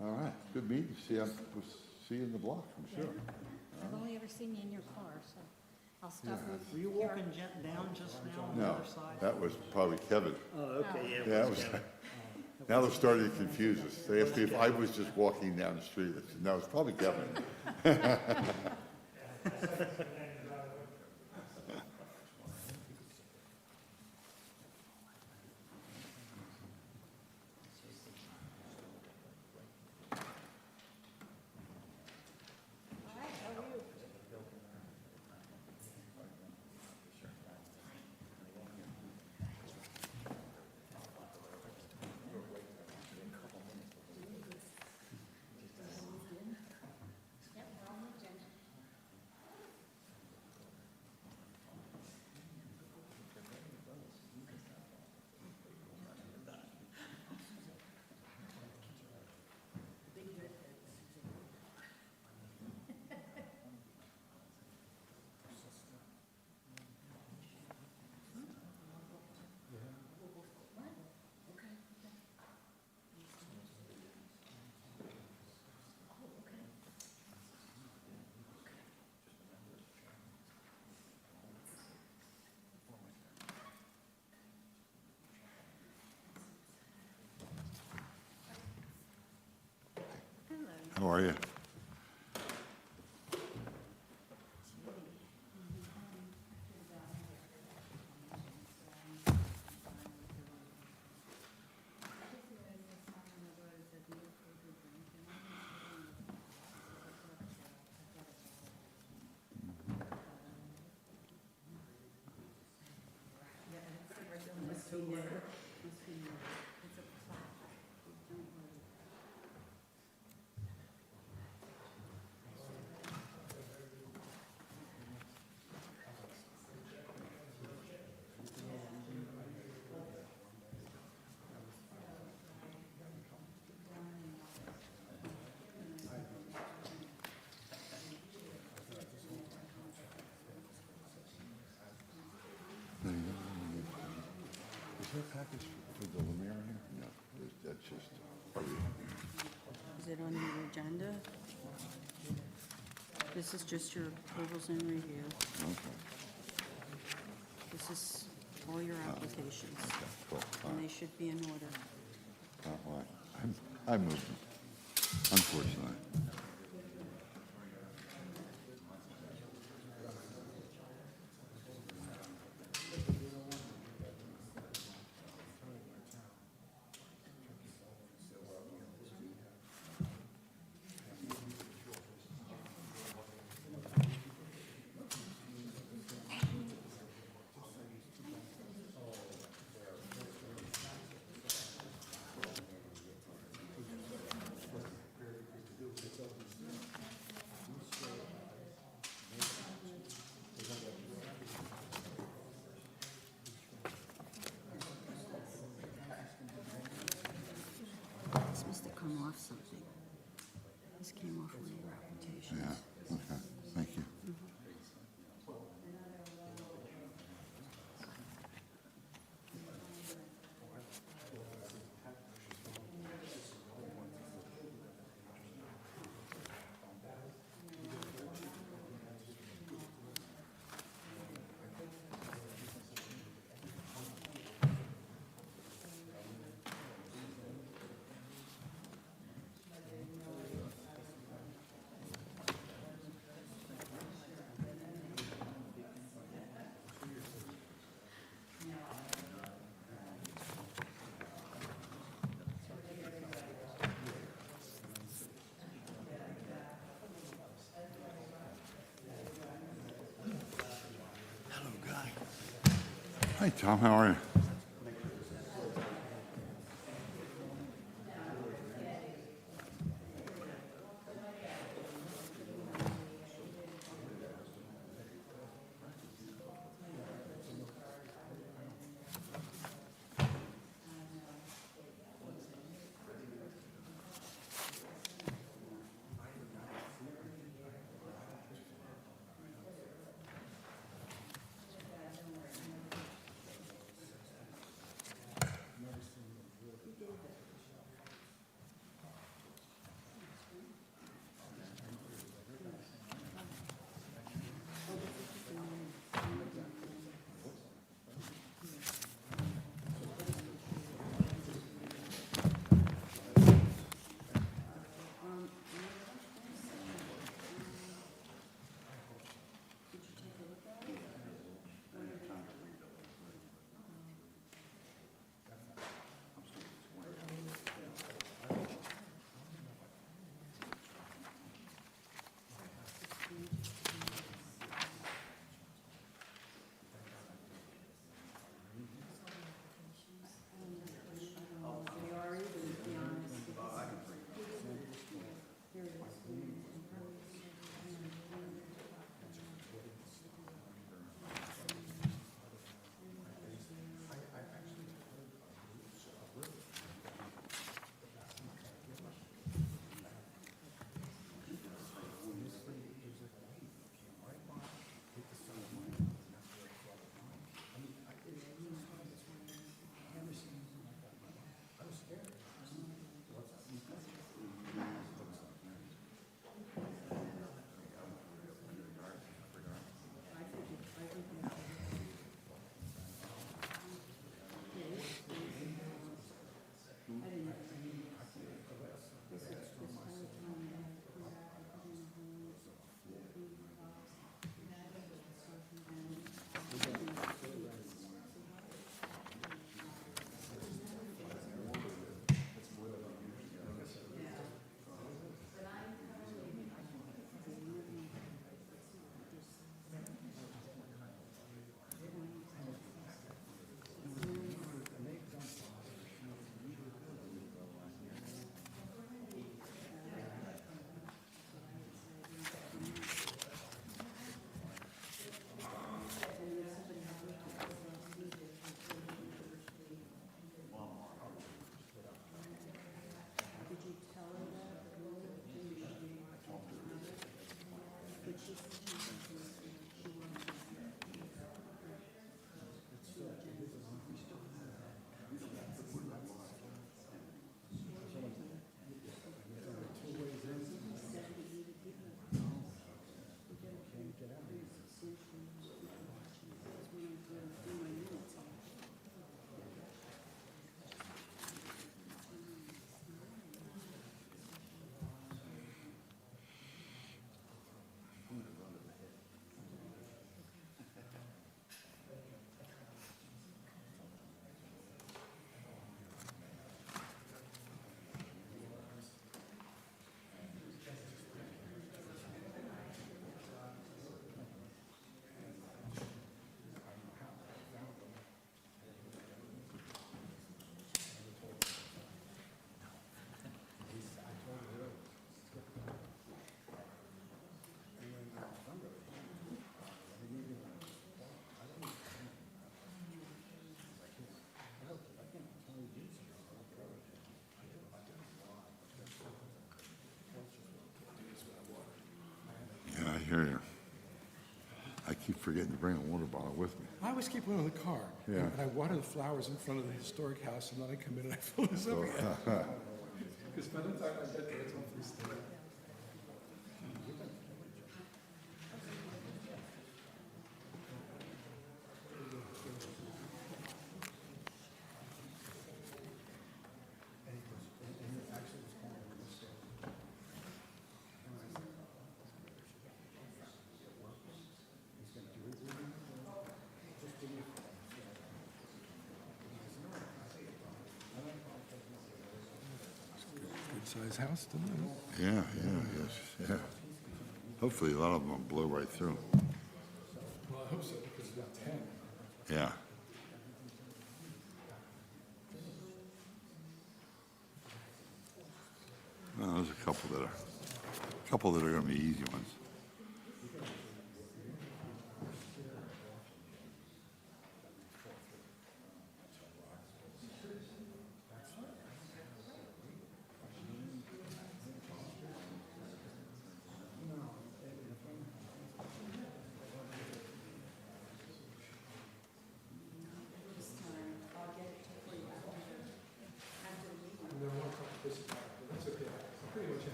All right, good meeting. We'll see you in the block, I'm sure. I've only ever seen you in your car, so I'll stop Yeah. with Were you walking down just now on the No, other side? that was probably Kevin. Oh, okay, yeah. Yeah, it that was was, Kevin. now they're starting to confuse us. They asked me if I was just walking down the street. I said, no, it's probably Kevin. How are you? Is there a package for the Lemire here? No, that's just, Is it on your agenda? This is just your approvals and review. okay, This is all your applications, okay, cool. All and right. they should be in order. Well, I moved them, unfortunately. This must have come off something. This came off one of your applications. Yeah, okay, thank you. Hi, Tom, how are you? forgetting to bring a water bottle with me. I always keep one in the car. Yeah. And I water the flowers in front of the historic house, and then I come in and I fill this up again. Because by the time I get there, it's hopefully still. Good size house, didn't it? Yeah, yes, yeah. Hopefully, a lot of them will blow right through. Well, I hope so, because it's about 10. Yeah. Well, there's a couple that are gonna be easy ones.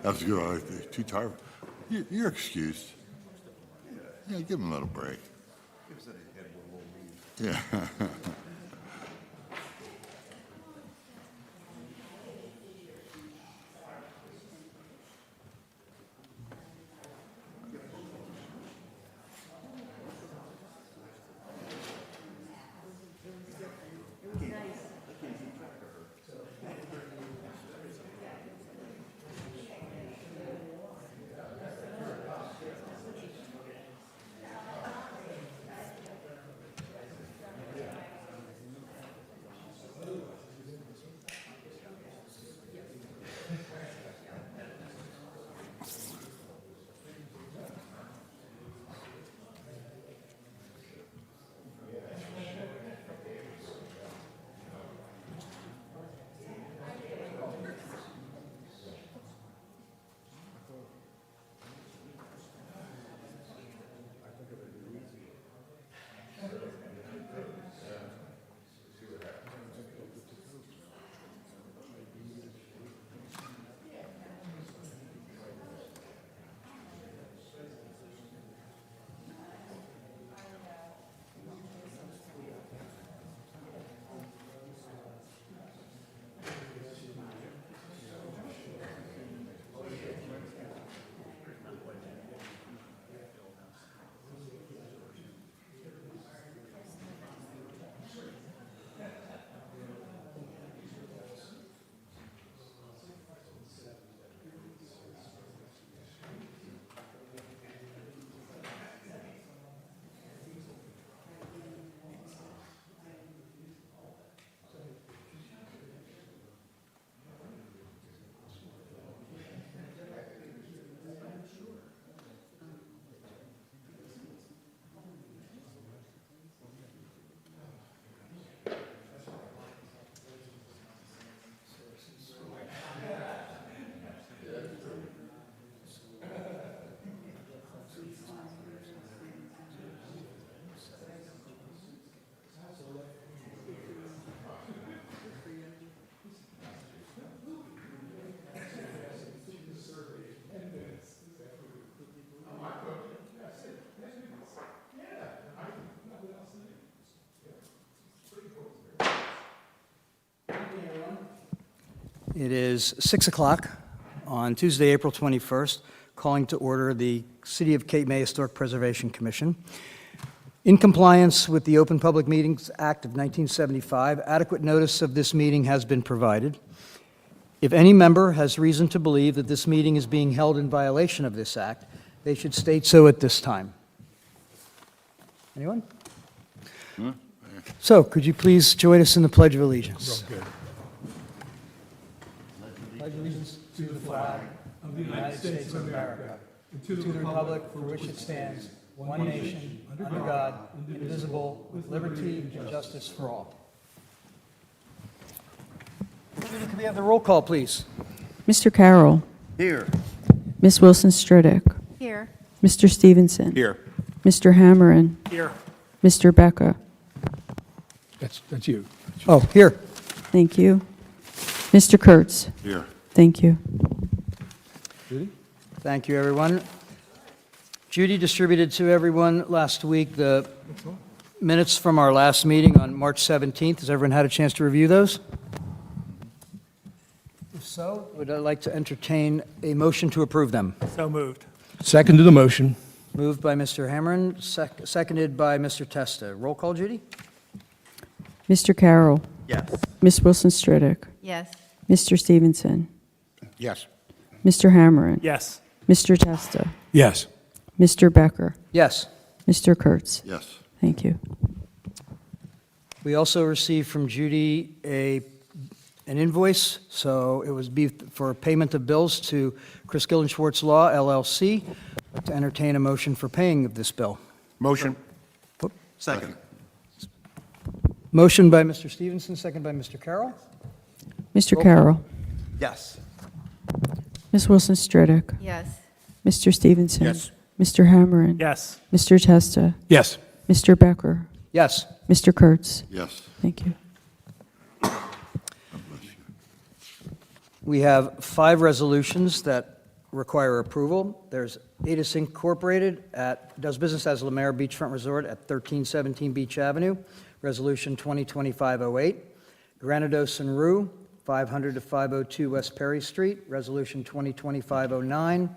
That's good. I like that. Too tired. You're excused. Yeah, give him a little break. Yeah. It is 6 o'clock on Tuesday, April 21st, calling to order the City of Cape May Historic Preservation Commission. In compliance with the Open Public Meetings Act of 1975, adequate notice of this meeting has been provided. If any member has reason to believe that this meeting is being held in violation of this act, they should state so at this time. Anyone? So could you please join us in the Pledge of Allegiance? Pledge allegiance to the flag of the United States of America, and to the republic for which it stands, one nation, under God, indivisible, with liberty and justice for all. Could we have the roll call, please? Mr. Carroll. Here. Ms. Wilson Stridick. Here. Mr. Stevenson. Here. Mr. Hammerin. Here. Mr. Becca. That's you. Oh, here. Thank you. Mr. Kurtz. Here. Thank you. Judy? Thank you, everyone. Judy distributed to everyone last week the minutes from our last meeting on March 17th. Has everyone had a chance to review those? If so, would I like to entertain a motion to approve them? So moved. Second to the motion. Moved by Mr. Hammerin, seconded by Mr. Testa. Roll call, Judy? Mr. Carroll. Yes. Ms. Wilson Stridick. Yes. Mr. Stevenson. Yes. Mr. Hammerin. Yes. Mr. Testa. Yes. Mr. Becker. Yes. Mr. Kurtz. Yes. Thank you. We also received from Judy an invoice, so it was for payment of bills to Chris Gilden Schwartz Law LLC. To entertain a motion for paying of this bill. Motion. Second. Motion by Mr. Stevenson, second by Mr. Carroll. Mr. Carroll. Yes. Ms. Wilson Stridick. Yes. Mr. Stevenson. Yes. Mr. Hammerin. Yes. Mr. Testa. Yes. Mr. Becker. Yes. Mr. Kurtz. Yes. Thank you. We have 5 resolutions that require approval. There's Adis Incorporated does business as Lemaire Beachfront Resort at 1317 Beach Avenue, Resolution 2025-08. Granados and Rue, 500 to 502 West Perry Street, Resolution 2025-09.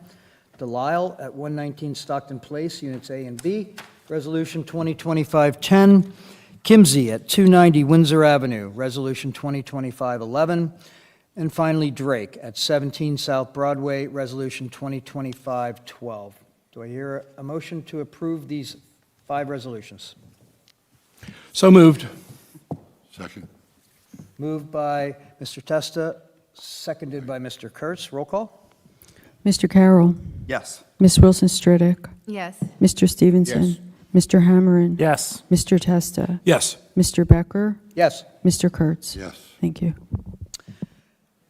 Delisle at 119 Stockton Place, Units A and B, Resolution 2025-10. Kimsey at 290 Windsor Avenue, Resolution 2025-11. And finally, Drake at 17 South Broadway, Resolution 2025-12. Do I hear a motion to approve these 5 resolutions? So moved. Second. Moved by Mr. Testa, seconded by Mr. Kurtz. Roll call? Mr. Carroll. Yes. Ms. Wilson Stridick. Yes. Mr. Stevenson. Yes. Mr. Hammerin. Yes. Mr. Testa. Yes. Mr. Becker. Yes. Mr. Kurtz. Yes. Thank you.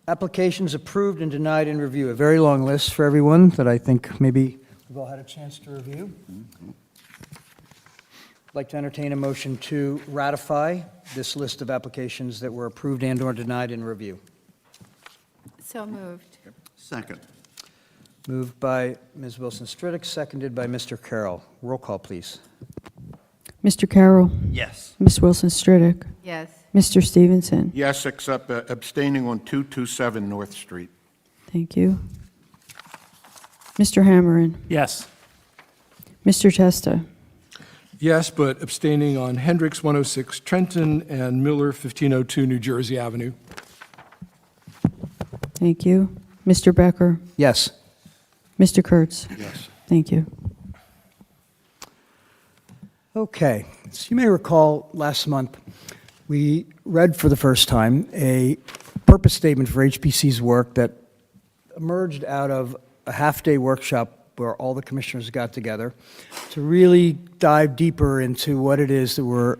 Applications approved and denied in review. A very long list for everyone that I think maybe we've all had a chance to review. I'd like to entertain a motion to ratify this list of applications that were approved and/or denied in review. So moved. Second. Moved by Ms. Wilson Stridick, seconded by Mr. Carroll. Roll call, please. Mr. Carroll. Yes. Ms. Wilson Stridick. Yes. Mr. Stevenson. Yes, except abstaining on 227 North Street. Thank you. Mr. Hammerin. Yes. Mr. Testa. Yes, but abstaining on Hendricks 106 Trenton and Miller 1502 New Jersey Avenue. Thank you. Mr. Becker. Yes. Mr. Kurtz. Yes. Thank you. Okay. So you may recall last month, we read for the first time a purpose statement for HPC's work that emerged out of a half-day workshop where all the commissioners got together to really dive deeper into what it is that we're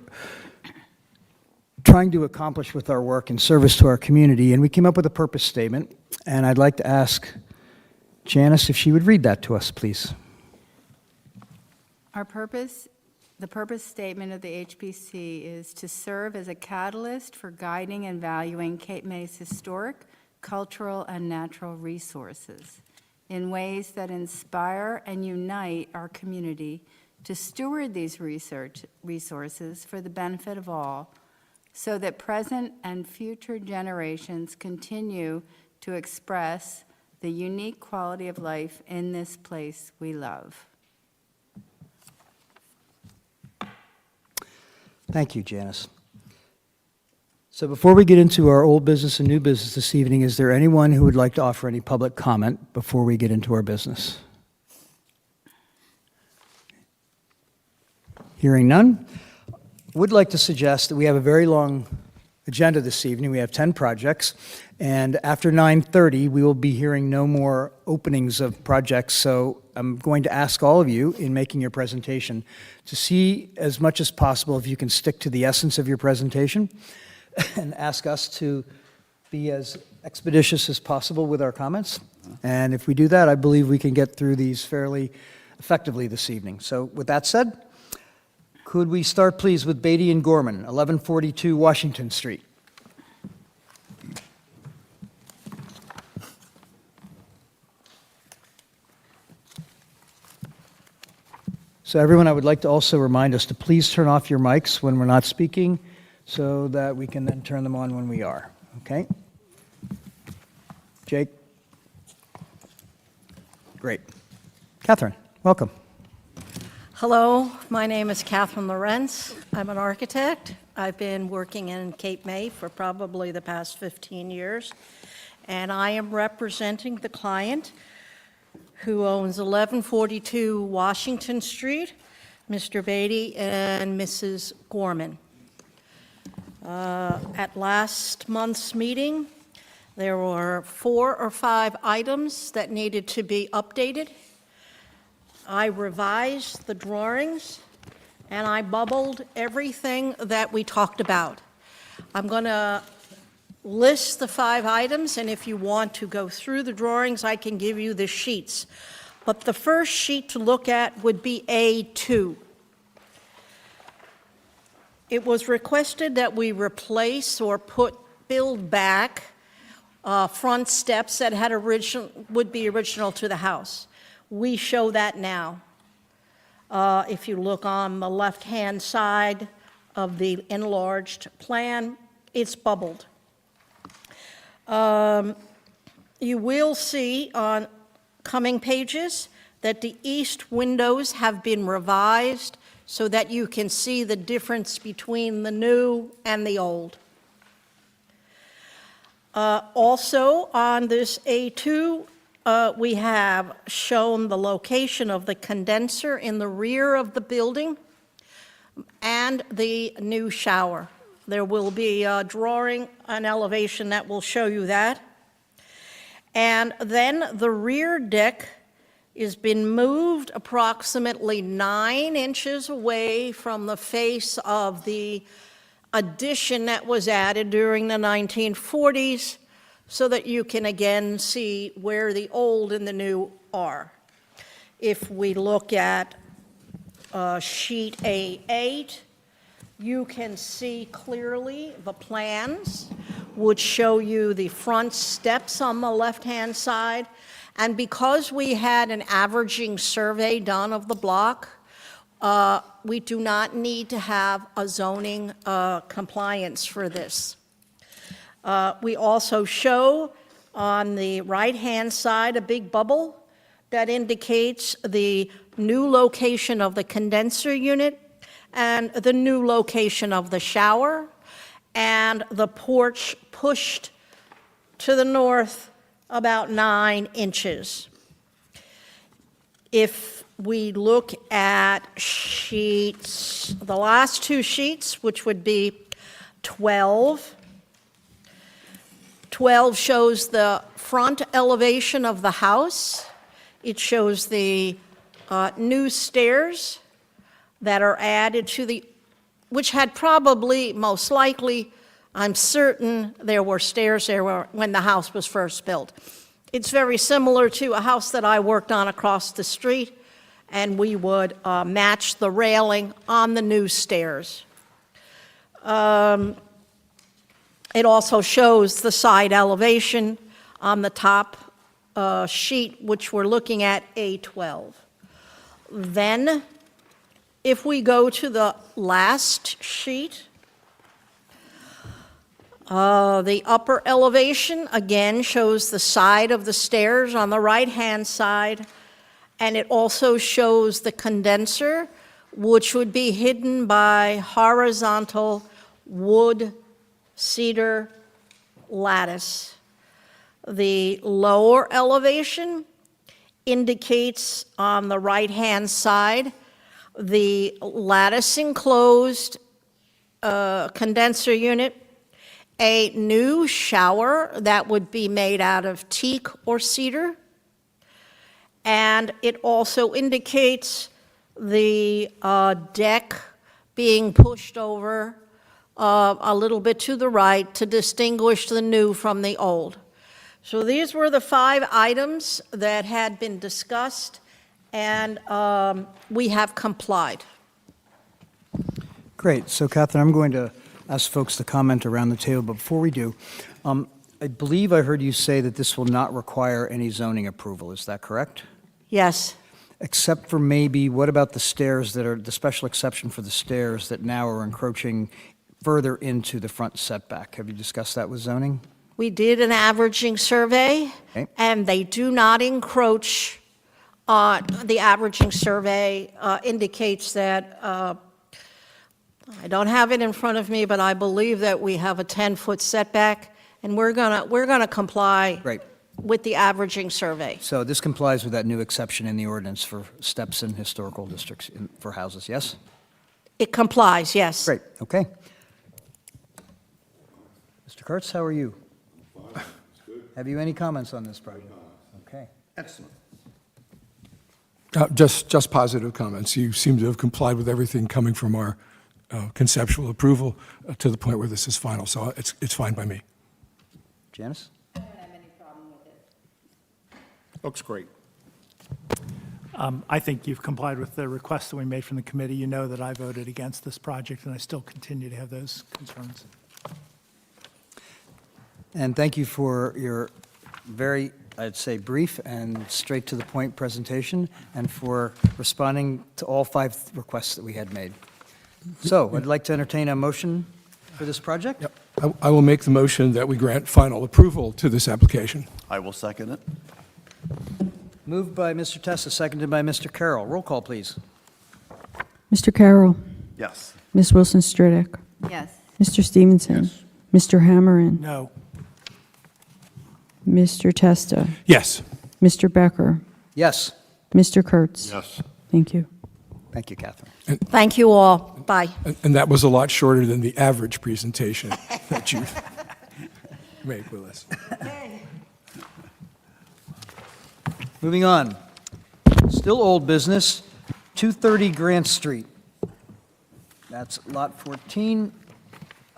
trying to accomplish with our work in service to our community. And we came up with a purpose statement, and I'd like to ask Janice if she would read that to us, please. The purpose statement of the HPC is to serve as a catalyst for guiding and valuing Cape May's historic, cultural, and natural resources in ways that inspire and unite our community to steward these resources for the benefit of all, so that present and future generations continue to express the unique quality of life in this place we love. Thank you, Janice. So before we get into our old business and new business this evening, is there anyone who would like to offer any public comment before we get into our business? Hearing none. Would like to suggest that we have a very long agenda this evening. We have 10 projects, and after 9:30, we will be hearing no more openings of projects. So I'm going to ask all of you, in making your presentation, to see as much as possible if you can stick to the essence of your presentation, and ask us to be as expeditious as possible with our comments. And if we do that, I believe we can get through these fairly effectively this evening. So with that said, could we start, please, with Beatty and Gorman, 1142 Washington Street? So everyone, I would like to also remind us to please turn off your mics when we're not speaking so that we can then turn them on when we are, okay? Jake? Great. Catherine, welcome. Hello, my name is Catherine Lorenz. I'm an architect. I've been working in Cape May for probably the past 15 years, and I am representing the client who owns 1142 Washington Street, Mr. Beatty and Mrs. Gorman. At last month's meeting, there were 4 or 5 items that needed to be updated. I revised the drawings, and I bubbled everything that we talked about. I'm going to list the 5 items, and if you want to go through the drawings, I can give you the sheets. But the first sheet to look at would be A2. It was requested that we replace or build back front steps that had would be original to the house. We show that now. If you look on the left-hand side of the enlarged plan, it's bubbled. You will see on coming pages that the east windows have been revised so that you can see the difference between the new and the old. Also on this A2, we have shown the location of the condenser in the rear of the building and the new shower. There will be a drawing, an elevation that will show you that. And then the rear deck has been moved approximately 9 inches away from the face of the addition that was added during the 1940s, so that you can again see where the old and the new are. If we look at sheet A8, you can see clearly the plans would show you the front steps on the left-hand side. And because we had an averaging survey done of the block, we do not need to have a zoning compliance for this. We also show on the right-hand side a big bubble that indicates the new location of the condenser unit and the new location of the shower, and the porch pushed to the north about 9 inches. If we look at sheets, the last 2 sheets, which would be 12. 12 shows the front elevation of the house. It shows the new stairs that are added to the, which had probably, most likely, I'm certain there were stairs there when the house was first built. It's very similar to a house that I worked on across the street, and we would match the railing on the new stairs. It also shows the side elevation on the top sheet, which we're looking at A12. Then, if we go to the last sheet, the upper elevation, again, shows the side of the stairs on the right-hand side, and it also shows the condenser, which would be hidden by horizontal wood cedar lattice. The lower elevation indicates on the right-hand side the lattice enclosed condenser unit, a new shower that would be made out of teak or cedar, and it also indicates the deck being pushed over a little bit to the right to distinguish the new from the old. So these were the 5 items that had been discussed, and we have complied. Great. So Catherine, I'm going to ask folks to comment around the table, but before we do, I believe I heard you say that this will not require any zoning approval. Is that correct? Yes. Except for maybe, what about the stairs that are, the special exception for the stairs that now are encroaching further into the front setback? Have you discussed that with zoning? We did an averaging survey, Okay. and they do not encroach. The averaging survey indicates that, I don't have it in front of me, but I believe that we have a 10-foot setback, and we're gonna comply Right. with the averaging survey. So this complies with that new exception in the ordinance for steps in historical districts for houses, yes? It complies, yes. Great, okay. Mr. Kurtz, how are you? Have you any comments on this project? Okay. Excellent. Just positive comments. You seem to have complied with everything coming from our conceptual approval to the point where this is final, so it's fine by me. Janice? Looks great. I think you've complied with the request that we made from the committee. You know that I voted against this project, and I still continue to have those concerns. And thank you for your very, I'd say, brief and straight-to-the-point presentation, and for responding to all 5 requests that we had made. So I'd like to entertain a motion for this project. Yep. I will make the motion that we grant final approval to this application. I will second it. Moved by Mr. Testa, seconded by Mr. Carroll. Roll call, please. Mr. Carroll. Yes. Ms. Wilson Stridick. Yes. Mr. Stevenson. Yes. Mr. Hammerin. No. Mr. Testa. Yes. Mr. Becker. Yes. Mr. Kurtz. Yes. Thank you. Thank you, Catherine. Thank you all. Bye. And that was a lot shorter than the average presentation that you made, Willis. Moving on. Still old business, 230 Grant Street. That's Lot 14,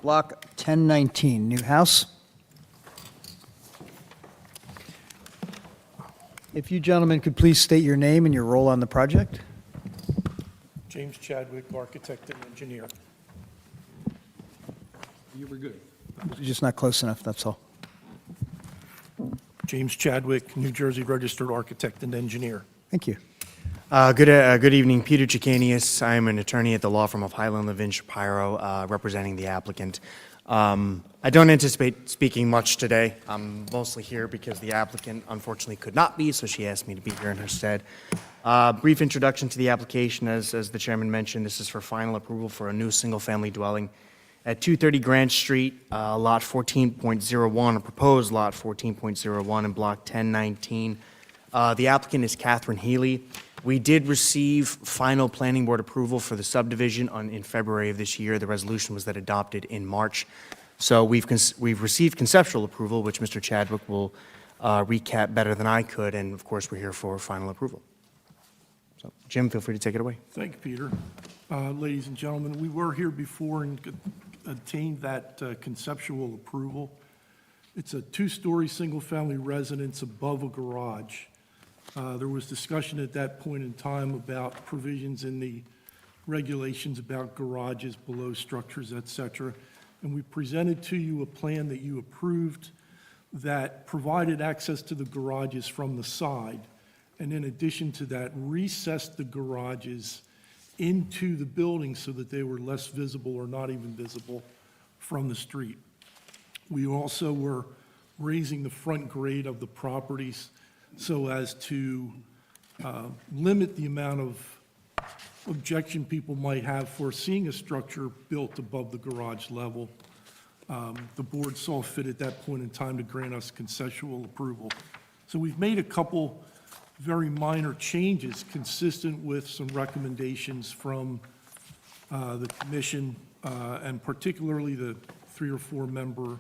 Block 1019. New house. If you gentlemen could please state your name and your role on the project. James Chadwick, architect and engineer. You were good. You're just not close enough, that's all. James Chadwick, New Jersey registered architect and engineer. Thank you. Good evening, Peter Chicanius. I'm an attorney at the law firm of Highland Levin Shapiro, representing the applicant. I don't anticipate speaking much today. I'm mostly here because the applicant unfortunately could not be, so she asked me to be here in her stead. Brief introduction to the application. As the chairman mentioned, this is for final approval for a new single-family dwelling at 230 Grant Street, Lot 14.01, a proposed Lot 14.01 in Block 1019. The applicant is Catherine Healy. We did receive final planning board approval for the subdivision in February of this year. The resolution was then adopted in March. So we've received conceptual approval, which Mr. Chadwick will recap better than I could, and of course, we're here for final approval. So, Jim, feel free to take it away. Thank you, Peter. Ladies and gentlemen, we were here before and obtained that conceptual approval. It's a 2-story, single-family residence above a garage. There was discussion at that point in time about provisions in the regulations about garages below structures, et cetera. And we presented to you a plan that you approved that provided access to the garages from the side. And in addition to that, recessed the garages into the building so that they were less visible or not even visible from the street. We also were raising the front grade of the properties so as to limit the amount of objection people might have for seeing a structure built above the garage level. The board saw fit at that point in time to grant us conceptual approval. So we've made a couple very minor changes consistent with some recommendations from the commission, and particularly the 3 or 4 member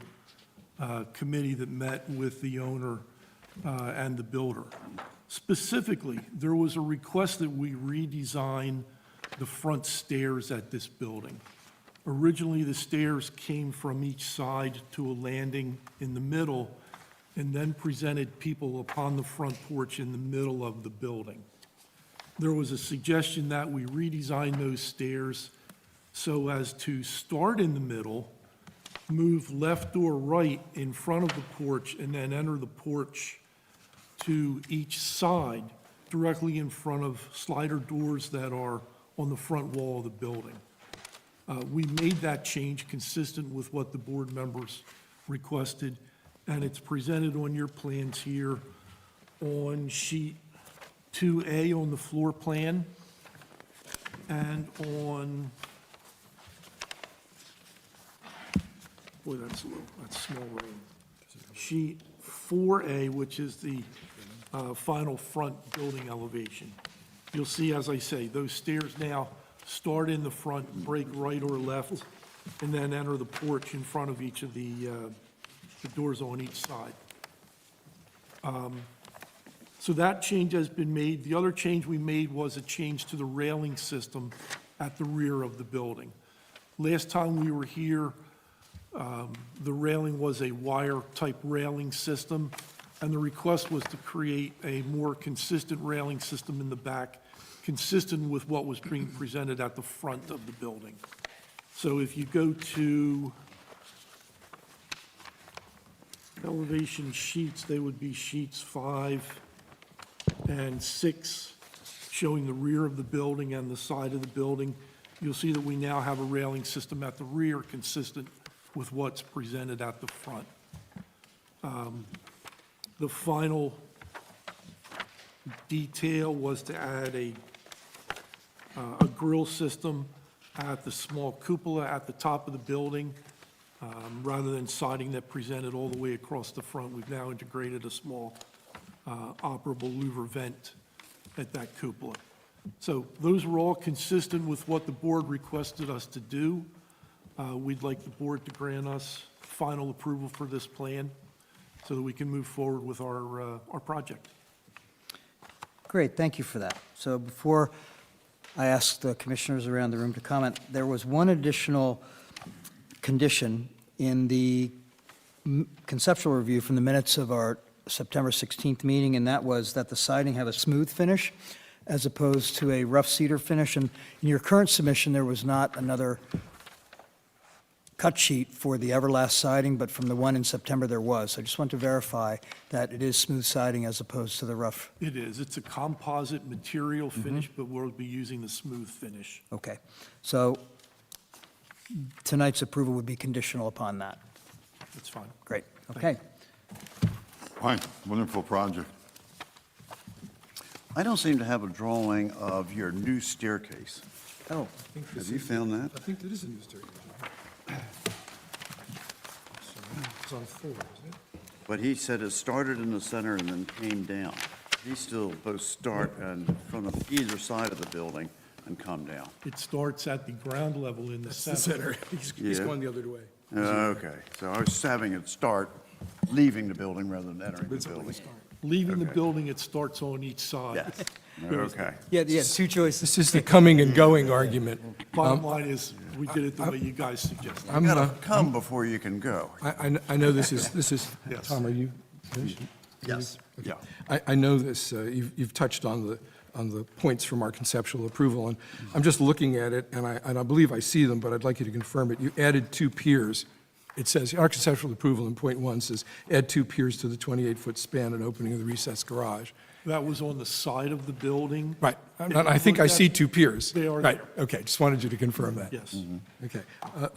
committee that met with the owner and the builder. Specifically, there was a request that we redesign the front stairs at this building. Originally, the stairs came from each side to a landing in the middle, and then presented people upon the front porch in the middle of the building. There was a suggestion that we redesign those stairs so as to start in the middle, move left or right in front of the porch, and then enter the porch to each side, directly in front of slider doors that are on the front wall of the building. We made that change consistent with what the board members requested, and it's presented on your plans here on sheet 2A on the floor plan, and on, boy, that's small writing. Sheet 4A, which is the final front building elevation. You'll see, as I say, those stairs now start in the front, break right or left, and then enter the porch in front of each of the doors on each side. So that change has been made. The other change we made was a change to the railing system at the rear of the building. Last time we were here, the railing was a wire-type railing system, and the request was to create a more consistent railing system in the back, consistent with what was being presented at the front of the building. So if you go to elevation sheets, they would be sheets 5 and 6, showing the rear of the building and the side of the building. You'll see that we now have a railing system at the rear consistent with what's presented at the front. The final detail was to add a grill system at the small cupola at the top of the building. Rather than siding that presented all the way across the front, we've now integrated a small operable louver vent at that cupola. So those were all consistent with what the board requested us to do. We'd like the board to grant us final approval for this plan so that we can move forward with our project. Great, thank you for that. So before I ask the commissioners around the room to comment, there was one additional condition in the conceptual review from the minutes of our September 16th meeting, and that was that the siding have a smooth finish as opposed to a rough cedar finish. And in your current submission, there was not another cut sheet for the Everlast siding, but from the one in September, there was. So I just want to verify that it is smooth siding as opposed to the rough. It is. It's a composite material finish, but we'll be using the smooth finish. Okay. So tonight's approval would be conditional upon that. That's fine. Great. Okay. Fine, wonderful project. I don't seem to have a drawing of your new staircase. Oh, Have you found that? I think that is a new staircase. It's on 4, isn't it? But he said it started in the center and then came down. These still both start and from either side of the building and come down. It starts at the ground level in the It's the center. center. He's Yeah. going the other way. Okay, so I was having it start leaving the building rather than entering But it's the a building. start. Leaving the Okay. building, it starts on each side. Yes, okay. yeah, two choices. This is the coming and going argument. Bottom line is, we did it the way you guys suggested. I'm, You gotta come before you can go. I know this is, Yes. Tom, are you finished? Yes. Yeah. I know this, you've touched on the points from our conceptual approval, and I'm just looking at it, and I believe I see them, but I'd like you to confirm it. You added 2 piers. It says, our conceptual approval in point 1 says, add 2 piers to the 28-foot span and opening of the recessed garage. That was on the side of the building. Right, and I think I see 2 piers. They are Right, there. okay, just wanted you to confirm that. Yes. Okay.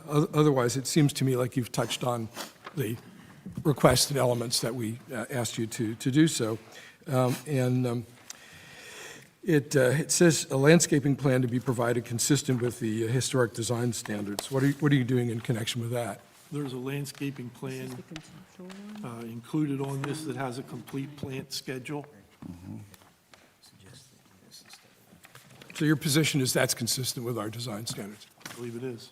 Otherwise, it seems to me like you've touched on the requested elements that we asked you to do so. It says a landscaping plan to be provided consistent with the historic design standards. What are you doing in connection with that? There's a landscaping plan included on this that has a complete plant schedule. So your position is that's consistent with our design standards? I believe it is.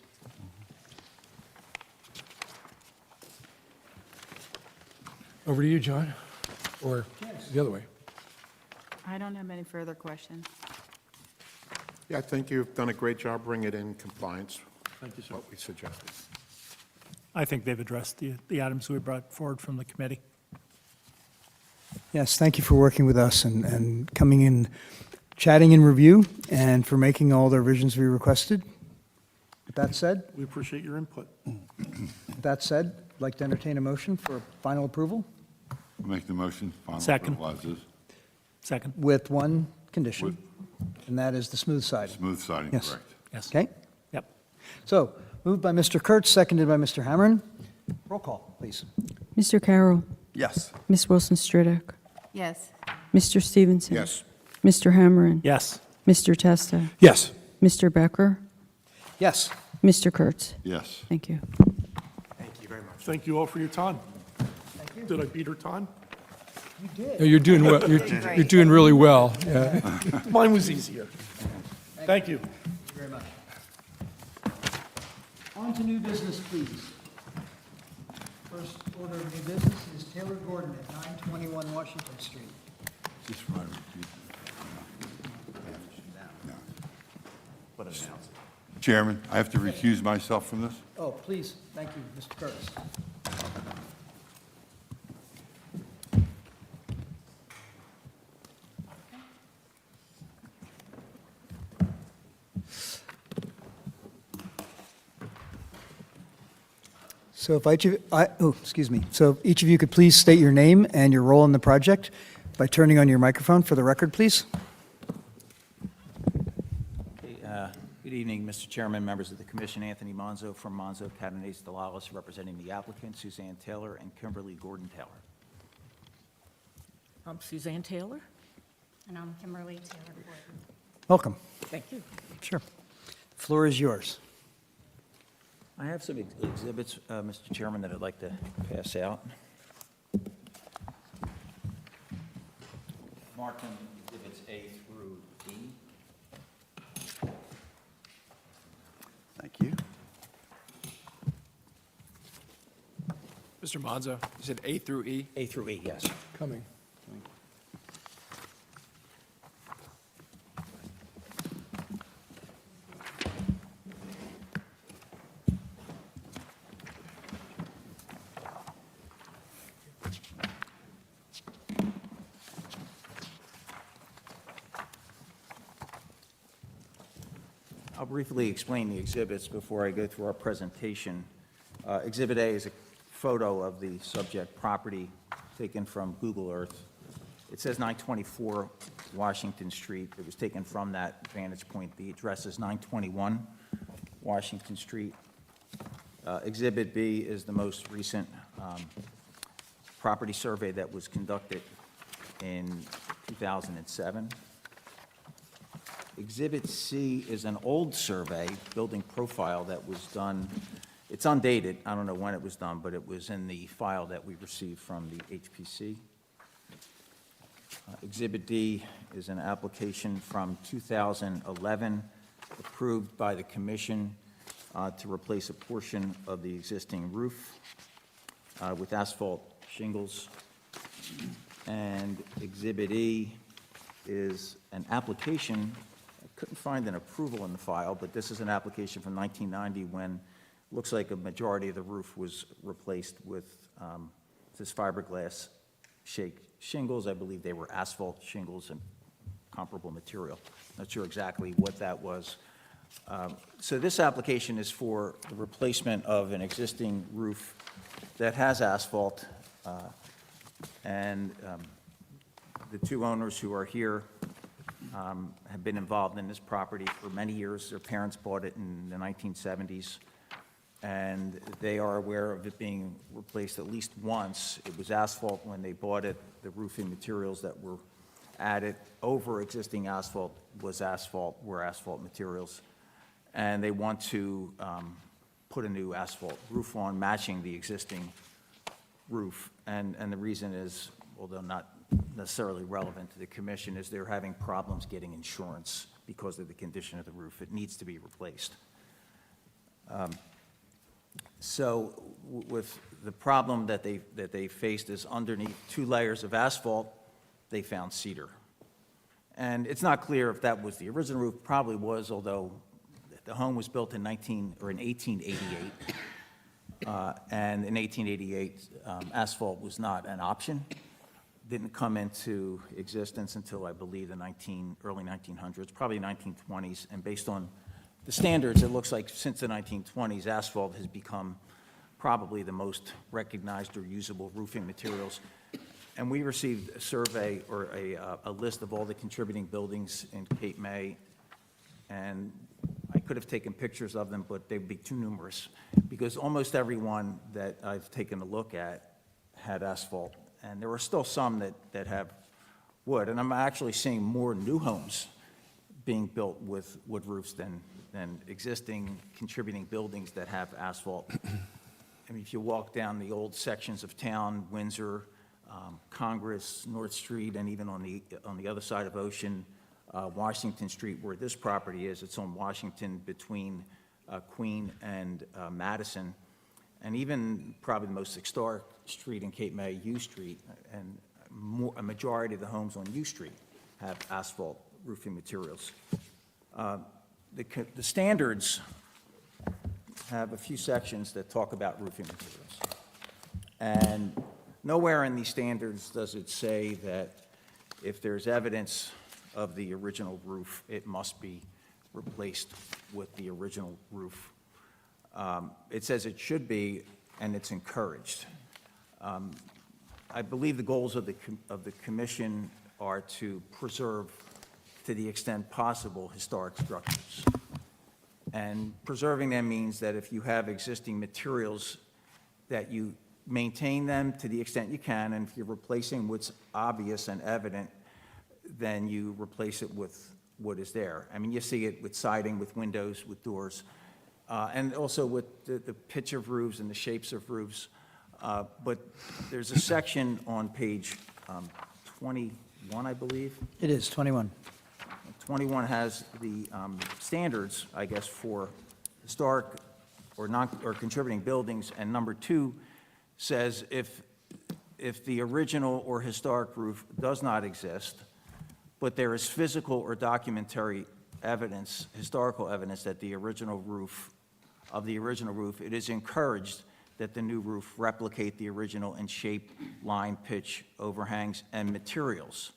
Over to you, John, or the other way? I don't have any further questions. Yeah, I think you've done a great job bringing it in compliance. Thank you, sir. What we suggested. I think they've addressed the items we brought forward from the committee. Yes, thank you for working with us and coming in, chatting in review, and for making all the revisions we requested. With that said, We appreciate your input. I'd like to entertain a motion for final approval Make the motion. Final Second. approval as is. Second. with one condition, and that is the smooth siding. Smooth siding, Yes. correct. Yes. Okay? Yep. So, moved by Mr. Kurtz, seconded by Mr. Hammerin. Roll call, please. Mr. Carroll. Yes. Ms. Wilson Stridick. Yes. Mr. Stevenson. Yes. Mr. Hammerin. Yes. Mr. Testa. Yes. Mr. Becker. Yes. Mr. Kurtz. Yes. Thank you. Thank you very much. Thank you all for your time. Did I beat her time? No, you're doing well, you're doing really well, yeah. Mine was easier. Thank you. Thank you very much. On to new business, please. First order of new business is Taylor Gordon at 921 Washington Street. Just for my repeat. No. Chairman, I have to recuse myself from this? Oh, please, thank you, Mr. Kurtz. So if So if each of you could please state your name and your role in the project by turning on your microphone for the record, please. Good evening, Mr. Chairman, members of the commission. Anthony Monzo from Monzo, Catanese, Delalis, representing the applicant, Suzanne Taylor and Kimberly Gordon-Taylor. I'm Suzanne Taylor. And I'm Kimberly Taylor Gordon. Welcome. Thank you. Sure. The floor is yours. I have some exhibits, Mr. Chairman, that I'd like to pass out. Marked on exhibits A through E. Thank you. Mr. Monzo, you said A through E? A through E, yes. Coming. I'll briefly explain the exhibits before I go through our presentation. Exhibit A is a photo of the subject property taken from Google Earth. It says 924 Washington Street. It was taken from that vantage point. The address is 921 Washington Street. Exhibit B is the most recent property survey that was conducted in 2007. Exhibit C is an old survey, building profile, that was done. It's undated. I don't know when it was done, but it was in the file that we received from the HPC. Exhibit D is an application from 2011, approved by the commission to replace a portion of the existing roof with asphalt shingles. And Exhibit E is an application. I couldn't find an approval in the file, but this is an application from 1990 when it looks like a majority of the roof was replaced with this fiberglass shingles. I believe they were asphalt shingles and comparable material. Not sure exactly what that was. So this application is for the replacement of an existing roof that has asphalt. And the two owners who are here have been involved in this property for many years. Their parents bought it in the 1970s, and they are aware of it being replaced at least once. It was asphalt when they bought it. The roofing materials that were added over existing asphalt were asphalt materials. And they want to put a new asphalt roof on, matching the existing roof. And the reason is, although not necessarily relevant to the commission, is they're having problems getting insurance because of the condition of the roof. It needs to be replaced. So with the problem that they faced is underneath 2 layers of asphalt, they found cedar. And it's not clear if that was the original roof, probably was, although the home was built in 1888. And in 1888, asphalt was not an option. Didn't come into existence until, I believe, the early 1900s, probably 1920s. And based on the standards, it looks like since the 1920s, asphalt has become probably the most recognized or usable roofing materials. And we received a survey or a list of all the contributing buildings in Cape May, and I could have taken pictures of them, but they'd be too numerous, because almost every one that I've taken a look at had asphalt, and there are still some that have wood, and I'm actually seeing more new homes being built with wood roofs than existing contributing buildings that have asphalt. I mean, if you walk down the old sections of town, Windsor, Congress, North Street, and even on the other side of Ocean, Washington Street, where this property is, it's on Washington between Queen and Madison, and even probably the most historic street in Cape May, U Street, and a majority of the homes on U Street have asphalt roofing materials. The standards have a few sections that talk about roofing materials. And nowhere in these standards does it say that if there's evidence of the original roof, it must be replaced with the original roof. It says it should be, and it's encouraged. I believe the goals of the commission are to preserve, to the extent possible, historic structures. And preserving them means that if you have existing materials, that you maintain them to the extent you can, and if you're replacing what's obvious and evident, then you replace it with what is there. I mean, you see it with siding, with windows, with doors, and also with the pitch of roofs and the shapes of roofs. But there's a section on page 21, I believe. It is 21. 21 has the standards, I guess, for historic or contributing buildings, and number 2 says if the original or historic roof does not exist, but there is physical or documentary evidence, historical evidence that the original roof, it is encouraged that the new roof replicate the original in shape, line, pitch, overhangs, and materials.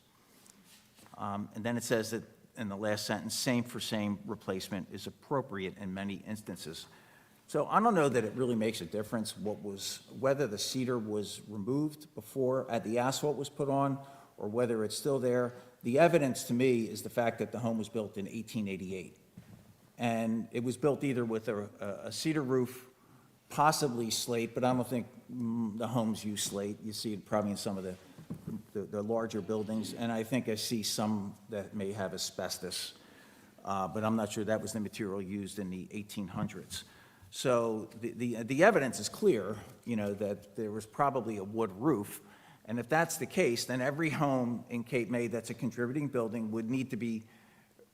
And then it says that in the last sentence, same for same replacement is appropriate in many instances. So I don't know that it really makes a difference whether the cedar was removed before the asphalt was put on, or whether it's still there. The evidence to me is the fact that the home was built in 1888. And it was built either with a cedar roof, possibly slate, but I don't think the homes use slate. You see it probably in some of the larger buildings, and I think I see some that may have asbestos, but I'm not sure that was the material used in the 1800s. So the evidence is clear, that there was probably a wood roof, and if that's the case, then every home in Cape May that's a contributing building would need to be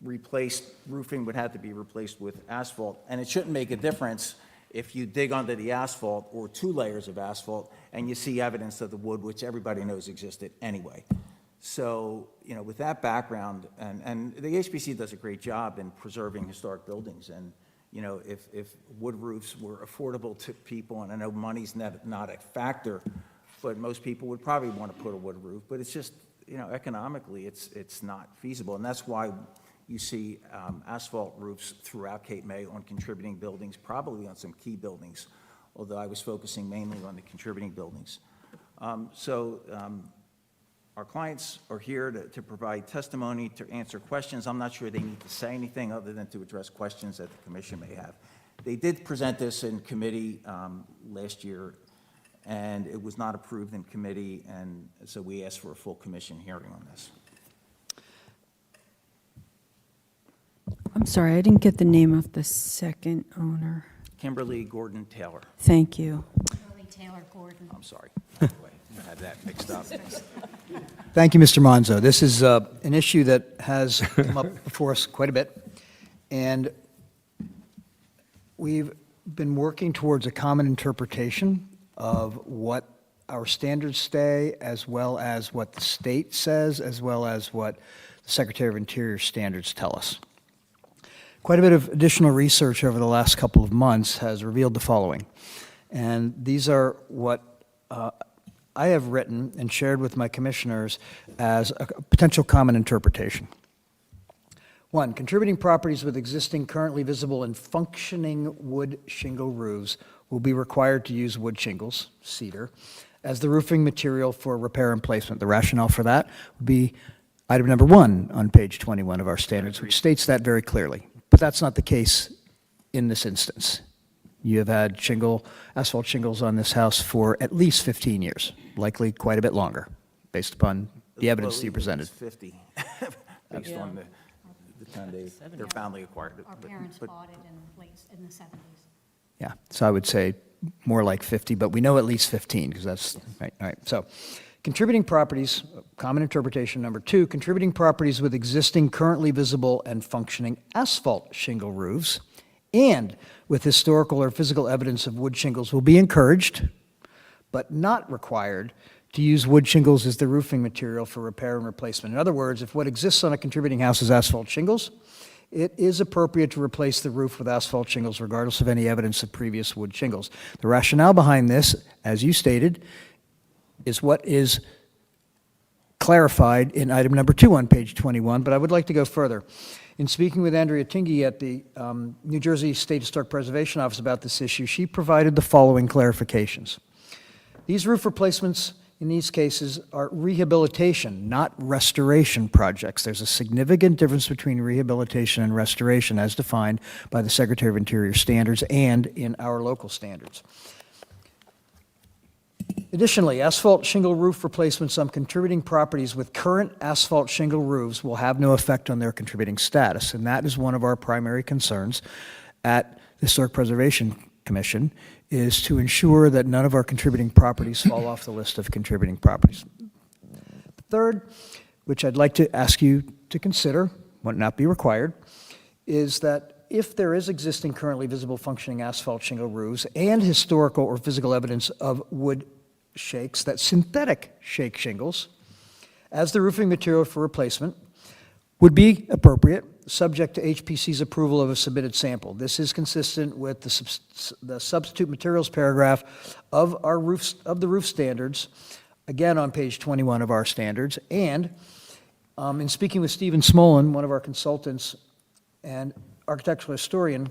replaced, roofing would have to be replaced with asphalt, and it shouldn't make a difference if you dig under the asphalt or 2 layers of asphalt and you see evidence of the wood, which everybody knows existed anyway. So, with that background, and the HPC does a great job in preserving historic buildings, and, if wood roofs were affordable to people, and I know money's not a factor, but most people would probably want to put a wood roof, but it's just, economically, it's not feasible, and that's why you see asphalt roofs throughout Cape May on contributing buildings, probably on some key buildings, although I was focusing mainly on the contributing buildings. Our clients are here to provide testimony, to answer questions. I'm not sure they need to say anything other than to address questions that the commission may have. They did present this in committee last year, and it was not approved in committee, and so we asked for a full commission hearing on this. I'm sorry, I didn't get the name of the second owner. Kimberly Gordon Taylor. Thank you. Kimberly Taylor Gordon. I'm sorry. I had that mixed up. Thank you, Mr. Monzo. This is an issue that has come up before us quite a bit, and we've been working towards a common interpretation of what our standards say, as well as what the state says, as well as what the Secretary of Interior standards tell us. Quite a bit of additional research over the last couple of months has revealed the following, and these are what I have written and shared with my commissioners as a potential common interpretation. 1, contributing properties with existing, currently visible, and functioning wood shingle roofs will be required to use wood shingles, cedar, as the roofing material for repair and placement. The rationale for that would be item number 1 on page 21 of our standards, which states that very clearly. But that's not the case in this instance. You have had asphalt shingles on this house for at least 15 years, likely quite a bit longer, based upon the evidence that you presented. It's 50, based on the time their family acquired it. Our parents bought it in the 70s. Yeah, so I would say more like 50, but we know at least 15, because that's, right, all right. So, contributing properties, common interpretation number 2, contributing properties with existing, currently visible, and functioning asphalt shingle roofs, and with historical or physical evidence of wood shingles will be encouraged, but not required, to use wood shingles as the roofing material for repair and replacement. In other words, if what exists on a contributing house is asphalt shingles, it is appropriate to replace the roof with asphalt shingles regardless of any evidence of previous wood shingles. The rationale behind this, as you stated, is what is clarified in item number 2 on page 21, but I would like to go further. In speaking with Andrea Tingey at the New Jersey State Historic Preservation Office about this issue, she provided the following clarifications. These roof replacements in these cases are rehabilitation, not restoration projects. There's a significant difference between rehabilitation and restoration as defined by the Secretary of Interior standards and in our local standards. Additionally, asphalt shingle roof replacements on contributing properties with current asphalt shingle roofs will have no effect on their contributing status, and that is one of our primary concerns at the Historic Preservation Commission, is to ensure that none of our contributing properties fall off the list of contributing properties. Third, which I'd like to ask you to consider, might not be required, is that if there is existing currently visible functioning asphalt shingle roofs and historical or physical evidence of wood shakes, that synthetic shake shingles as the roofing material for replacement would be appropriate, subject to HPC's approval of a submitted sample. This is consistent with the substitute materials paragraph of the roof standards, again on page 21 of our standards. And in speaking with Stephen Smolin, one of our consultants and architectural historian,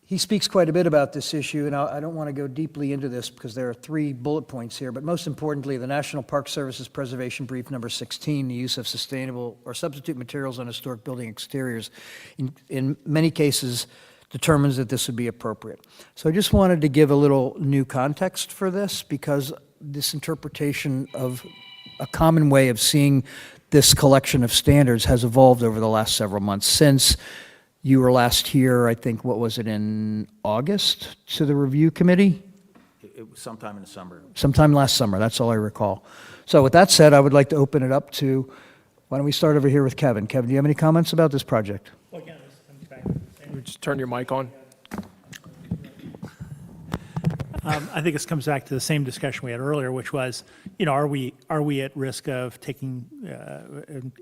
he speaks quite a bit about this issue, and I don't want to go deeply into this because there are 3 bullet points here, but most importantly, the National Park Service's Preservation Brief number 16, the use of sustainable or substitute materials on historic building exteriors, in many cases determines that this would be appropriate. So I just wanted to give a little new context for this, because this interpretation of a common way of seeing this collection of standards has evolved over the last several months since you were last here, I think, what was it, in August, to the review committee? It was sometime in the summer. Sometime last summer, that's all I recall. So with that said, I would like to open it up to, why don't we start over here with Kevin? Kevin, do you have any comments about this project? Well, again, this comes back. Just turn your mic on. I think this comes back to the same discussion we had earlier, which was, you know, are we at risk of taking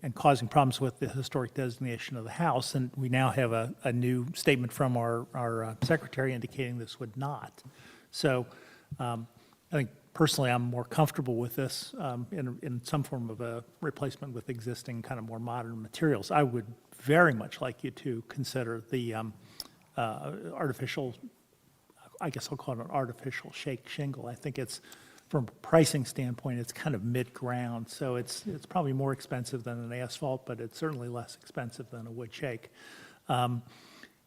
and causing problems with the historic designation of the house? And we now have a new statement from our secretary indicating this would not. So I think personally I'm more comfortable with this in some form of a replacement with existing kind of more modern materials. I would very much like you to consider the artificial, I guess I'll call it an artificial shake shingle. I think it's, from a pricing standpoint, it's kind of mid-ground, so it's probably more expensive than an asphalt, but it's certainly less expensive than a wood shake. You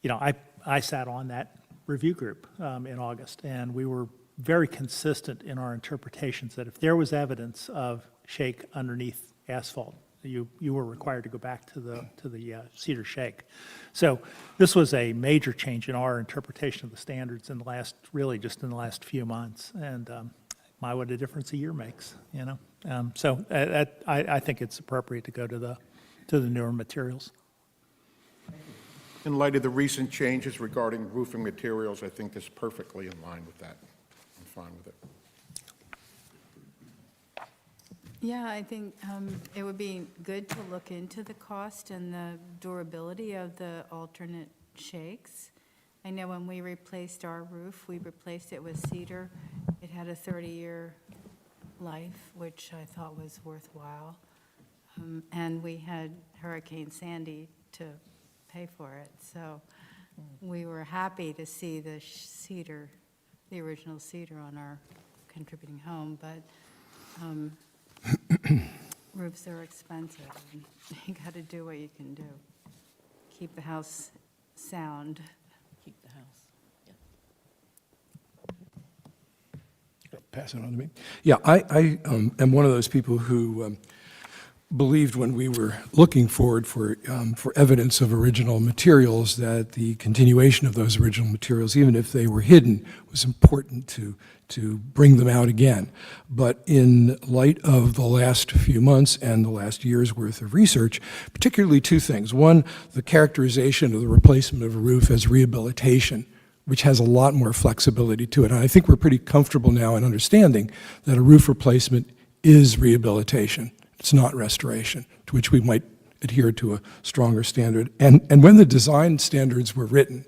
know, I sat on that review group in August, and we were very consistent in our interpretations that if there was evidence of shake underneath asphalt you were required to go back to the cedar shake. So this was a major change in our interpretation of the standards in the last, really just in the last few months. And my, what a difference a year makes, you know? So I think it's appropriate to go to the newer materials. In light of the recent changes regarding roofing materials, I think this is perfectly in line with that. I'm fine with it. Yeah, I think it would be good to look into the cost and the durability of the alternate shakes. I know when we replaced our roof, we replaced it with cedar. It had a 30-year life, which I thought was worthwhile. And we had Hurricane Sandy to pay for it. So we were happy to see the cedar, the original cedar on our contributing home, but roofs are expensive, and you got to do what you can do. Keep the house sound. Keep the house. Pass it on to me. Yeah, I am one of those people who believed when we were looking forward for evidence of original materials that the continuation of those original materials, even if they were hidden, was important to bring them out again. But in light of the last few months and the last year's worth of research, particularly two things. One, the characterization of the replacement of a roof as rehabilitation, which has a lot more flexibility to it. And I think we're pretty comfortable now in understanding that a roof replacement is rehabilitation. It's not restoration, to which we might adhere to a stronger standard. And when the design standards were written,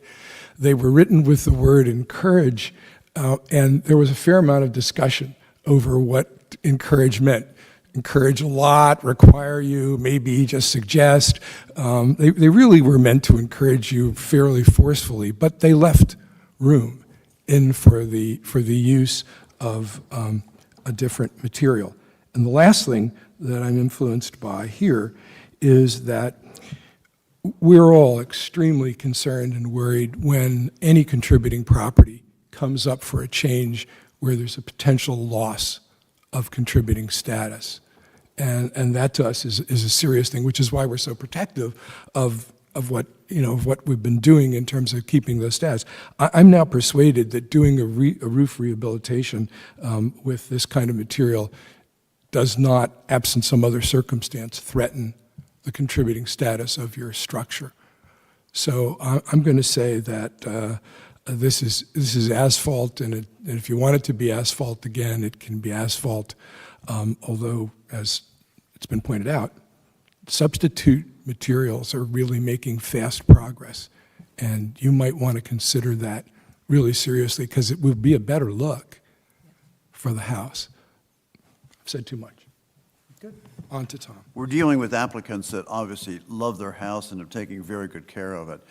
they were written with the word encourage, and there was a fair amount of discussion over what encourage meant. Encourage a lot, require you, maybe just suggest. They really were meant to encourage you fairly forcefully, but they left room in for the use of a different material. And the last thing that I'm influenced by here is that we're all extremely concerned and worried when any contributing property comes up for a change where there's a potential loss of contributing status. And that to us is a serious thing, which is why we're so protective of what we've been doing in terms of keeping those status. I'm now persuaded that doing a roof rehabilitation with this kind of material does not, absent some other circumstance, threaten the contributing status of your structure. So I'm going to say that this is asphalt, and if you want it to be asphalt again, it can be asphalt. Although, as it's been pointed out, substitute materials are really making fast progress, and you might want to consider that really seriously because it will be a better look for the house. I've said too much. Good. On to Tom. We're dealing with applicants that obviously love their house and are taking very good care of it.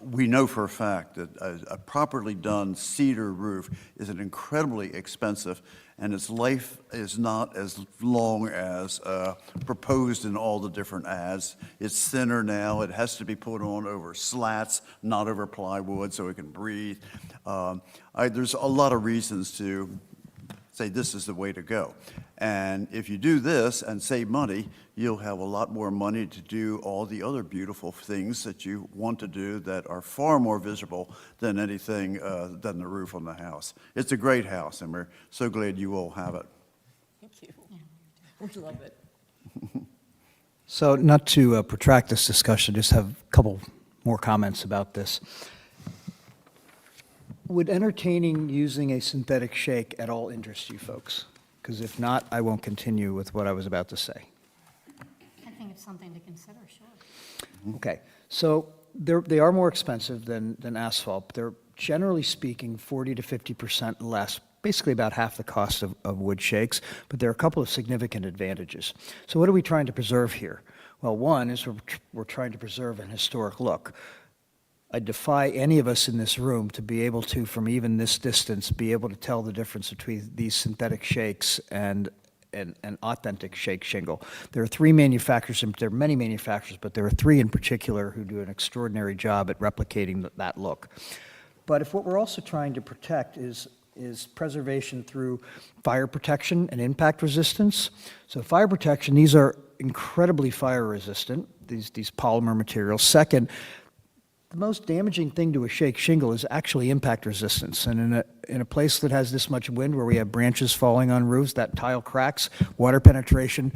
We know for a fact that a properly done cedar roof is an incredibly expensive, and its life is not as long as proposed in all the different ads. It's thinner now. It has to be put on over slats, not over plywood, so it can breathe. There's a lot of reasons to say this is the way to go. And if you do this and save money, you'll have a lot more money to do all the other beautiful things that you want to do that are far more visible than anything than the roof on the house. It's a great house, and we're so glad you all have it. Thank you. We love it. So not to protract this discussion, just have a couple more comments about this. Would entertaining using a synthetic shake at all interest you folks? Because if not, I won't continue with what I was about to say. I think it's something to consider, sure. Okay, so they are more expensive than asphalt. They're generally speaking 40 to 50% less, basically about half the cost of wood shakes, but there are a couple of significant advantages. So what are we trying to preserve here? Well, one is we're trying to preserve an historic look. I defy any of us in this room to be able to, from even this distance, be able to tell the difference between these synthetic shakes and an authentic shake shingle. There are three manufacturers, and there are many manufacturers, but there are three in particular who do an extraordinary job at replicating that look. But if what we're also trying to protect is is preservation through fire protection and impact resistance. So fire protection, these are incredibly fire resistant, these polymer materials. Second, the most damaging thing to a shake shingle is actually impact resistance. And in a place that has this much wind, where we have branches falling on roofs, that tile cracks, water penetration,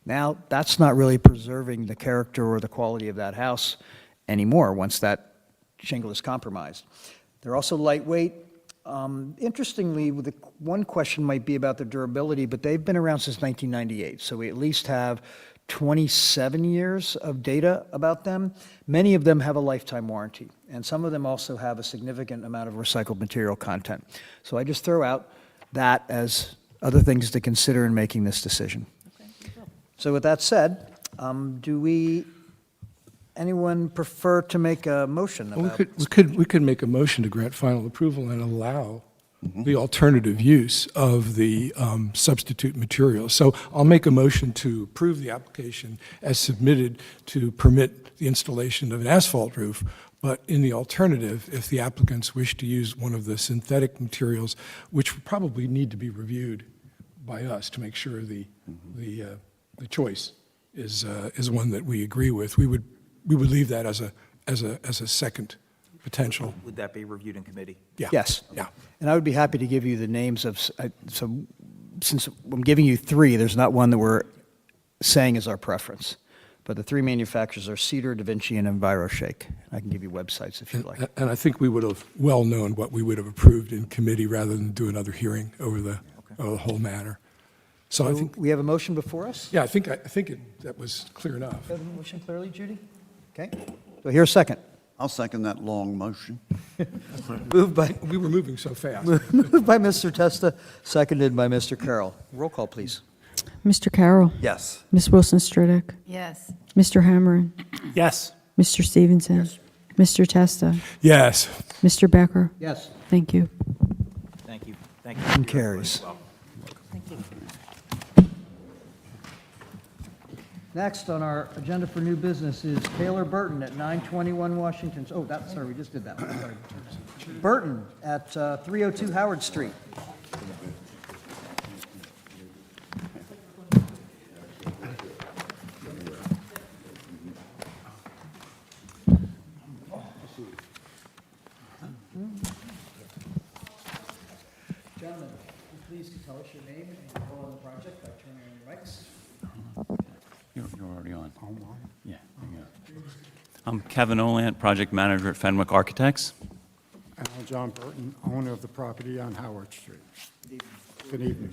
now that's not really preserving the character or the quality of that house anymore once that shingle is compromised. They're also lightweight. Interestingly, one question might be about their durability, but they've been around since 1998, so we at least have 27 years of data about them. Many of them have a lifetime warranty, and some of them also have a significant amount of recycled material content. So I just throw out that as other things to consider in making this decision. So with that said, anyone prefer to make a motion Well, about? we could make a motion to grant final approval and allow the alternative use of the substitute material. So I'll make a motion to approve the application as submitted to permit the installation of an asphalt roof, but in the alternative, if the applicants wish to use one of the synthetic materials, which would probably need to be reviewed by us to make sure the choice is one that we agree with, we would leave that as a second potential. Would that be reviewed in committee? Yeah. Yes. Yeah. And I would be happy to give you the names of, since I'm giving you three, there's not one that we're saying is our preference. But the three manufacturers are Cedar, Da Vinci, and EnviroShake. I can give you websites if you'd like. And I think we would have well known what we would have approved in committee rather than do another hearing over the whole matter. So I think, We have a motion before us? yeah, I think that was clear enough. Do you have the motion clearly, Judy? Okay. So here's a second. I'll second that long motion. Moved by, We were moving so fast. moved by Mr. Testa, seconded by Mr. Carroll. Roll call, please. Mr. Carroll. Yes. Ms. Wilson Stridick. Yes. Mr. Hammerin. Yes. Mr. Stevenson. Mr. Testa. Yes. Mr. Becker. Yes. Thank you. Thank you. Thank you. Motion carries. Next on our agenda for new business is Taylor Burton at 921 Washington. Oh, sorry, we just did that. Sorry. Burton at 302 Howard Street. Gentlemen, please tell us your name and your role in the project by turning on your mics. You're already on. Yeah, there you go. I'm Kevin Olant, Project Manager at Fenwick Architects. John Burton, owner of the property on Howard Street. Good evening.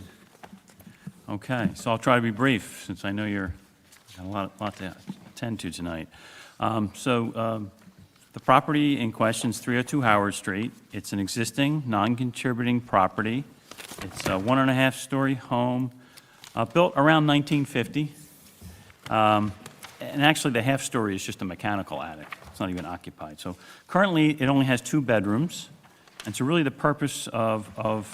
Okay, so I'll try to be brief, since I know you're got a lot to attend to tonight. The property in question is 302 Howard Street. It's an existing, non-contributing property. It's a 1.5-story home, built around 1950. And actually, the half-story is just a mechanical attic. It's not even occupied. So currently, it only has 2 bedrooms. And so really, the purpose of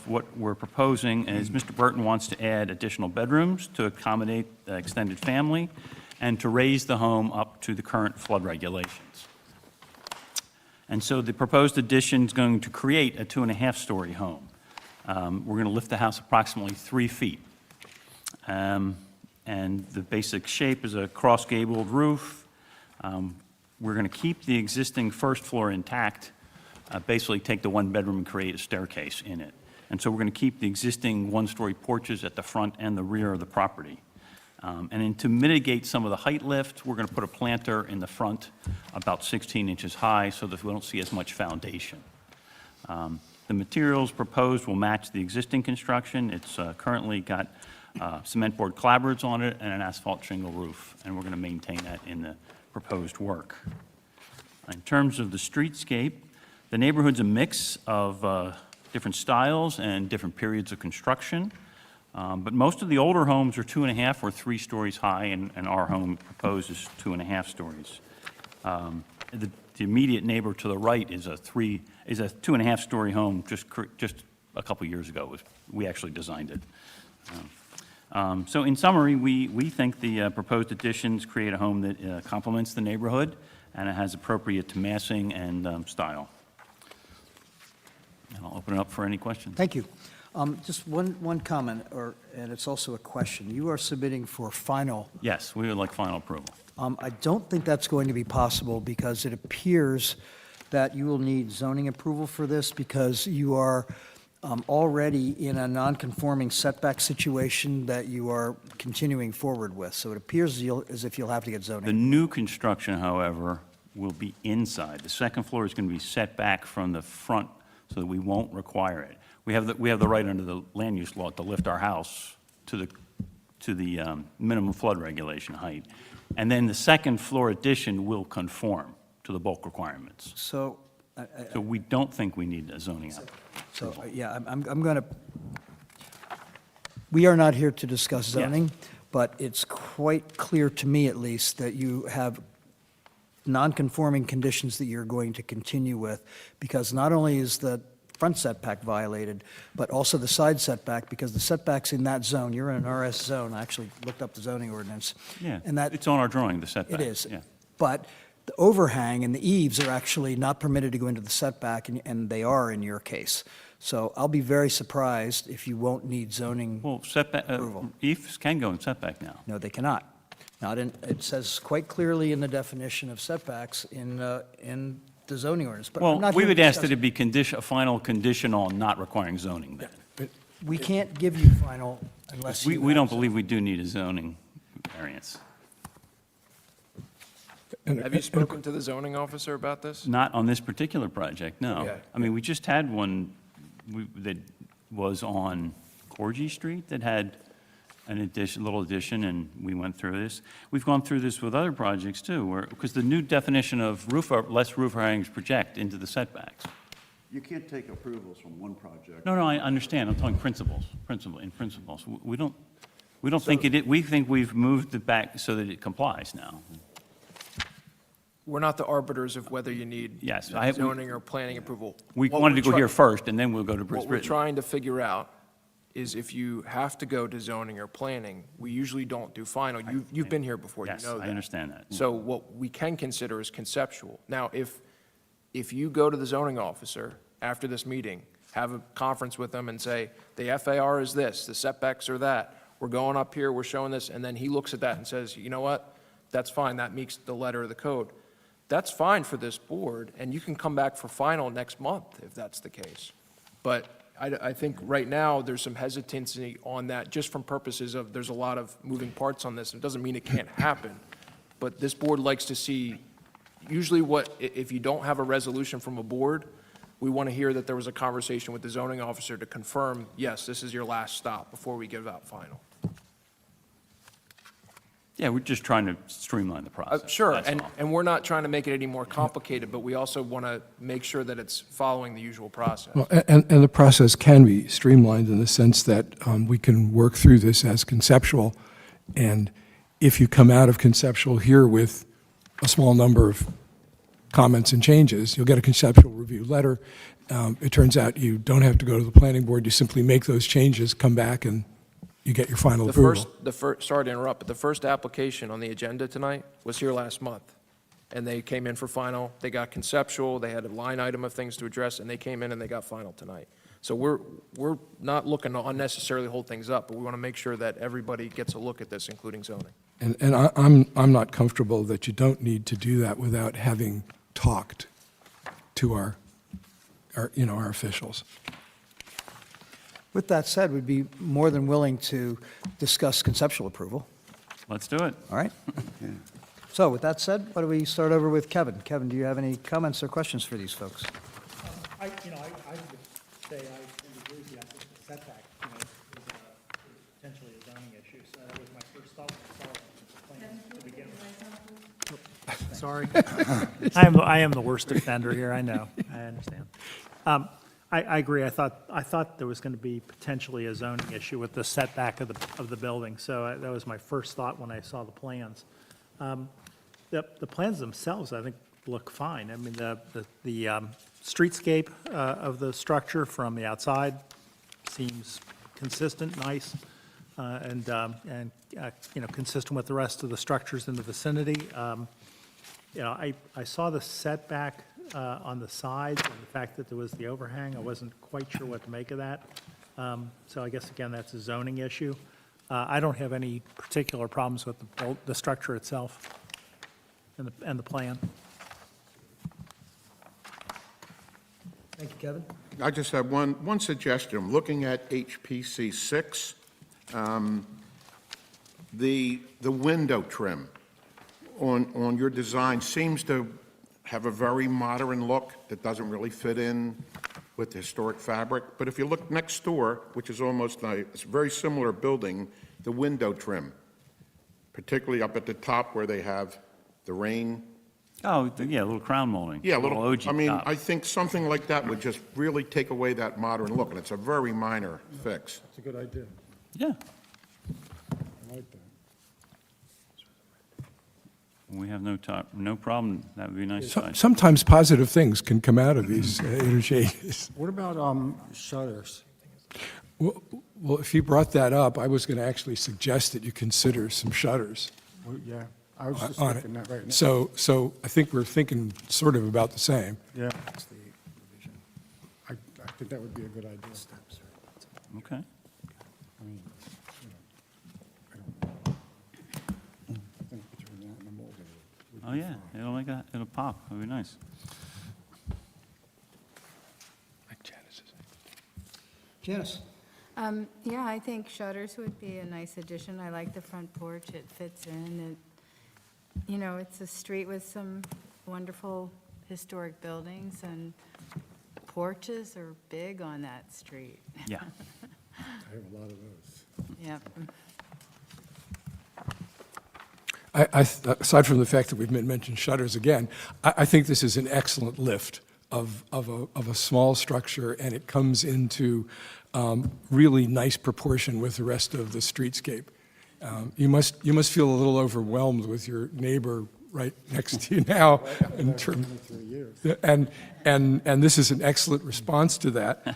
what we're proposing is Mr. Burton wants to add additional bedrooms to accommodate the extended family and to raise the home up to the current flood regulations. And so the proposed addition is going to create a 2.5-story home. We're going to lift the house approximately 3 feet. And the basic shape is a cross-gabled roof. We're going to keep the existing first floor intact, basically take the 1 bedroom and create a staircase in it. And so we're going to keep the existing 1-story porches at the front and the rear of the property. And then to mitigate some of the height lift, we're going to put a planter in the front about 16 inches high so that we don't see as much foundation. The materials proposed will match the existing construction. It's currently got cement board clapboards on it and an asphalt shingle roof, and we're going to maintain that in the proposed work. In terms of the streetscape, the neighborhood's a mix of different styles and different periods of construction, but most of the older homes are 2.5 or 3 stories high, and our home proposed is 2.5 stories. The immediate neighbor to the right is a 2.5-story home just a couple years ago. We actually designed it. So in summary, we think the proposed additions create a home that complements the neighborhood and it has appropriate massing and style. And I'll open it up for any questions. Thank you. Just one comment, and it's also a question. You are submitting for final. Yes, we would like final approval. I don't think that's going to be possible because it appears that you will need zoning approval for this because you are already in a non-conforming setback situation that you are continuing forward with. So it appears as if you'll have to get The zoning. new construction, however, will be inside. The second floor is going to be set back from the front so that we won't require it. We have the right under the land use law to lift our house to the minimum flood regulation height. And then the second floor addition will conform to the bulk requirements. So, So we don't think we need a zoning yeah, I'm going to, we are not here to discuss Yeah. zoning, but it's quite clear to me at least that you have non-conforming conditions that you're going to continue with, because not only is the front setback violated, but also the side setback, because the setbacks in that zone, you're in an RS zone, I actually looked up the zoning ordinance. Yeah, And that, it's on our drawing, the setback. it is. Yeah. But the overhang and the eaves are actually not permitted to go into the setback, and they are in your case. So I'll be very surprised if you won't need zoning. Well, setback, Approval. eaves can go in setback now. No, they cannot. Not in, it says quite clearly in the definition of setbacks in the zoning ordinance. But I'm Well, not we here to would ask that discuss- it be a final condition on not requiring zoning then. We can't give you final unless you. We don't have- believe we do need a zoning variance. Have you spoken to the zoning officer about this? Not on this particular project, no. Okay. I mean, we just had one that was on Corgi Street that had an addition, little addition, and we went through this. We've gone through this with other projects too, where, because the new definition of less roof overhangs project into the setbacks. You can't take approvals from one project. No, I understand, I'm talking principles. We don't think we think we've moved it back so that it complies now. We're not the arbiters of whether you need Yes, zoning or planning approval. We What wanted we're to go try- here first, and then we'll go to What we're Britain. trying to figure out is if you have to go to zoning or planning, we usually don't do final. You've been here before, you Yes, know that. I understand that. So what we can consider is conceptual. Now, if you go to the zoning officer after this meeting, have a conference with them and say, the FAR is this, the setbacks are that, we're going up here, we're showing this, and then he looks at that and says, you know what, that's fine, that meets the letter of the code. That's fine for this board, and you can come back for final next month if that's the case. But I think right now, there's some hesitancy on that, just from purposes of, there's a lot of moving parts on this. It doesn't mean it can't happen, but this board likes to see, usually if you don't have a resolution from a board, we want to hear that there was a conversation with the zoning officer to confirm, yes, this is your last stop before we give out final. Yeah, we're just trying to streamline the process. Sure, that's all. and we're not trying to make it any more complicated, but we also want to make sure that it's following the usual process. Well, and the process can be streamlined in the sense that we can work through this as conceptual, and if you come out of conceptual here with a small number of comments and changes, you'll get a conceptual review letter. It turns out you don't have to go to the planning board, you simply make those changes, come back, and you get your final approval. Sorry to interrupt, but the first application on the agenda tonight was here last month. And they came in for final, they got conceptual, they had a line item of things to address, and they came in and they got final tonight. So we're not looking to unnecessarily hold things up, but we want to make sure that everybody gets a look at this, including zoning. And I'm not comfortable that you don't need to do that without having talked to our officials. With that said, we'd be more than willing to discuss conceptual approval. Let's do it. All right? So with that said, why don't we start over with Kevin? Kevin, do you have any comments or questions for these folks? I would say I agree with you. I think the setback, is potentially a zoning issue. So that was my first thought when I saw the plan to begin with. Sorry. I am the worst offender here, I know. I understand. I agree. I thought there was going to be potentially a zoning issue with the setback of the building. So that was my first thought when I saw the plans. The plans themselves, I think, look fine. I mean, the streetscape of the structure from the outside seems consistent, nice, and consistent with the rest of the structures in the vicinity. I saw the setback on the sides and the fact that there was the overhang. I wasn't quite sure what to make of that. So I guess, again, that's a zoning issue. I don't have any particular problems with the structure itself and the plan. Thank you, Kevin. I just have one suggestion. I'm looking at HPC 6, the window trim on your design seems to have a very modern look that doesn't really fit in with the historic fabric. But if you look next door, which is almost it's a very similar building, the window trim, particularly up at the top where they have the rain. Oh, yeah, a little crown molding. Yeah, a little, OG I mean, top. I think something like that would just really take away that modern look, and it's a very minor fix. It's a good idea. Yeah, I like that. we have no problem. That would be a nice size. Sometimes positive things can come out of these interchanges. What about shutters? Well, if you brought that up, I was going to actually suggest that you consider some shutters Well, yeah, I was just on thinking that right it. now. So I think we're thinking sort of about the same. Yeah. That's the revision. I think that would be a good idea. Okay. I mean, you know, I think between that and the mold, it would Oh, be yeah, fine. it'll make it'll pop. It'll be nice. Like Janice is. Janice? Yeah, I think shutters would be a nice addition. I like the front porch, it fits in. You know, it's a street with some wonderful historic buildings, and porches are big on that street. Yeah. I have a lot of those. Yep. Aside from the fact that we've mentioned shutters again, I think this is an excellent lift of a small structure, and it comes into really nice proportion with the rest of the streetscape. You must feel a little overwhelmed with your neighbor right next to you now in terms. 23 years. And this is an excellent response to that.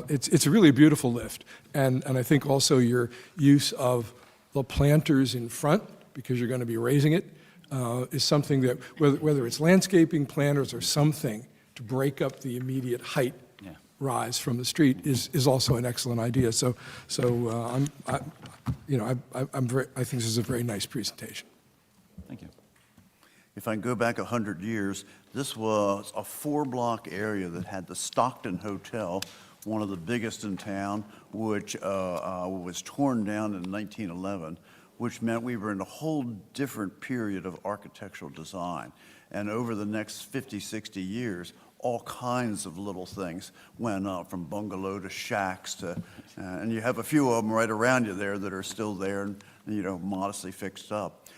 It's a really beautiful lift. And I think also your use of the planters in front, because you're going to be raising it, is something that, whether it's landscaping planters or something to break up the immediate height Yeah. rise from the street is also an excellent idea. So I think this is a very nice presentation. Thank you. If I can go back 100 years, this was a 4-block area that had the Stockton Hotel, one of the biggest in town, which was torn down in 1911, which meant we were in a whole different period of architectural design. And over the next 50, 60 years, all kinds of little things went up, from bungalow to shacks to, and you have a few of them right around you there that are still there and, modestly fixed up.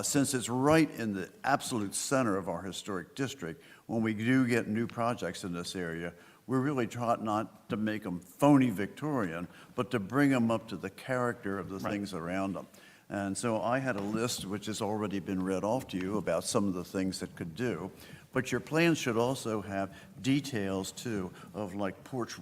Since it's right in the absolute center of our historic district, when we do get new projects in this area, we're really trying not to make them phony Victorian, but to bring them up to the character of the things around them. And so I had a list, which has already been read off to you, about some of the things that could do. But your plans should also have details, too, of like porch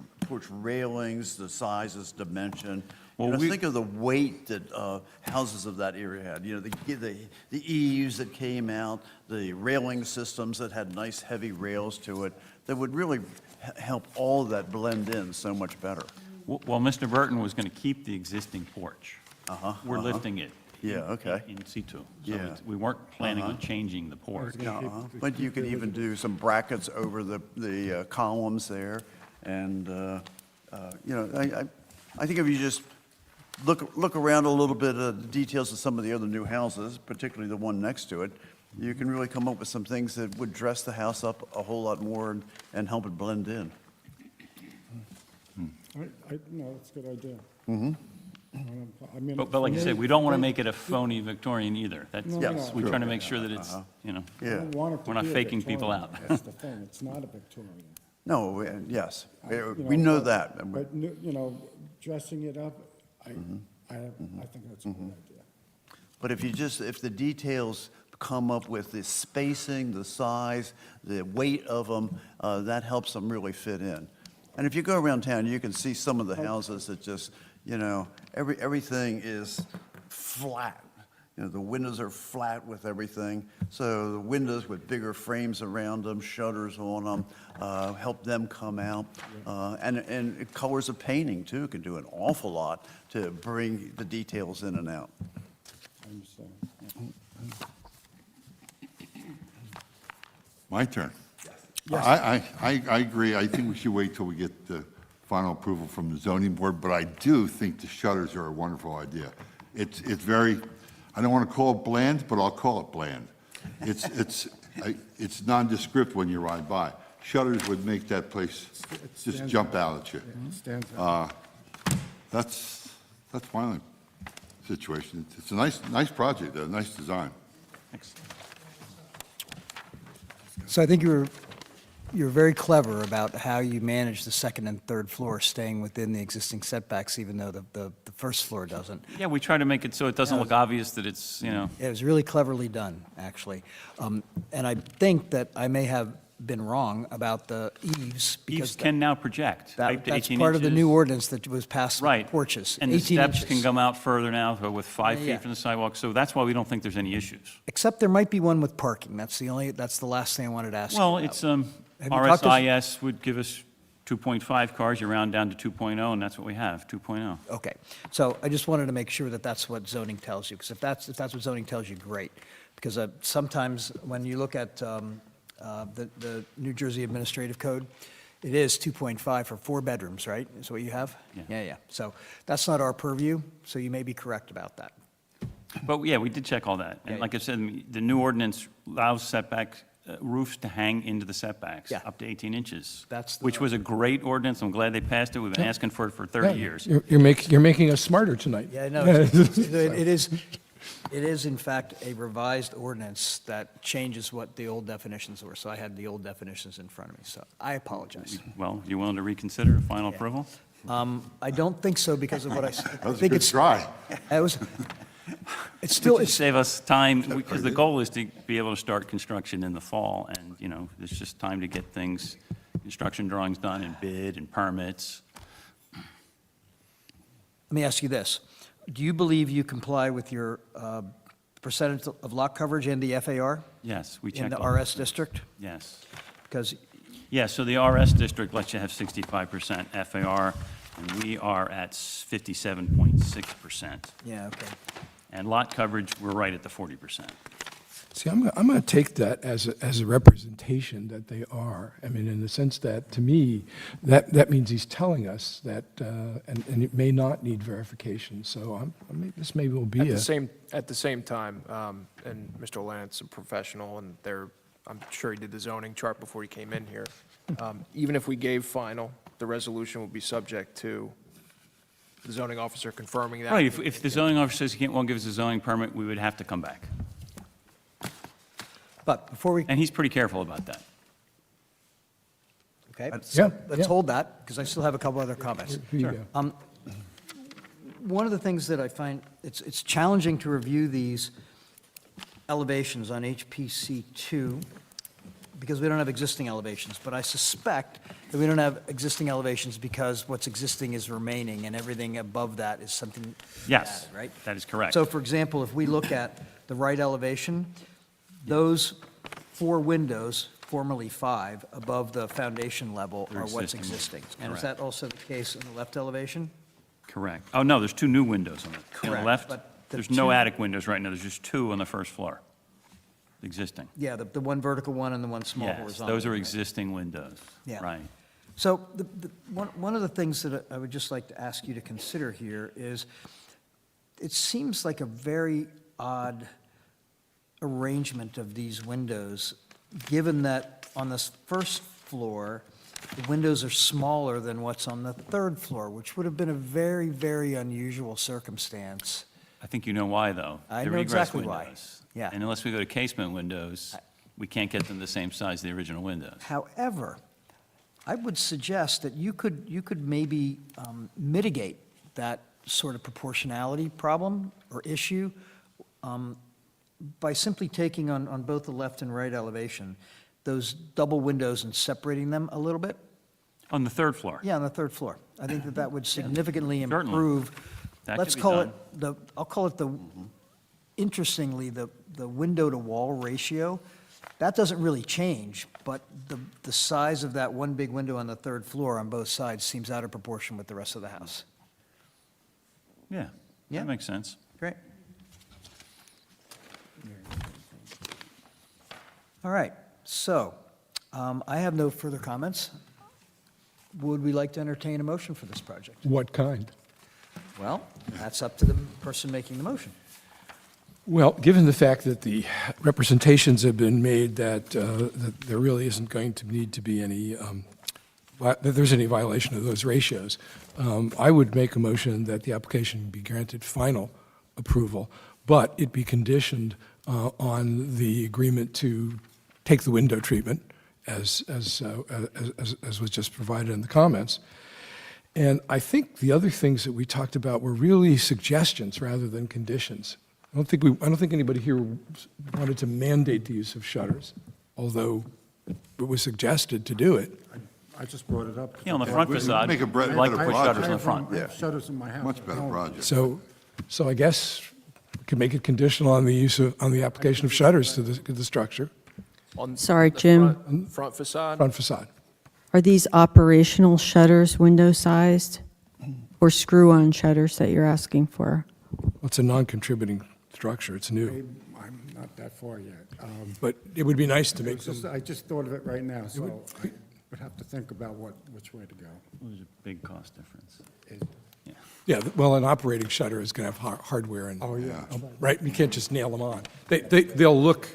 railings, the sizes, dimension. Well, Think of the weight that houses of that era had. The eaves that came out, the railing systems that had nice heavy rails to it, that would really help all of that blend in so much better. Well, Mr. Burton was going to keep the existing porch. We're lifting it. Yeah, okay. In situ. So Yeah. we weren't planning on changing the porch. But you could even do some brackets over the columns there. And, I think if you just look around a little bit at the details of some of the other new houses, particularly the one next to it, you can really come up with some things that would dress the house up a whole lot more and help it blend in. No, that's a good idea. Mm-hmm. I mean, But like I said, we don't want to make it a phony Victorian either. That's, No, Yes, we're sure. trying to make sure that it's, I Yeah. don't want it to we're not be a faking people Victorian. out. That's the thing, it's not a Victorian. No, yes, You we know but- that. But, dressing it up, I think that's a good idea. But if the details come up with the spacing, the size, the weight of them, that helps them really fit in. And if you go around town, you can see some of the houses that just, everything is flat. You know, the windows are flat with everything, so the windows with bigger frames around them, shutters on them, help them come out. And colors of painting, too, can do an awful lot to bring the details in and out. I understand. My turn. I agree. I think we should wait till we get the final approval from the zoning board, but I do think the shutters are a wonderful idea. It's very, I don't want to call it bland, but I'll call it bland. It's nondescript when you ride by. Shutters would make that place just jump out at you. It stands out. That's my only situation. It's a nice project, a nice design. So I think you're very clever about how you manage the second and third floor, staying within the existing setbacks, even though the first floor doesn't. Yeah, we try to make it so it doesn't look obvious that it's, you know. It was really cleverly done, actually. And I think that I may have been wrong about the eaves. because Eaves can now project. Up to That's 18 part of the inches. new ordinance that was passed with Right. porches. And the 18 steps inches. can come out further now, with 5 Yeah. feet from the sidewalk, so that's why we don't think there's any issues. Except there might be one with parking. That's the last thing I wanted to ask you Well, about. it's, Have you talked to- RSIS would give us 2.5 cars, you round down to 2.0, and that's what we have, 2.0. Okay, so I just wanted to make sure that that's what zoning tells you, because if that's what zoning tells you, great. Because sometimes when you look at the New Jersey Administrative Code, it is 2.5 for 4 bedrooms, right? Is what you have? Yeah. Yeah. So that's not our purview, so you may be correct about that. But, yeah, we did check all that. And Yeah. like I said, the new ordinance allows setback roofs to hang into the setbacks, Yeah. up to 18 inches. That's the- Which was a great ordinance, I'm glad they passed it, we've been asking for it for 30 years. You're making us smarter tonight. Yeah, I know. It is in fact a revised ordinance that changes what the old definitions were. So I had the old definitions in front of me, so I apologize. Well, you willing to reconsider final approval? I don't think so because of what I said. That was a good try. It's still, Just save us time, because the goal is to be able to start construction in the fall, and, you know, there's just time to get things, construction drawings done and bid and permits. let me ask you this. Do you believe you comply with your percentage of lot coverage and the FAR? Yes, we In checked the all RS district? Yes. Because, Yeah, so the RS district lets you have 65% FAR, and we are at 57.6%. yeah, okay. And lot coverage, we're right at the 40%. See, I'm going to take that as a representation that they are. I mean, in the sense that, to me, that means he's telling us that, and it may not need verification. So this maybe will be At a. the same time, and Mr. Lance, a professional, and I'm sure he did the zoning chart before he came in here. Even if we gave final, the resolution would be subject to the zoning officer confirming that. Right, if the zoning officer says he won't give us a zoning permit, we would have to come back. But before we, And he's pretty careful about that. okay, Yeah, let's yeah. hold that, because I still have a couple other comments. Here you go. One of the things that I find, it's challenging to review these elevations on HPC 2, because we don't have existing elevations, but I suspect that we don't have existing elevations because what's existing is remaining, and everything above that is something Yes, added, right? that is correct. So, for example, if we look at the right elevation, those 4 windows, formerly 5, above the foundation level They're are what's existing, existing. And is correct. that also the case in the left elevation? Correct. Oh, no, there's 2 new windows on the Correct, left. but the There's no 2 attic windows right now, there's just 2 on the first floor, existing. Yeah, the one vertical one and the one small Yes, horizontal. those are right. existing windows. Yeah. Right. So one of the things that I would just like to ask you to consider here is, it seems like a very odd arrangement of these windows, given that on this first floor, the windows are smaller than what's on the third floor, which would have been a very, very unusual circumstance. I think you know why, though. I They're know egress exactly why. windows. Yeah. And unless we go to casement windows, we can't get them the same size as the original windows. However, I would suggest that you could maybe mitigate that sort of proportionality problem or issue by simply taking on both the left and right elevation, those double windows and separating them a little bit. On the third floor? Yeah, on the third floor. I think that would significantly Certainly. improve. That Let's could be call done. it I'll call it the interestingly, the window-to-wall ratio, that doesn't really change, but the size of that one big window on the third floor on both sides seems out of proportion with the rest of the house. Yeah, Yeah. that makes sense. Great. All right, so I have no further comments. Would we like to entertain a motion for this project? What kind? Well, that's up to the person making the motion. Well, given the fact that the representations have been made that there really isn't going to need to be any, that there's any violation of those ratios, I would make a motion that the application be granted final approval, but it be conditioned on the agreement to take the window treatment, as was just provided in the comments. And I think the other things that we talked about were really suggestions rather than conditions. I don't think anybody here wanted to mandate the use of shutters, although it was suggested to do it. I just brought it up. Yeah, on the front facade, Make a we'd like to better put project. shutters in the front. I have shutters in my house. Much better project. So I guess we could make it conditional on the use of, on the application of shutters to the structure, On Sorry, the Jim. Front facade? front facade. Are these operational shutters window-sized or screw-on shutters that you're asking for? It's a non-contributing structure, it's new, I'm not that far yet. but it would be nice to make It's just- them, I just thought of it right now, so I would have to think about which way to go. There's a big cost difference. yeah, well, an operating shutter is going to have hardware and, Oh, yeah. right, you can't just nail them on. They'll look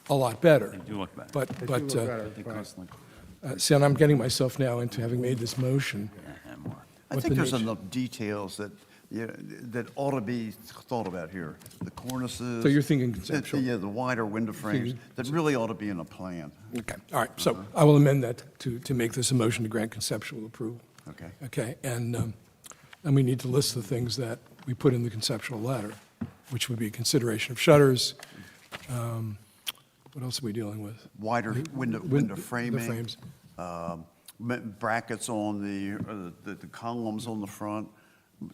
a lot better. They do look better. But, They do but, look better, They but- cost like, see, and I'm getting myself now into having made this motion. and more. I What think the there's nature- enough details that, that ought to be thought about here. The cornices. So you're thinking the- conceptual? Yeah, the wider window frames, that really ought to be in a plan. Okay, all right, so I will amend that to make this a motion to grant conceptual approval. Okay. Okay, and we need to list the things that we put in the conceptual letter, which would be consideration of shutters. What else are we dealing with? Wider window The framing. frames. Brackets on the columns on the front,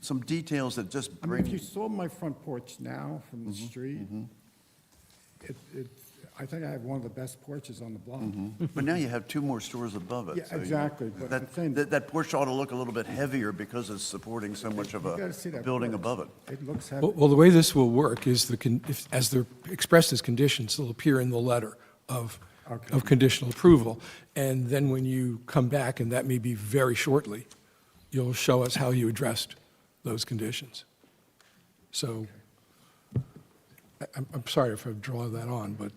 some details that just I mean, bring. if you saw my front porch now from the street, I think I have one of the best porches on the block. But now you have two more stores above it. Yeah, so you- exactly, but I'm saying- That porch ought to look a little bit heavier because it's supporting so much of You gotta see a that building porch. above it. It looks heavy. Well, the way this will work is as they're expressed as conditions, they'll appear in the letter of conditional approval. And then when you come back, and that may be very shortly, you'll show us how you addressed those conditions. So I'm sorry if I've drawn that on, but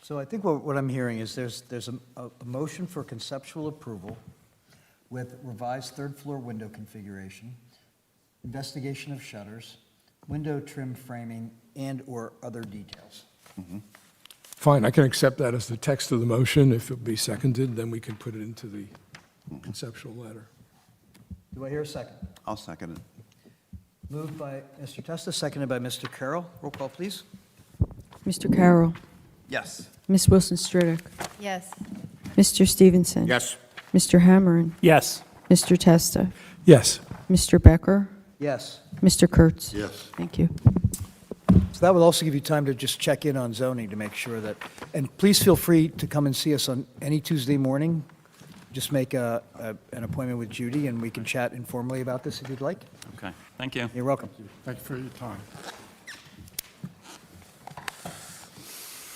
So I think what I'm hearing is there's a motion for conceptual approval with revised third-floor window configuration, investigation of shutters, window trim framing, and/or other details. fine, I can accept that as the text of the motion. If it be seconded, then we can put it into the conceptual letter. Do I hear a second? I'll second it. Moved by Mr. Testa, seconded by Mr. Carroll. Roll call, please. Mr. Carroll. Yes. Ms. Wilson Stridick. Yes. Mr. Stevenson. Yes. Mr. Hammerin. Yes. Mr. Testa. Yes. Mr. Becker. Yes. Mr. Kurtz. Yes. Thank you. So that will also give you time to just check in on zoning to make sure that, and please feel free to come and see us on any Tuesday morning. Just make an appointment with Judy, and we can chat informally about this if you'd like. Okay, thank you. You're welcome. Thank you for your time.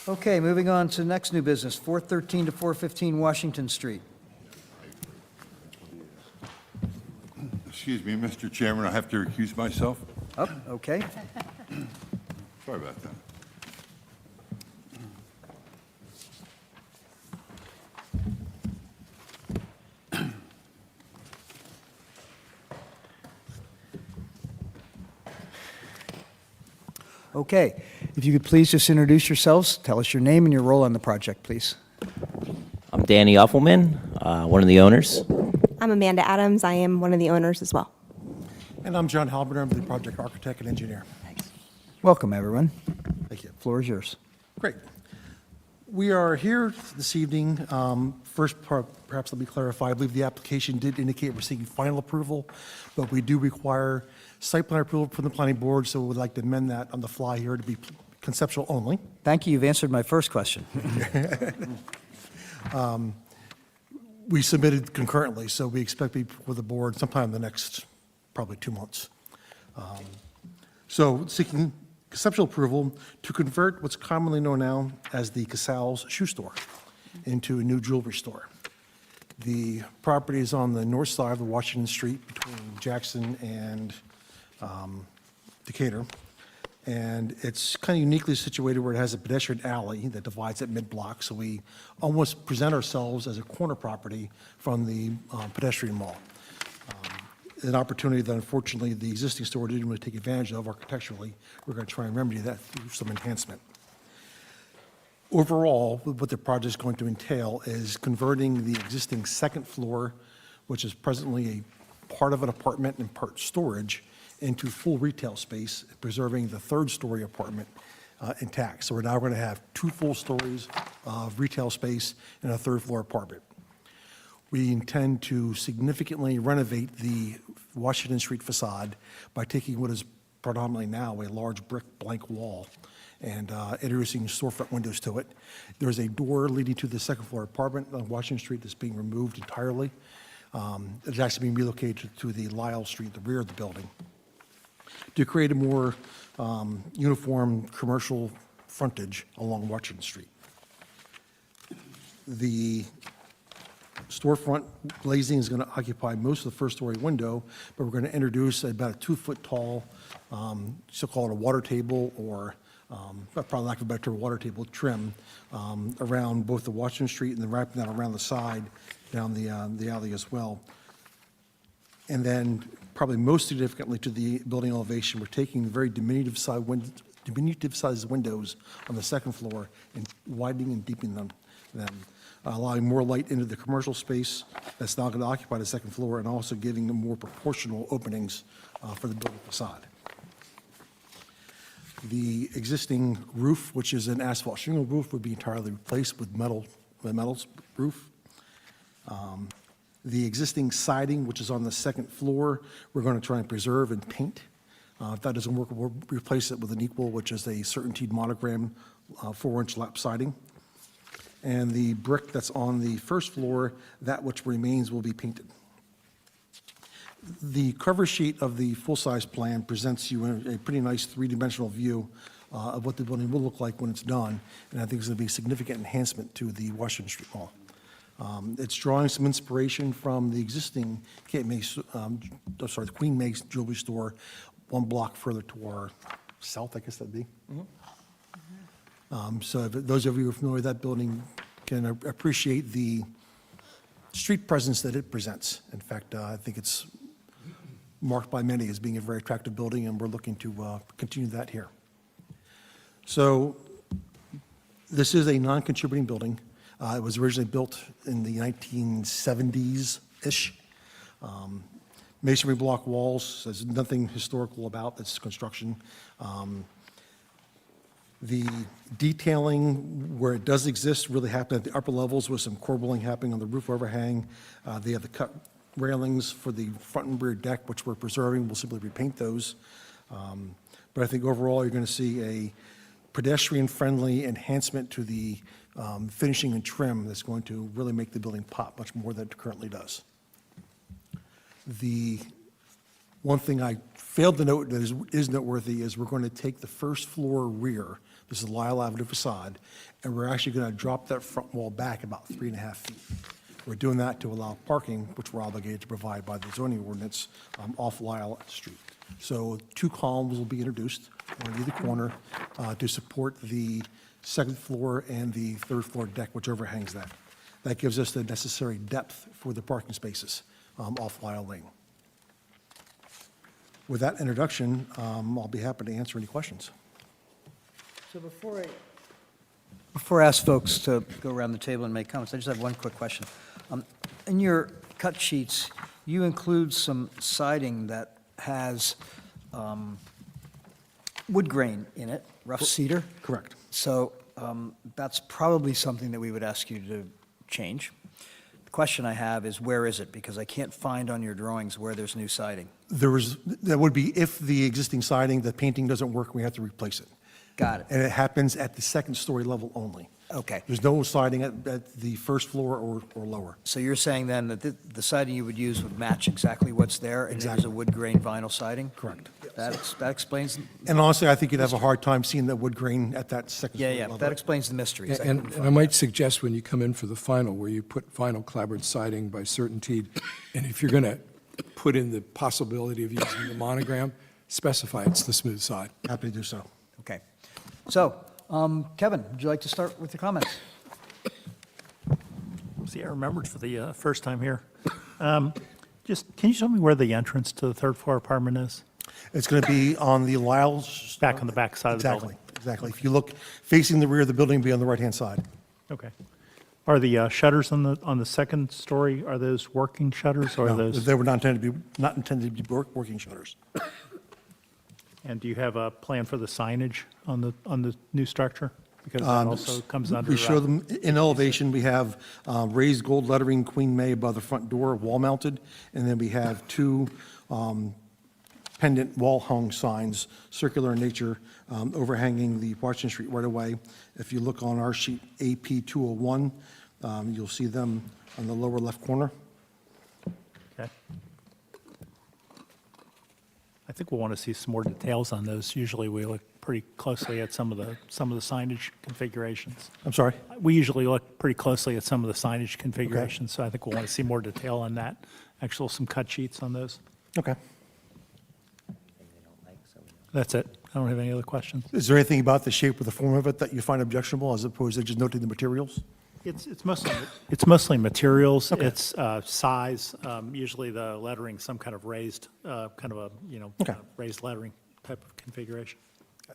Okay, moving on to next new business, 413 to 415 Washington Street. Excuse me, Mr. Chairman, I have to recuse myself. Oh, okay. Sorry about that. Okay, if you could please just introduce yourselves, tell us your name and your role on the project, please. I'm Danny Uffelman, one of the owners. I'm Amanda Adams. I am one of the owners as well. And I'm John Halberner, I'm the project architect and engineer. Welcome, everyone. Thank you. Floor is yours. Great. We are here this evening. First, perhaps let me clarify. I believe the application did indicate we're seeking final approval, but we do require site plan approval from the planning board, so we would like to amend that on the fly here to be conceptual only. Thank you, you've answered my first question. We submitted concurrently, so we expect to be before the board sometime in the next probably 2 months. So seeking conceptual approval to convert what's commonly known now as the Casals Shoe Store into a new jewelry store. The property is on the north side of the Washington Street between Jackson and Decatur. And it's kind of uniquely situated where it has a pedestrian alley that divides it mid-block. So we almost present ourselves as a corner property from the pedestrian mall. An opportunity that unfortunately the existing store didn't really take advantage of architecturally. We're going to try and remedy that through some enhancement. Overall, what the project is going to entail is converting the existing second floor, which is presently a part of an apartment and part storage, into full retail space, preserving the third-story apartment intact. So we're now going to have 2 full stories of retail space and a third-floor apartment. We intend to significantly renovate the Washington Street facade by taking what is predominantly now a large brick blank wall and introducing storefront windows to it. There's a door leading to the second-floor apartment on Washington Street that's being removed entirely. It's actually being relocated to the Lyle Street, the rear of the building, to create a more uniform commercial frontage along Washington Street. The storefront glazing is going to occupy most of the first-story window, but we're going to introduce about a 2-foot-tall, so-called a water table, or probably lack of a better term, water table trim around both the Washington Street and then wrapping that around the side down the alley as well. And then, probably most significantly to the building elevation, we're taking very diminutive sized windows on the second floor and widening and deepening them, allowing more light into the commercial space that's now going to occupy the second floor, and also giving them more proportional openings for the building facade. The existing roof, which is an asphalt shingle roof, would be entirely replaced with metals roof. The existing siding, which is on the second floor, we're going to try and preserve and paint. If that doesn't work, we'll replace it with an equal, which is a CertainTeed monogram 4-inch lap siding. And the brick that's on the first floor, that which remains will be painted. The cover sheet of the full-size plan presents you a pretty nice 3-dimensional view of what the building will look like when it's done, and I think it's going to be a significant enhancement to the Washington Street Mall. It's drawing some inspiration from the existing the Queen Mae's jewelry store 1 block further to our south, I guess that'd be. So if those of you who are familiar with that building can appreciate the street presence that it presents. In fact, I think it's marked by many as being a very attractive building, and we're looking to continue that here. So this is a non-contributing building. It was originally built in the 1970s-ish. Masonry block walls, there's nothing historical about its construction. The detailing, where it does exist, really happened at the upper levels with some corbelling happening on the roof overhang. They have the cut railings for the front and rear deck, which we're preserving. We'll simply repaint those. But I think overall, you're going to see a pedestrian-friendly enhancement to the finishing and trim that's going to really make the building pop much more than it currently does. The one thing I failed to note that is noteworthy is we're going to take the first floor rear, this is Lyle Avenue facade, and we're actually going to drop that front wall back about 3.5 feet. We're doing that to allow parking, which we're obligated to provide by the zoning ordinance off Lyle Street. So 2 columns will be introduced on either corner to support the second floor and the third floor deck, which overhangs that. That gives us the necessary depth for the parking spaces off Lyle Lane. With that introduction, I'll be happy to answer any questions. So before I ask folks to go around the table and make comments, I just have one quick question. In your cut sheets, you include some siding that has wood grain in it, rough cedar. Correct. So That's probably something that we would ask you to change. The question I have is, where is it? Because I can't find on your drawings where there's new siding. That would be if the existing siding, the painting doesn't work, we have to replace it. Got it. And it happens at the second-story level only. Okay. There's no siding at the first floor or lower. So you're saying then that the siding you would use would match exactly what's there? And there's a wood grain vinyl siding? Correct. That explains, And honestly, I think you'd have a hard time seeing that wood grain at that second-story yeah, level. that explains the mysteries. And I might suggest when you come in for the final, where you put vinyl clapboard siding by certainty, and if you're going to put in the possibility of using the monogram, specify it's the smooth side. Happy to do so. Okay. So, Kevin, would you like to start with your comments? See, I remembered for the first time here. Just, can you tell me where the entrance to the third-floor apartment is? It's going to be on the Lyles. Back on the back side of the building? Exactly. If you look facing the rear of the building, it'll be on the right-hand side. Okay. Are the shutters on the second story, are those working shutters, or are No, those? they were not intended to be working shutters. And do you have a plan for the signage on the new structure? Because that also comes under. We show them in elevation. We have raised gold lettering Queen May above the front door, wall-mounted, and then we have two pendant wall-hung signs, circular in nature, overhanging the Washington Street right-of-way. If you look on our sheet AP 201, you'll see them on the lower left corner. Okay. I think we'll want to see some more details on those. Usually we look pretty closely at some of the signage configurations. I'm sorry? We usually look pretty closely at some of the signage configurations, so I think we'll want to see more detail on that. Actually, some cut sheets on those. Okay. That's it. I don't have any other questions. Is there anything about the shape or the form of it that you find objectionable as opposed to just noting the materials? It's mostly materials. It's size. Usually the lettering, some kind of raised, raised lettering type of configuration.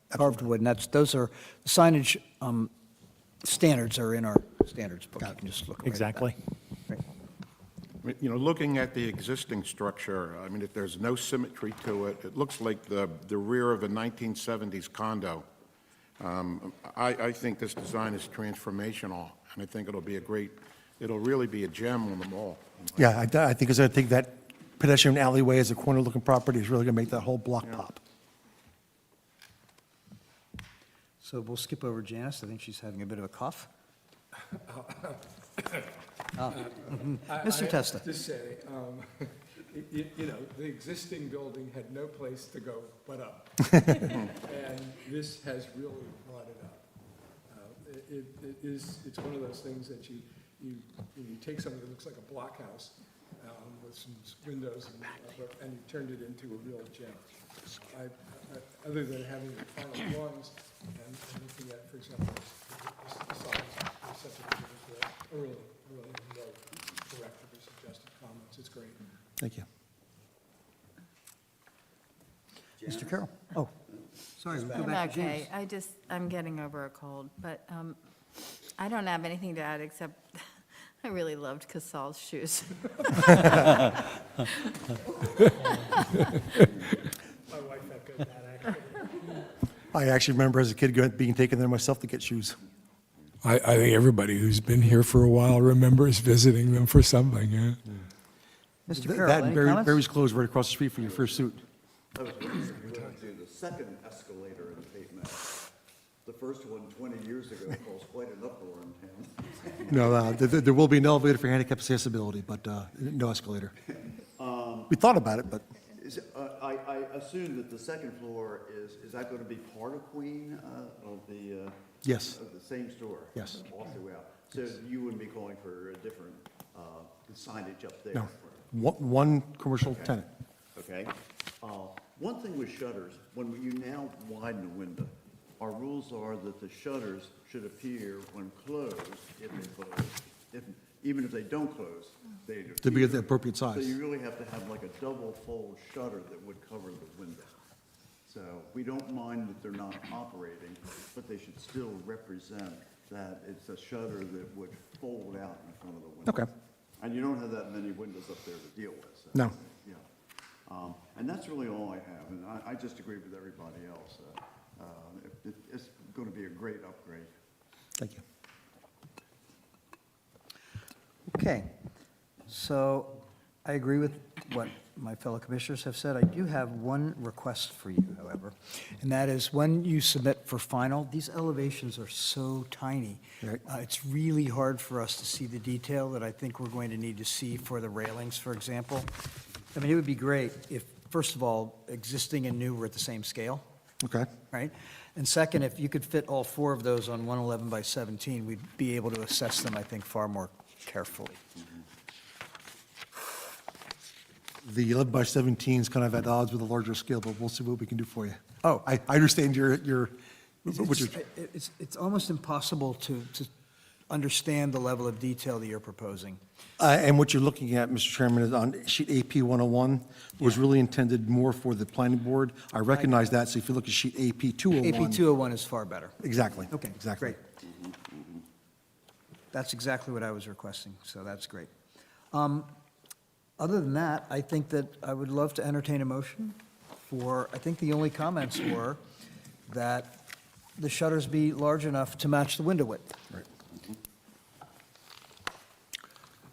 Carved wood, and those are, the signage standards are in our standards book. You can just look right at that. Exactly. Great. You know, looking at the existing structure, I mean, if there's no symmetry to it, it looks like the rear of a 1970s condo. I think this design is transformational, and I think it'll really be a gem on the mall. Yeah, I think that pedestrian alleyway as a corner-looking property is really going to make that whole block pop. So we'll skip over Janice. I think she's having a bit of a cough. Mr. Testa. I have to say, the existing building had no place to go but up. And this has really brought it up. It's one of those things that you take something that looks like a blockhouse with some windows and you turned it into a real gem. Other than having the final drawings and looking at, for example, the size, there's such a difference. I really no corrective or suggested comments. It's great. Thank you. Mr. Carroll. Oh, sorry. We'll go I'm back to okay. Janice. I'm getting over a cold, but I don't have anything to add except I really loved Casal's shoes. My wife echoed that, actually. I actually remember as a kid being taken there myself to get shoes. I think everybody who's been here for a while remembers visiting them for something, yeah. Mr. That Carroll, and any Barry- comments? Barry's clothes right across the street from your first suit. I was going to do the second escalator in Cape May. The first one 20 years ago caused quite an uproar in town. No, there will be an elevator for handicap accessibility, but no escalator. We thought about it, but I assume that the second floor is that going to be part of Queen, of the? Yes. Of the same store? Yes. All throughout. So you wouldn't be calling for a different signage up there? no. One commercial tenant. Okay. One thing with shutters, when you now widen a window, our rules are that the shutters should appear when closed, if they close. Even if they don't close, they appear. To be the appropriate size. So you really have to have like a double fold shutter that would cover the window. So we don't mind that they're not operating, but they should still represent that it's a shutter that would fold out in front of the window. Okay. And you don't have that many windows up there to deal with. So, No. Yeah. And that's really all I have, and I just agree with everybody else. It's going to be a great upgrade. Thank you. Okay, so I agree with what my fellow commissioners have said. I do have one request for you, however, and that is when you submit for final, these elevations are so tiny. Right. It's really hard for us to see the detail that I think we're going to need to see for the railings, for example. I mean, it would be great if, first of all, existing and new were at the same scale, Okay. right? And second, if you could fit all four of those on 111 by 17, we'd be able to assess them, I think, far more carefully. The 11 by 17 is kind of at odds with a larger scale, but we'll see what we can do for you. Oh. I understand what you're, It's almost impossible to understand the level of detail that you're proposing. and what you're looking at, Mr. Chairman, is on sheet AP 101 was really intended more for the planning board. I recognize that, so if you look at sheet AP 201. AP 201 is far better. Exactly. Okay, Exactly. great. That's exactly what I was requesting, so that's great. Other than that, I think that I would love to entertain a motion for, I think the only comments were that the shutters be large enough to match the window width. Right.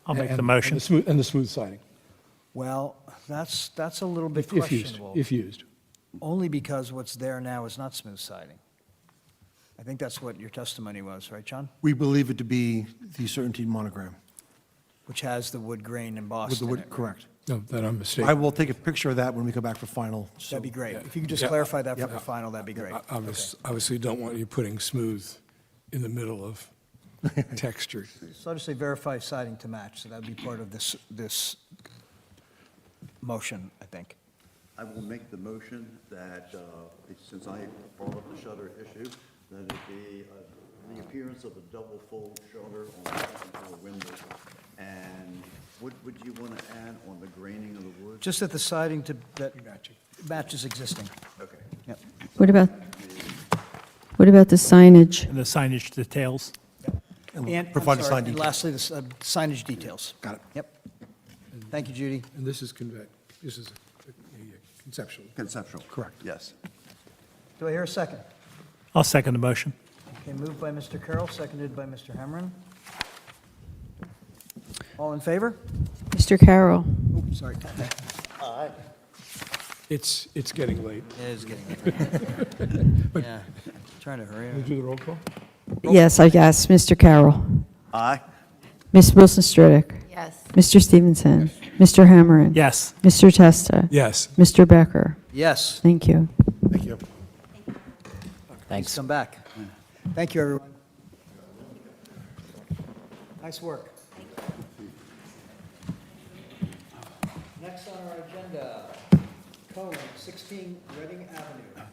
I'll make the And motion. the smooth siding, Well, that's a little bit if used, questionable. if used. Only because what's there now is not smooth siding. I think that's what your testimony was, right, John? We believe it to be the Certainty monogram. Which has the wood grain embossed With the in wood, it. correct. No, then I'm I mistaken. will take a picture of that when we come back for final. so- That'd be great. If you could just Yeah. clarify that for Yep. the final, that'd be great. Obviously don't want you putting smooth in the middle of textured. So I'll just say verify siding to match, so that'd be part of this motion, I think. I will make the motion that, since I brought up the shutter issue, that it be the appearance of a double fold shutter on the second floor window. And what would you want to add on the graining of the wood? Just that the siding that matches existing. Okay. Yep. What about the signage? And the signage details. And, I'm provide the sorry, sign and details. lastly, the signage details. Got it. Yep. Thank you, Judy. And this is a conceptual. Conceptual. Correct. Yes. Do I hear a second? I'll second the motion. Okay, moved by Mr. Carroll, seconded by Mr. Hamron. All in favor? Mr. Carroll? Oops, sorry. It's getting late. It is getting late. Yeah, trying to hurry. We'll do the roll call? Yes, I guess. Mr. Carroll? Aye. Ms. Wilson Stridick? Yes. Mr. Stevenson? Mr. Hammerin? Yes. Mr. Testa? Yes. Mr. Becker? Yes. Thank you. Thank you. Thanks. Come back. Thank you, everyone. Nice work. Next on our agenda, Cohen, 16 Reading Avenue.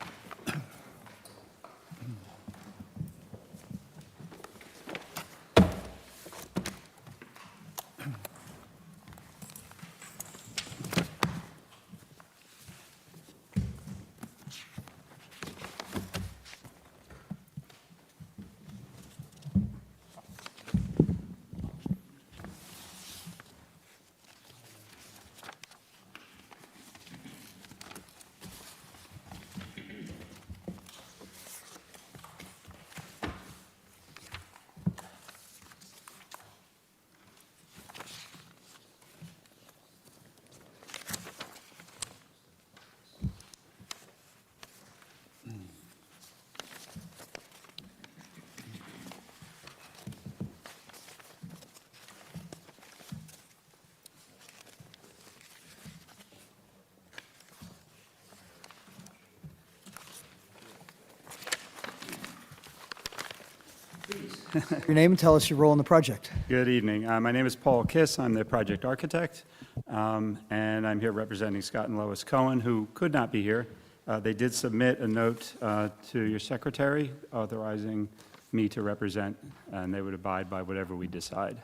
Your name and tell us your role in the project. Good evening. My name is Paul Kiss. I'm the project architect, and I'm here representing Scott and Lois Cohen, who could not be here. They did submit a note to your secretary authorizing me to represent, and they would abide by whatever we decide.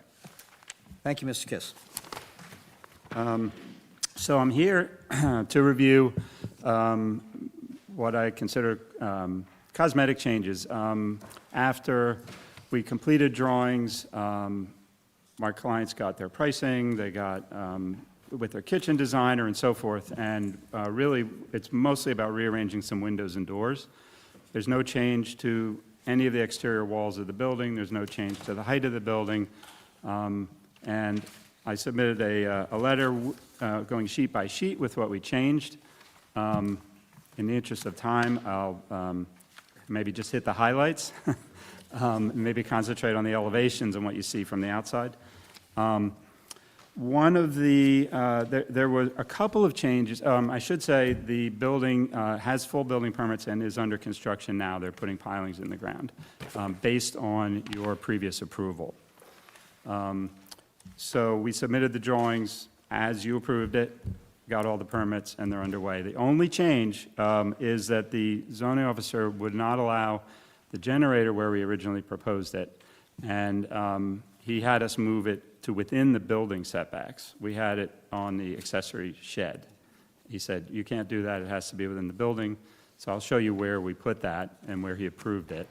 Thank you, Mr. Kiss. So I'm here to review what I consider cosmetic changes. After we completed drawings, my clients got their pricing, they got with their kitchen designer and so forth, and really, it's mostly about rearranging some windows and doors. There's no change to any of the exterior walls of the building. There's no change to the height of the building. And I submitted a letter going sheet by sheet with what we changed. In the interest of time, I'll maybe just hit the highlights, maybe concentrate on the elevations and what you see from the outside. One of the, there were a couple of changes. I should say the building has full building permits and is under construction now. They're putting pilings in the ground based on your previous approval. So we submitted the drawings as you approved it, got all the permits, and they're underway. The only change is that the zoning officer would not allow the generator where we originally proposed it, and he had us move it to within the building setbacks. We had it on the accessory shed. He said, you can't do that, it has to be within the building. So I'll show you where we put that and where he approved it.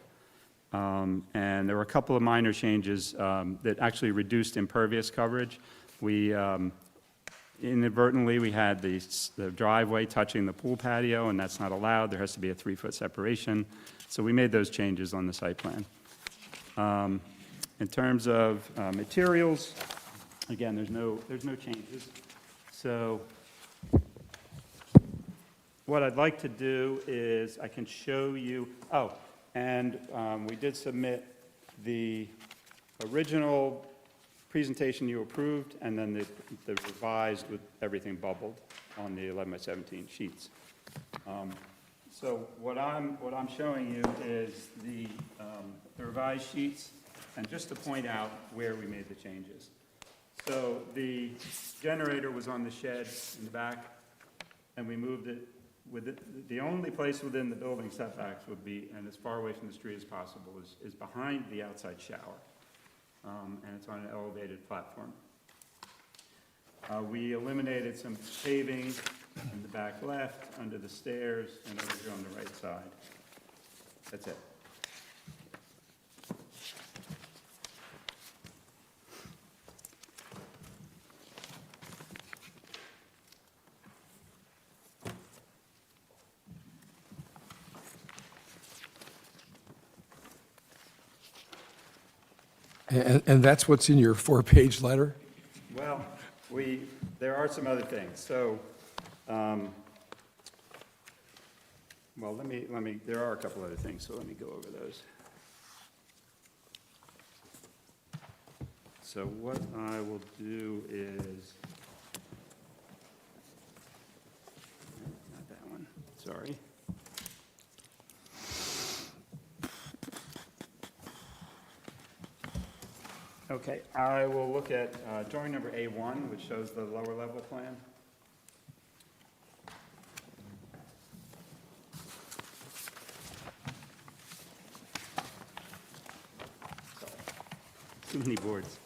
And there were a couple of minor changes that actually reduced impervious coverage. We inadvertently, we had the driveway touching the pool patio, and that's not allowed. There has to be a 3-foot separation. So we made those changes on the site plan. In terms of materials, again, there's no changes. So what I'd like to do is I can show you, and we did submit the original presentation you approved, and then the revised with everything bubbled on the 11 by 17 sheets. So what I'm showing you is the revised sheets, and just to point out where we made the changes. So the generator was on the shed in the back, and we moved it with the only place within the building setbacks would be, and as far away from the street as possible, is behind the outside shower. And it's on an elevated platform. We eliminated some paving in the back left, under the stairs, and over here on the right side. That's it. And that's what's in your 4-page letter? Well, there are some other things. So, well, there are a couple other things, so let me go over those. So what I will do is, not that one, sorry. Okay, I will look at drawing number A1, which shows the lower level plan. Sorry, too many boards.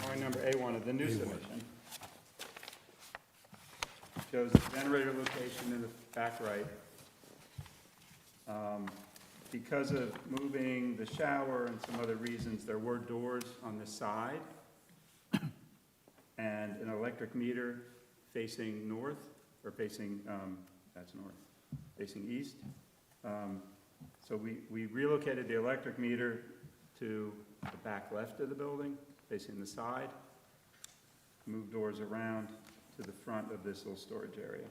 Drawing number A1 of the new submission shows the generator location in the back right. Because of moving the shower and some other reasons, there were doors on the side and an electric meter facing north, or facing, that's north, facing east. So we relocated the electric meter to the back left of the building, facing the side, moved doors around to the front of this little storage area.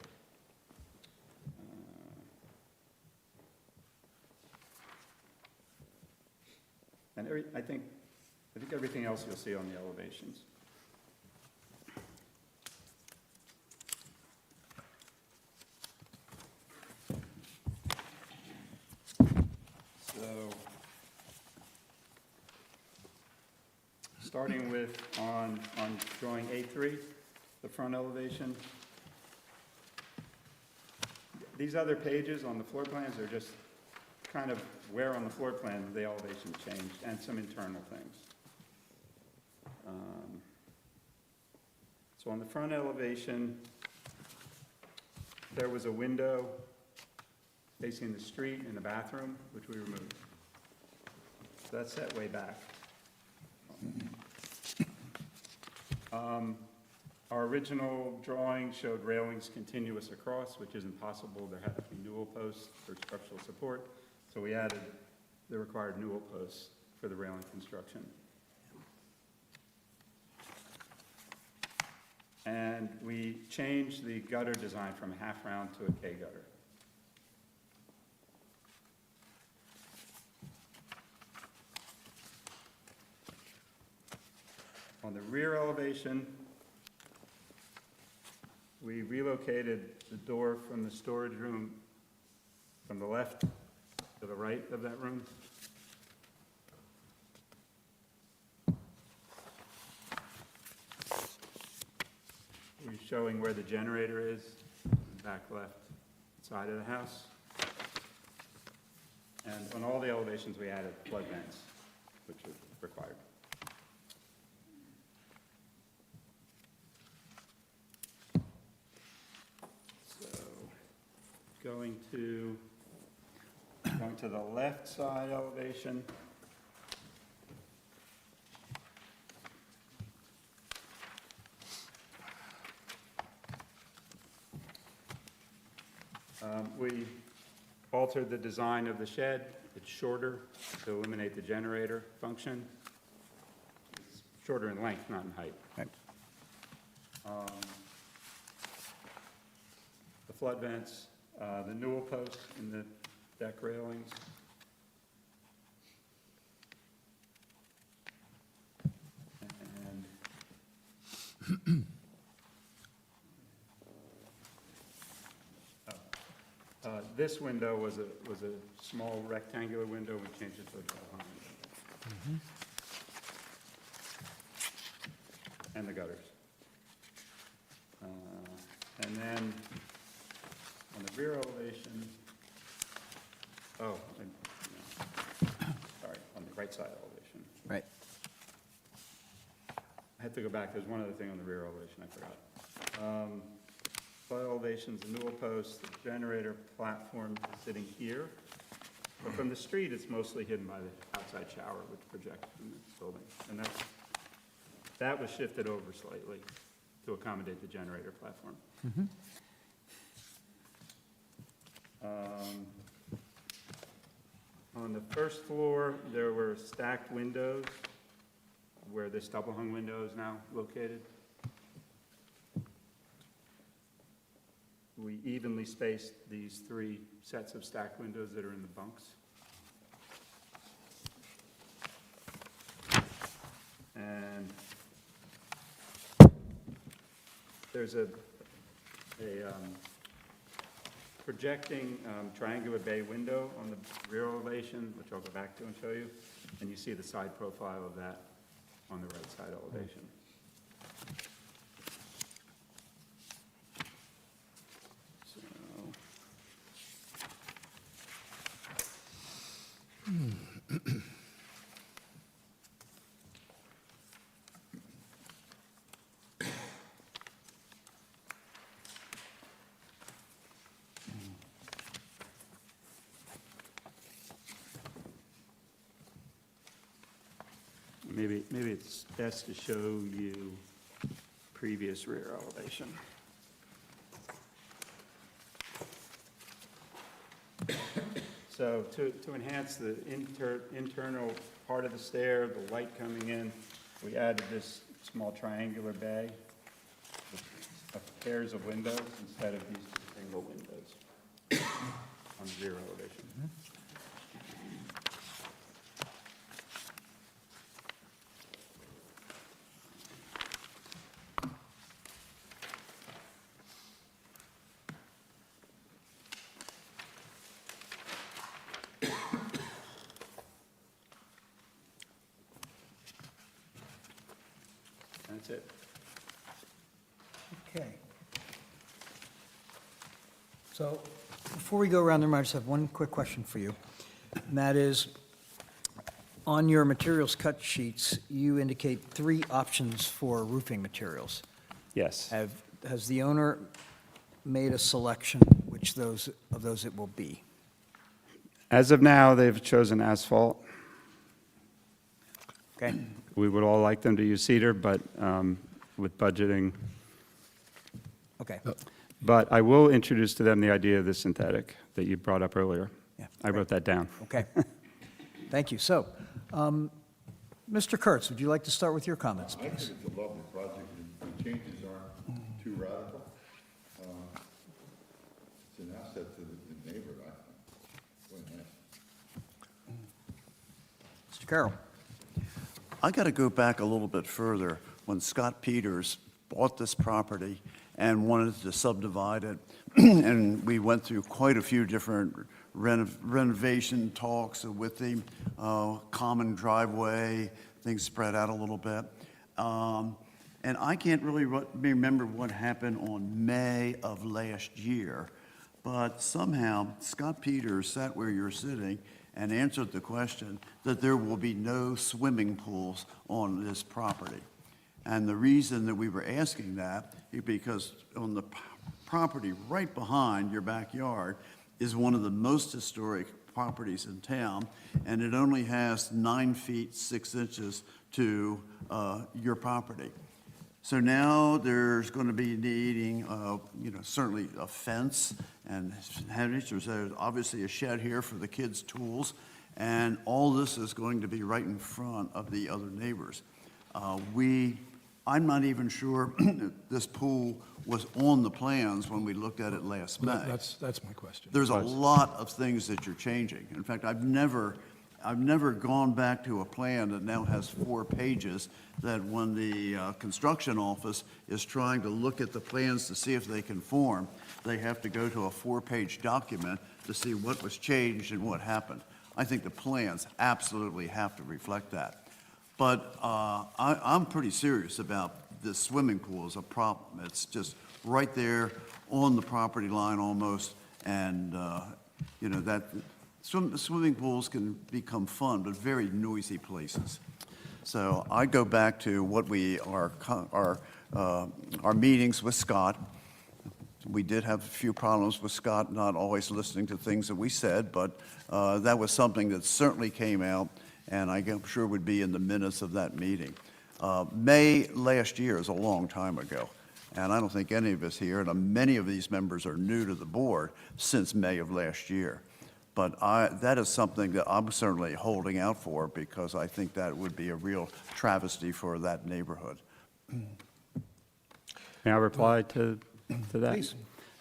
And I think everything else you'll see on the elevations. So, starting with on drawing A3, the front elevation. These other pages on the floor plans are just kind of where on the floor plan the elevation changed, and some internal things. So on the front elevation, there was a window facing the street in the bathroom, which we removed. So that's set way back. Our original drawing showed railings continuous across, which isn't possible. There had to be newel posts for structural support. So we added the required newel posts for the railing construction. And we changed the gutter design from a half round to a K gutter. On the rear elevation, we relocated the door from the storage room from the left to the right of that room. We're showing where the generator is, back left side of the house. And on all the elevations, we added flood vents, which are required. Going to the left side elevation. We altered the design of the shed. It's shorter to eliminate the generator function. It's shorter in length, not in height. Right. The flood vents, the newel posts in the deck railings. And this window was a small rectangular window. We changed it to a double hung window. And the gutters. And then on the rear elevation, sorry, on the right side elevation. Right. I had to go back, there's one other thing on the rear elevation I forgot. Flood elevations, the newel post, the generator platform is sitting here. But from the street, it's mostly hidden by the outside shower, which projects from the building. And that was shifted over slightly to accommodate the generator platform. On the first floor, there were stacked windows where this double hung window is now located. We evenly spaced these three sets of stacked windows that are in the bunks. And there's a projecting triangular bay window on the rear elevation, which I'll go back to and show you. And you see the side profile of that on the right side elevation. Maybe it's best to show you previous rear elevation. So to enhance the internal part of the stair, the light coming in, we added this small triangular bay with pairs of windows instead of these single windows on the rear elevation. That's it. Okay. So before we go around the room, I just have one quick question for you. And that is, on your materials cut sheets, you indicate 3 options for roofing materials. Yes. Has the owner made a selection which of those it will be? As of now, they've chosen asphalt. Okay. We would all like them to use cedar, but with budgeting, Okay. But I will introduce to them the idea of the synthetic that you brought up earlier. Yeah, I wrote that down. Okay. Thank you. So, Mr. Kurtz, would you like to start with your comments, I please? think it's a lovely project, and the changes aren't too radical. It's an asset to the neighborhood, I think. Really nice. Mr. Carroll? I got to go back a little bit further. When Scott Peters bought this property and wanted to subdivide it, and we went through quite a few different renovation talks with him, common driveway, things spread out a little bit. And I can't really remember what happened on May of last year, but somehow Scott Peters sat where you're sitting and answered the question that there will be no swimming pools on this property. And the reason that we were asking that is because on the property right behind your backyard is one of the most historic properties in town, and it only has 9 feet 6 inches to your property. So now there's going to be needing, certainly a fence, and there's obviously a shed here for the kids' tools, and all this is going to be right in front of the other neighbors. I'm not even sure this pool was on the plans when we looked at it last May. That's my question. There's a lot of things that you're changing. In fact, I've never gone back to a plan that now has 4 pages, that when the construction office is trying to look at the plans to see if they conform, they have to go to a 4-page document to see what was changed and what happened. I think the plans absolutely have to reflect that. But I'm pretty serious about this swimming pool as a problem. It's just right there on the property line almost, and, that swimming pools can become fun, but very noisy places. So I go back to what our meetings with Scott. We did have a few problems with Scott not always listening to things that we said, but that was something that certainly came out, and I'm sure would be in the minutes of that meeting. May last year is a long time ago, and I don't think any of us here, and many of these members are new to the board since May of last year. But that is something that I'm certainly holding out for, because I think that would be a real travesty for that neighborhood. May I reply to that? Please.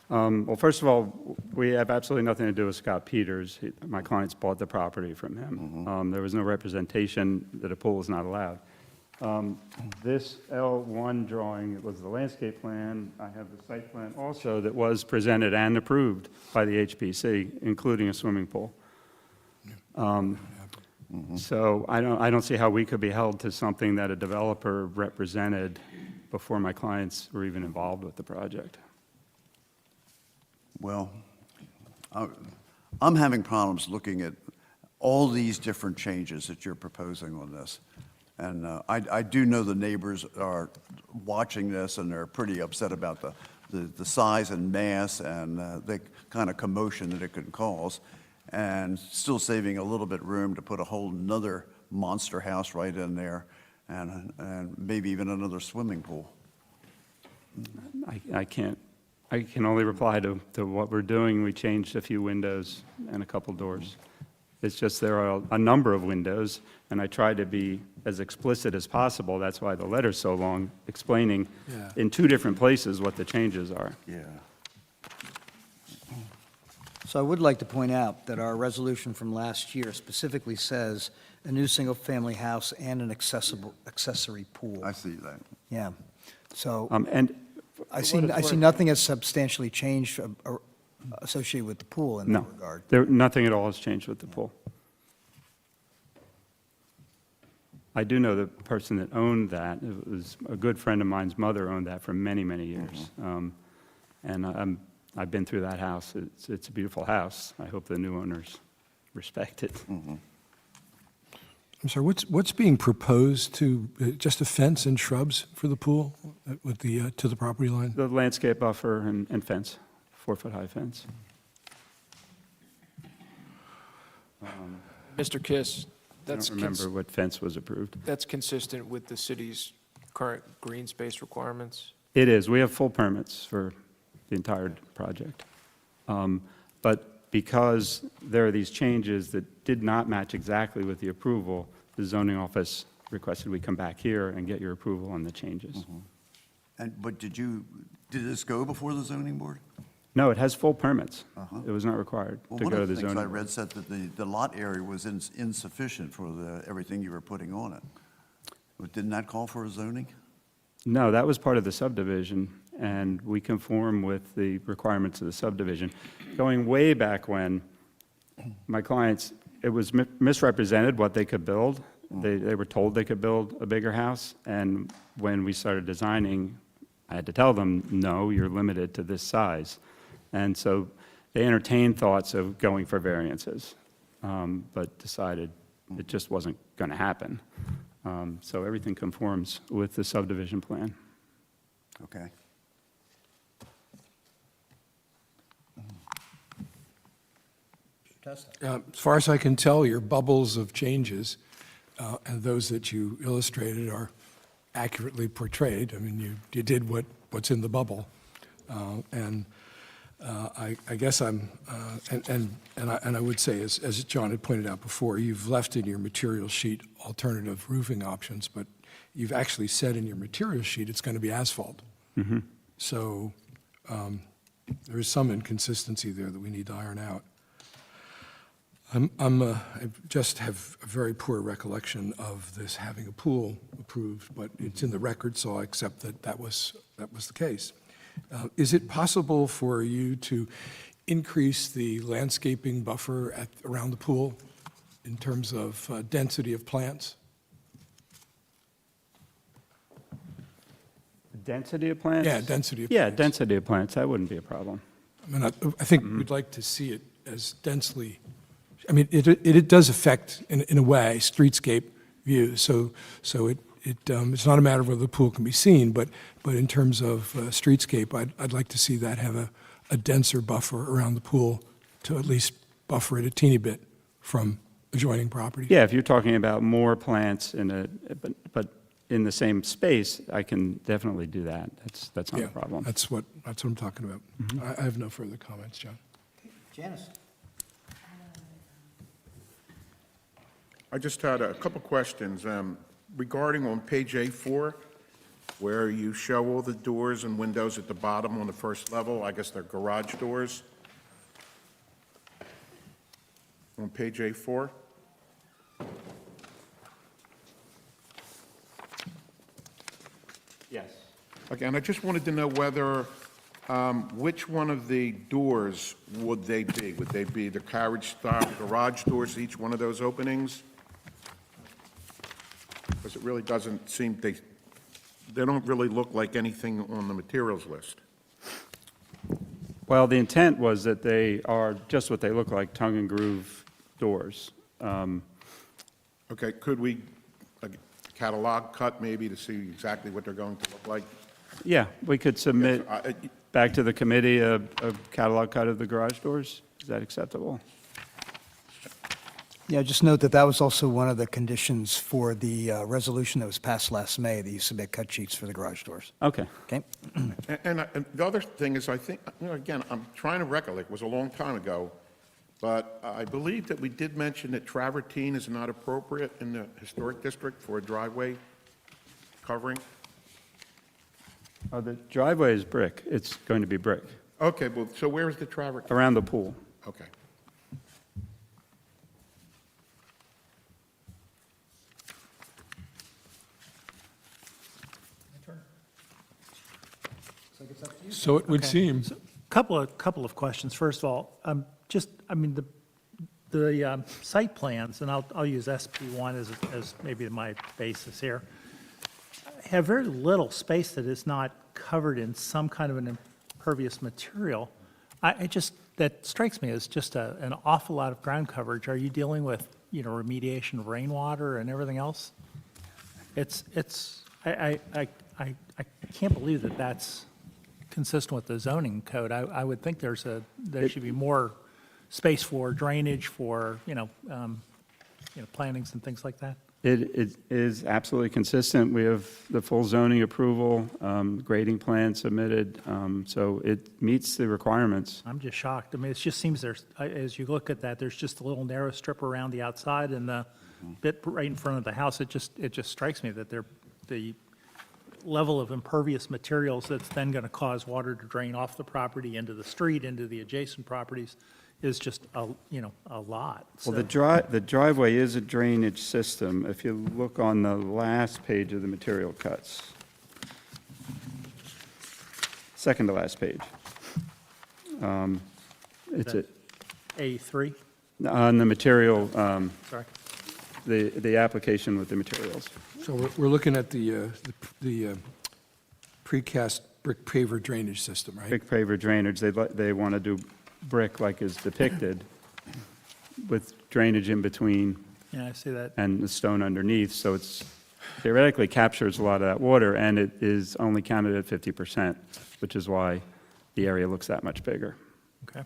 Well, first of all, we have absolutely nothing to do with Scott Peters. My clients bought the property from him. There was no representation that a pool is not allowed. This L1 drawing was the landscape plan. I have the site plan also that was presented and approved by the HPC, including a swimming pool. So I don't see how we could be held to something that a developer represented before my clients were even involved with the project. Well, I'm having problems looking at all these different changes that you're proposing on this. And I do know the neighbors are watching this, and they're pretty upset about the size and mass and the kind of commotion that it could cause, and still saving a little bit room to put a whole nother monster house right in there, and maybe even another swimming pool. I can only reply to what we're doing. We changed a few windows and a couple doors. It's just there are a number of windows, and I try to be as explicit as possible. That's why the letter's so long, explaining in 2 different places what the changes are. Yeah. So I would like to point out that our resolution from last year specifically says a new single-family house and an accessory pool. I see that. Yeah. So And I see nothing has substantially changed associated with the pool in that no, regard. nothing at all has changed with the pool. I do know the person that owned that. It was a good friend of mine's mother owned that for many, many years. And I've been through that house. It's a beautiful house. I hope the new owners respect it. I'm sorry, what's being proposed to, just a fence and shrubs for the pool with to the property line? The landscape buffer and fence, 4-foot-high fence. Mr. Kiss, I don't remember what fence was approved. that's consistent with the city's current green space requirements? It is. We have full permits for the entire project. But because there are these changes that did not match exactly with the approval, the zoning office requested we come back here and get your approval on the changes. But did this go before the zoning board? No, it has full permits. It was not required Well, to one go to of the the things zoning I board. read said that the lot area was insufficient for everything you were putting on it. But didn't that call for a zoning? No, that was part of the subdivision, and we conform with the requirements of the subdivision. Going way back when, my clients, it was misrepresented what they could build. They were told they could build a bigger house, and when we started designing, I had to tell them, no, you're limited to this size. And so they entertained thoughts of going for variances, but decided it just wasn't going to happen. So everything conforms with the subdivision plan. Okay. As far as I can tell, your bubbles of changes and those that you illustrated are accurately portrayed. I mean, you did what's in the bubble. And I guess I would say, as John had pointed out before, you've left in your material sheet alternative roofing options, but you've actually said in your material sheet it's going to be asphalt. So there is some inconsistency there that we need to iron out. I just have a very poor recollection of this having a pool approved, but it's in the record, so I accept that that was the case. Is it possible for you to increase the landscaping buffer around the pool in terms of density of plants? Density of plants? Yeah, density of Yeah, plants. density of plants, that wouldn't be a problem. I mean, I think we'd like to see it as densely, I mean, it does affect, in a way, streetscape views. So it's not a matter of whether the pool can be seen, but in terms of streetscape, I'd like to see that have a denser buffer around the pool to at least buffer it a teeny bit from adjoining property. Yeah, if you're talking about more plants but in the same space, I can definitely do that. That's not a problem. That's what I'm talking about. I have no further comments, John. Janice? I just had a couple questions regarding on page A4, where you show all the doors and windows at the bottom on the first level. I guess they're garage doors. On page A4. Yes. Okay, and I just wanted to know whether, which one of the doors would they be? Would they be the carriage-style garage doors, each one of those openings? Because it really doesn't seem, they don't really look like anything on the materials list. Well, the intent was that they are just what they look like, tongue and groove doors. Okay, could we catalog cut maybe to see exactly what they're going to look like? Yeah, we could submit Yes, back to the committee a catalog cut of the garage doors. Is that acceptable? Yeah, just note that that was also one of the conditions for the resolution that was passed last May, that you submit cut sheets for the garage doors. Okay. Okay? And the other thing is, I think, again, I'm trying to recollect, it was a long time ago, but I believe that we did mention that travertine is not appropriate in the historic district for a driveway covering. The driveway is brick. It's going to be brick Okay, well, so where is the travertine? around the pool. Okay. So it would seem. Couple of questions. First of all, the site plans, and I'll use SP1 as maybe my basis here, have very little space that is not covered in some kind of an impervious material. That strikes me as just an awful lot of ground coverage. Are you dealing with, remediation of rainwater and everything else? I can't believe that that's consistent with the zoning code. I would think there should be more space for drainage, for, plantings and things like that. It is absolutely consistent. We have the full zoning approval, grading plan submitted, so it meets the requirements. I'm just shocked. I mean, it just seems there's, as you look at that, there's just a little narrow strip around the outside and the bit right in front of the house. It just strikes me that the level of impervious materials that's then going to cause water to drain off the property into the street, into the adjacent properties, is just a lot. Well, the driveway is a drainage system. If you look on the last page of the material cuts, second to last page. It's a, A3, on the material, sorry. the application with the materials. So we're looking at the precast brick paver drainage system, right? Big paver drainage, they want to do brick like is depicted, with drainage in between Yeah, I see that. and the stone underneath, so it's theoretically captures a lot of that water, and it is only counted at 50%, which is why the area looks that much bigger. Okay.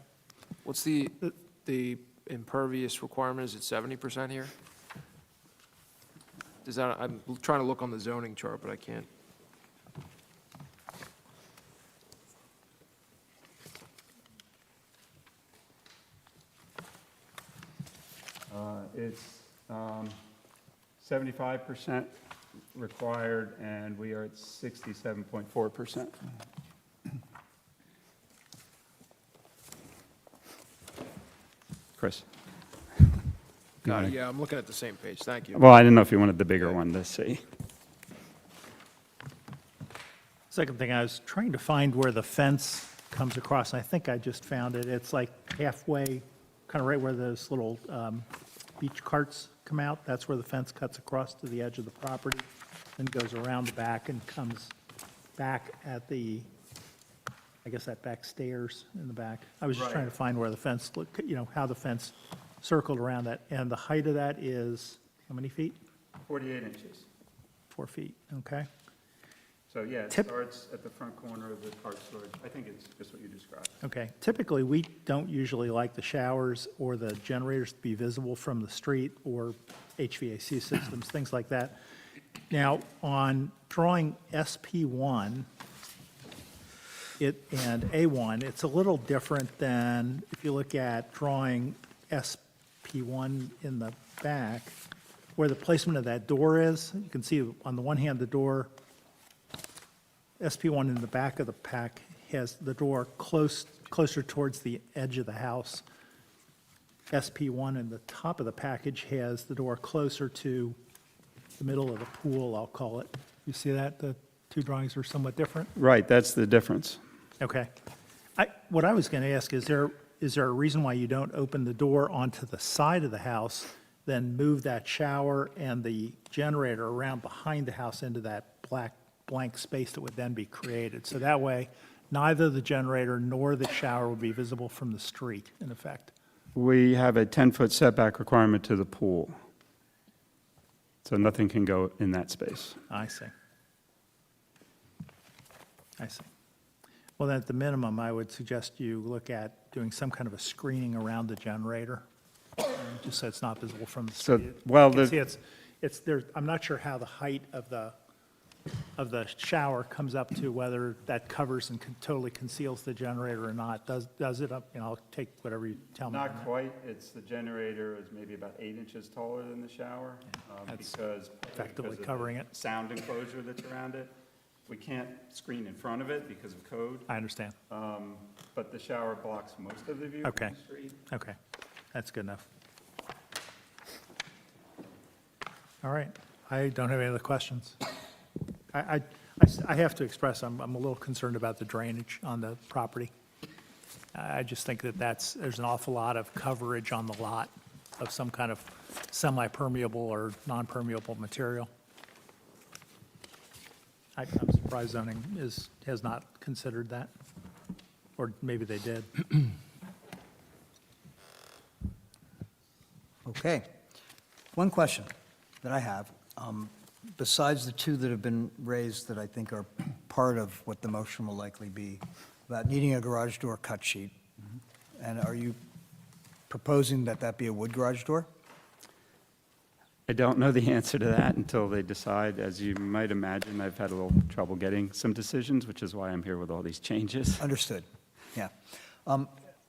What's the impervious requirement? Is it 70% here? Does that, I'm trying to look on the zoning chart, but I can't. It's 75% required, and we are at 67.4%. Chris? Got it, yeah, I'm looking at the same page, thank you. Well, I didn't know if you wanted the bigger one to see. Second thing, I was trying to find where the fence comes across, and I think I just found it. It's like halfway, kind of right where those little beach carts come out. That's where the fence cuts across to the edge of the property, then goes around the back and comes back at the, I guess that back stairs in the back. I was just trying to find where the fence, how the fence circled around that. And the height of that is, how many feet? 48 inches. 4 feet, okay. So, yeah, it starts at the front corner of the cart storage. I think it's just what you described. Okay, typically, we don't usually like the showers or the generators to be visible from the street or HVAC systems, things like that. Now, on drawing SP1 and A1, it's a little different than if you look at drawing SP1 in the back, where the placement of that door is. You can see on the one hand, the door, SP1 in the back of the pack has the door closer towards the edge of the house. SP1 in the top of the package has the door closer to the middle of the pool, I'll call it. You see that? The two drawings are somewhat different? Right, that's the difference. Okay. What I was going to ask, is there a reason why you don't open the door onto the side of the house, then move that shower and the generator around behind the house into that blank space that would then be created? So that way, neither the generator nor the shower would be visible from the street, in effect. We have a 10-foot setback requirement to the pool, so nothing can go in that space. I see. I see. Well, then, at the minimum, I would suggest you look at doing some kind of a screening around the generator, just so it's not visible from the So, street. well, You can the- see it's there. I'm not sure how the height of the shower comes up to, whether that covers and totally conceals the generator or not. Does it? I'll take whatever you tell me. on Not that. quite. It's, the generator is maybe about 8 inches taller than the shower. That's because effectively of the covering it. Sound enclosure that's around it. We can't screen in front of it because of code, I understand. but the shower blocks most of the view Okay. from the street. Okay, that's good enough. All right, I don't have any other questions. I have to express, I'm a little concerned about the drainage on the property. I just think that there's an awful lot of coverage on the lot of some kind of semi-permeable or non-permeable material. I'm surprised zoning has not considered that, or maybe they did. Okay. One question that I have, besides the two that have been raised that I think are part of what the motion will likely be, about needing a garage door cut sheet, and are you proposing that that be a wood garage door? I don't know the answer to that until they decide. As you might imagine, I've had a little trouble getting some decisions, which is why I'm here with all these changes. Understood, yeah.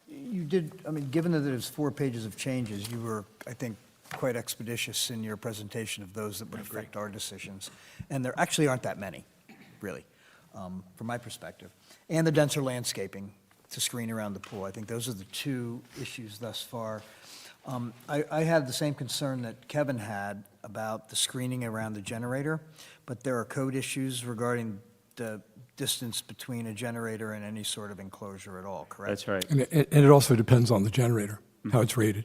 You did, I mean, given that there's 4 pages of changes, you were, I think, quite expeditious in your presentation of those that would affect our decisions. And there actually aren't that many, really, from my perspective. And the denser landscaping to screen around the pool. I think those are the 2 issues thus far. I had the same concern that Kevin had about the screening around the generator, but there are code issues regarding the distance between a generator and any sort of enclosure at all, correct? That's right. And it also depends on the generator, how it's rated.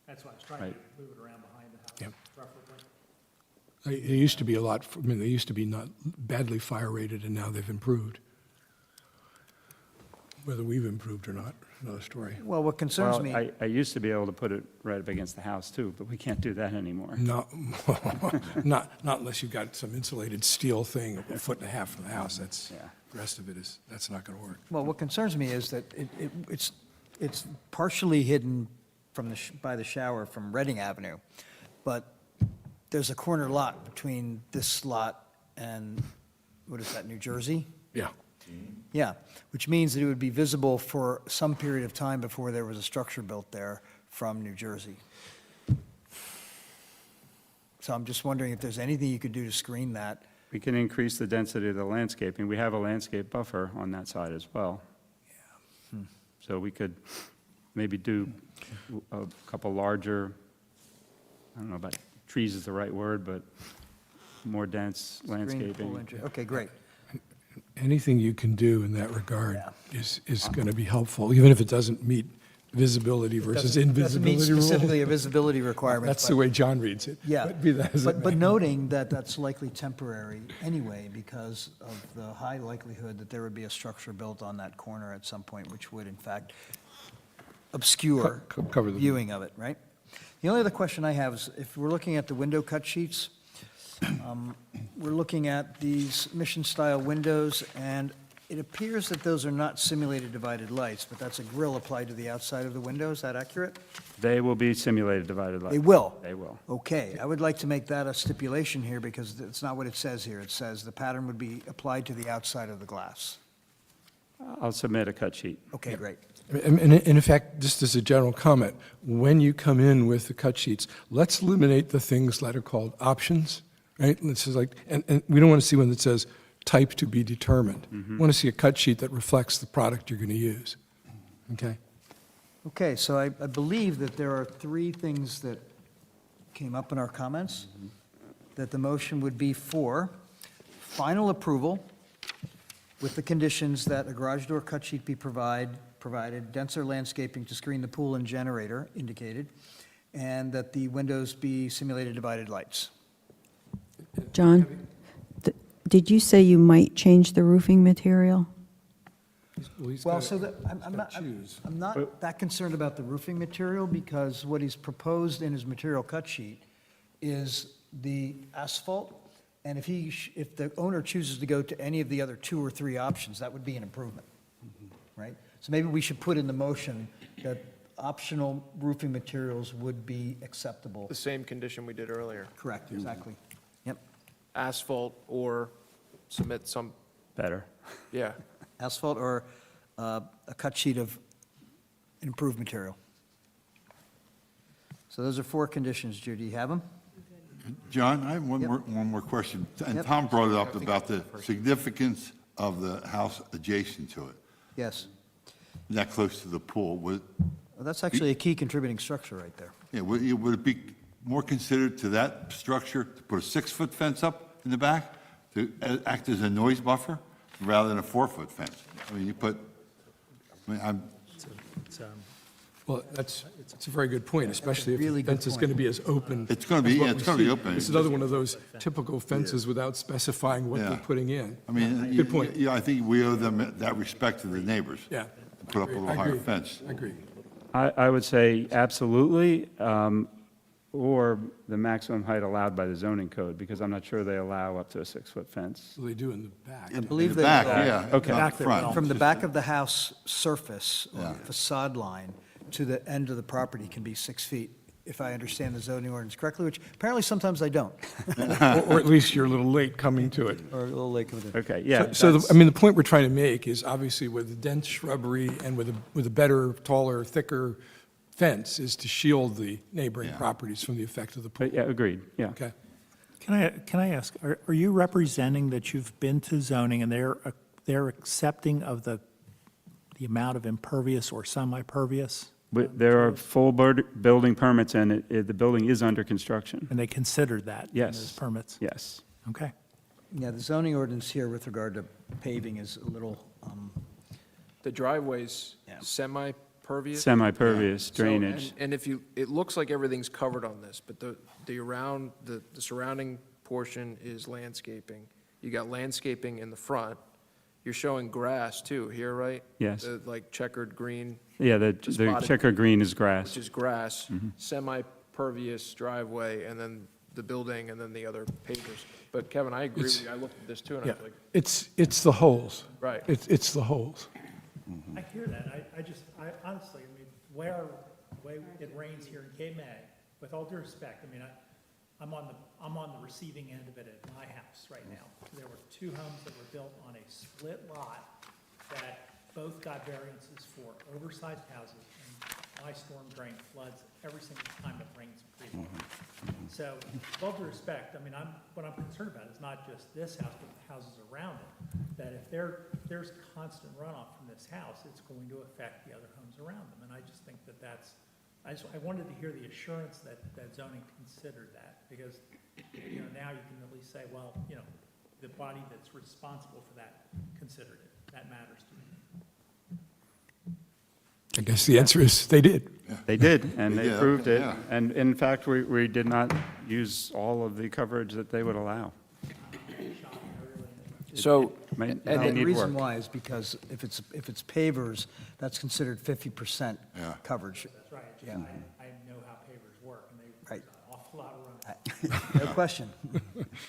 That's why I was trying to move it around behind the house, preferably. It used to be a lot, I mean, they used to be not badly fire rated, and now they've improved. Whether we've improved or not, another story. Well, what concerns Well, me, I used to be able to put it right up against the house too, but we can't do that anymore. No, not unless you've got some insulated steel thing a foot and a half from the house. That's, the rest of it is, that's not going to work. well, what concerns me is that it's partially hidden from by the shower from Reading Avenue, but there's a corner lot between this lot and, what is that, New Jersey? Yeah. Yeah, which means that it would be visible for some period of time before there was a structure built there from New Jersey. So I'm just wondering if there's anything you could do to screen that. We can increase the density of the landscaping. We have a landscape buffer on that side as well. So we could maybe do a couple larger, I don't know about trees is the right word, but more dense Screen pool landscaping. entry. Okay, great. Anything you can do in that regard is going to be helpful, even if it doesn't meet visibility versus Doesn't invisibility meet rules. specifically a visibility requirement. That's the way John reads it. Yeah, But be that as it but may. noting that that's likely temporary anyway because of the high likelihood that there would be a structure built on that corner at some point, which would in fact obscure Cover the viewing of it, right? The only other question I have is if we're looking at the window cut sheets, we're looking at these mission-style windows, and it appears that those are not simulated divided lights, but that's a grill applied to the outside of the window. Is that accurate? They will be simulated divided light. They will? They will. Okay, I would like to make that a stipulation here because it's not what it says here. It says the pattern would be applied to the outside of the glass. I'll submit a cut sheet. Okay, great. And in fact, just as a general comment, when you come in with the cut sheets, let's eliminate the things that are called options, right? This is like, and we don't want to see one that says type to be determined. We want to see a cut sheet that reflects the product you're going to use. Okay? Okay, so I believe that there are 3 things that came up in our comments, that the motion would be for final approval with the conditions that a garage door cut sheet be provided, denser landscaping to screen the pool and generator indicated, and that the windows be simulated divided lights. John, did you say you might change the roofing material? Well, so that, I'm not that concerned about the roofing material because what he's proposed in his material cut sheet is the asphalt. And if the owner chooses to go to any of the other 2 or 3 options, that would be an improvement, right? So maybe we should put in the motion that optional roofing materials would be acceptable. The same condition we did earlier, Correct, exactly. Yep. asphalt or submit some, Better. yeah. Asphalt or a cut sheet of improved material. So those are 4 conditions. Judy, do you have them? John, I have one more question. And Tom brought it up about the significance of the house adjacent to it, Yes. that close to the pool. Well, that's actually a key contributing structure right there. Yeah, would it be more considered to that structure to put a 6-foot fence up in the back to act as a noise buffer rather than a 4-foot fence? I mean, Well, that's a very good point, especially if really the good fence is point. going to be as open. It's gonna be- as what yeah, it's we gonna be see. open. This is another one of those typical fences without specifying what they're Yeah. putting in. I mean, Good point. Yeah, I think we owe them that respect to the neighbors. Yeah. To put up a little I higher agree. fence. I agree. I would say absolutely, or the maximum height allowed by the zoning code, because I'm not sure they allow up to a 6-foot fence. Well, they do in the back. I believe In the they back, will. yeah. Okay. not Back the there, front. From the back of the house surface, or Yeah. facade line, to the end of the property can be 6 feet. if I understand the zoning ordinance correctly, which apparently sometimes I don't. Or at least you're a little late coming to it. Or a little late coming in. Okay, yeah. So, that's- I mean, the point we're trying to make is obviously with the dense shrubbery and with a better, taller, thicker fence is to shield the neighboring properties from the effect of the pool. But yeah, agreed, yeah. Okay. Can I ask, are you representing that you've been to zoning and they're accepting of the amount of impervious or semi-pervious? There are full building permits, and the building is under construction. And they considered that in Yes. those permits? Yes. Okay. Yeah, the zoning ordinance here with regard to paving is a little, The driveway's semi-pervious? Semi-pervious So, drainage. And if you, it looks like everything's covered on this, but the surrounding portion is landscaping. You got landscaping in the front. You're showing grass too here, right? Yes. The, like checkered green. Yeah, the spotted- checker green is grass. Which is grass, semi-pervious driveway, and then the building, and then the other pavers. But Kevin, I agree with you. I looked at this too, and I Yeah, was like, it's the holes. Right. It's the holes. I hear that. I honestly, I mean, the way it rains here in Cape May, with all due respect, I mean, I'm on the receiving end of it at my house right now. There were two homes that were built on a split lot that both got variances for oversized houses, and my storm drain floods every single time it rains pretty hard. So, with all due respect, I mean, what I'm concerned about is not just this house, but the houses around it. That if there's constant runoff from this house, it's going to affect the other homes around them. And I just think I wanted to hear the assurance that zoning considered that, because, now you can at least say, well, the body that's responsible for that considered it. That matters to me. I guess the answer is they did. They did, and they Yeah, approved it. yeah. And in fact, we did not use all of the coverage that they would allow. so, May- and may the need reason work. why is because if it's pavers, that's considered 50% Yeah. coverage. That's right. Yeah. I know how pavers work, and they, Right. an awful lot of runoff. No question.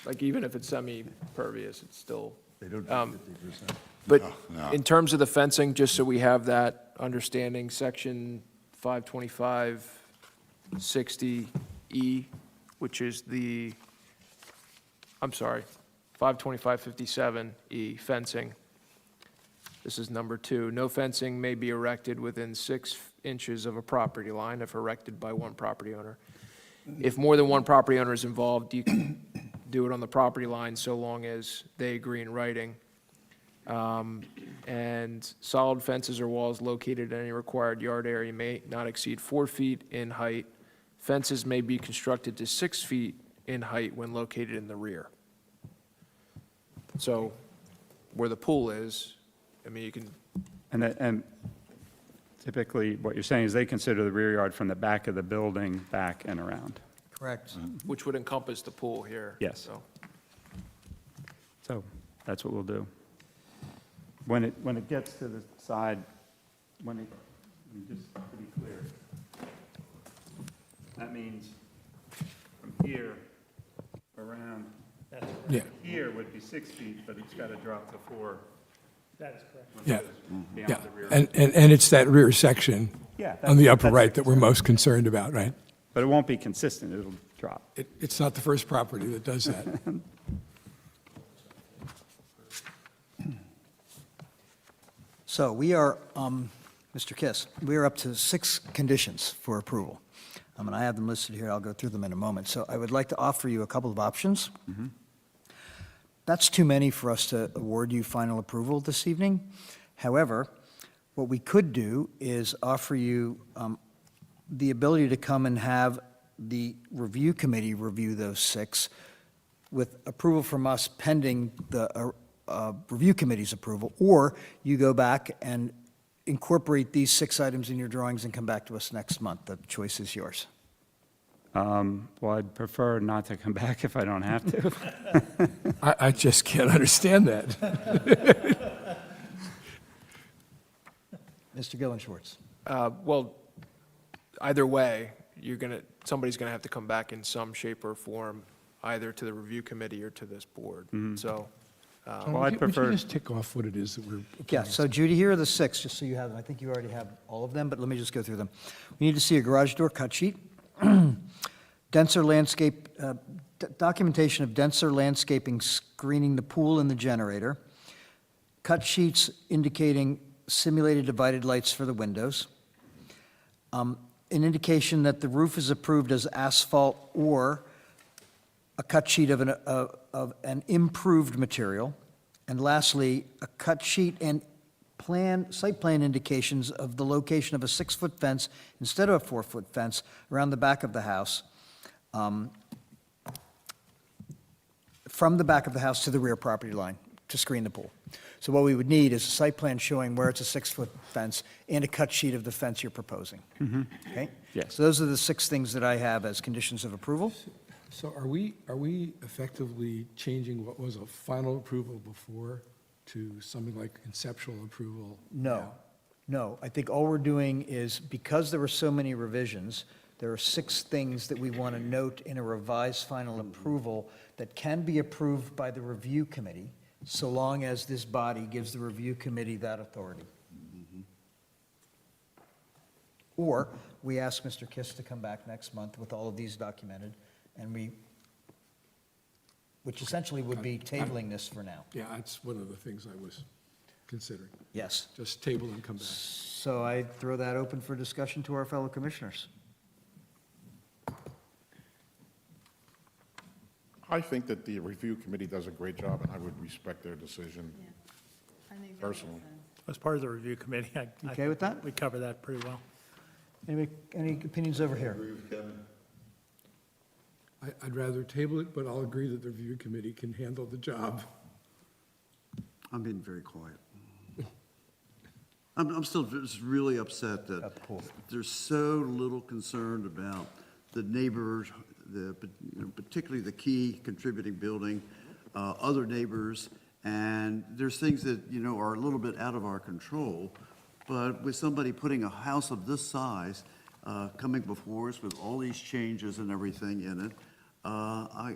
like even if it's semi-pervious, it's still. They don't do Um, 50%. But No. in terms of the fencing, just so we have that understanding, section 525-60E, which is I'm sorry, 525-57E, fencing. This is number 2. No fencing may be erected within 6 inches of a property line if erected by one property owner. If more than one property owner is involved, you can do it on the property line so long as they agree in writing. And solid fences or walls located in any required yard area may not exceed 4 feet in height. Fences may be constructed to 6 feet in height when located in the rear. So where the pool is, I mean, you can, And typically, what you're saying is they consider the rear yard from the back of the building back and around. Correct. which would encompass the pool here. Yes. So. So that's what we'll do. When it gets to the side, just to be clear, that means from here around, Yeah. here would be 6 feet, but it's got to drop to 4. That is correct. Yeah. Beyond Yeah, the rear. and it's that rear section Yeah, on the that's- upper that's right the that we're most concerned about, right? But it won't be consistent, it'll drop. It's not the first property that does that. So we are, Mr. Kiss, we are up to 6 conditions for approval. And I have them listed here. I'll go through them in a moment. So I would like to offer you a couple of options. That's too many for us to award you final approval this evening. However, what we could do is offer you the ability to come and have the review committee review those 6 with approval from us pending the review committee's approval, or you go back and incorporate these 6 items in your drawings and come back to us next month. The choice is yours. Well, I'd prefer not to come back if I don't have to. I just can't understand that. Mr. Gillen Schwartz. Well, either way, somebody's gonna have to come back in some shape or form, either to the review committee or to this board. So, Well, I'd Would prefer- you just tick off what it is that we're Yeah, applying? so Judy, here are the 6, just so you have them. I think you already have all of them, but let me just go through them. We need to see a garage door cut sheet. denser landscape, documentation of denser landscaping screening the pool and the generator, cut sheets indicating simulated divided lights for the windows, an indication that the roof is approved as asphalt or a cut sheet of an improved material, and lastly, a cut sheet and site plan indications of the location of a 6-foot fence instead of a 4-foot fence around the back of the house, from the back of the house to the rear property line to screen the pool. So what we would need is a site plan showing where it's a 6-foot fence and a cut sheet of the fence you're proposing. Okay? Yes. So those are the 6 things that I have as conditions of approval. So are we effectively changing what was a final approval before to something like conceptual approval? No, no. I think all we're doing is, because there were so many revisions, there are 6 things that we want to note in a revised final approval that can be approved by the review committee, so long as this body gives the review committee that authority. Or we ask Mr. Kiss to come back next month with all of these documented, and which essentially would be tabling this for now. Yeah, that's one of the things I was considering. Yes. Just table and come back. So I throw that open for discussion to our fellow commissioners. I think that the review committee does a great job, and I would respect their decision personally. As part of the review committee, I Okay with that? we cover that pretty well. Any opinions over here? I'd rather table it, but I'll agree that the review committee can handle the job. I'm being very quiet. I'm still just really upset that there's so little concern about the neighbors, particularly the key contributing building, other neighbors, and there's things that, are a little bit out of our control, but with somebody putting a house of this size, coming before us with all these changes and everything in it, I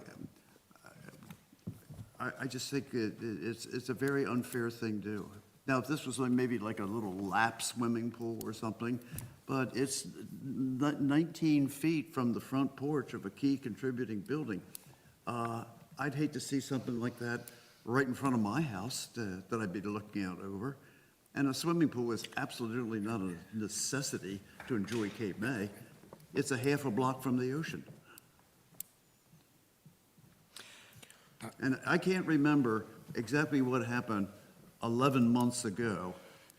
just think it's a very unfair thing to do. Now, if this was maybe like a little lap swimming pool or something, but it's 19 feet from the front porch of a key contributing building. I'd hate to see something like that right in front of my house that I'd be looking out over. And a swimming pool is absolutely not a necessity to enjoy Cape May. It's a half a block from the ocean. And I can't remember exactly what happened 11 months ago.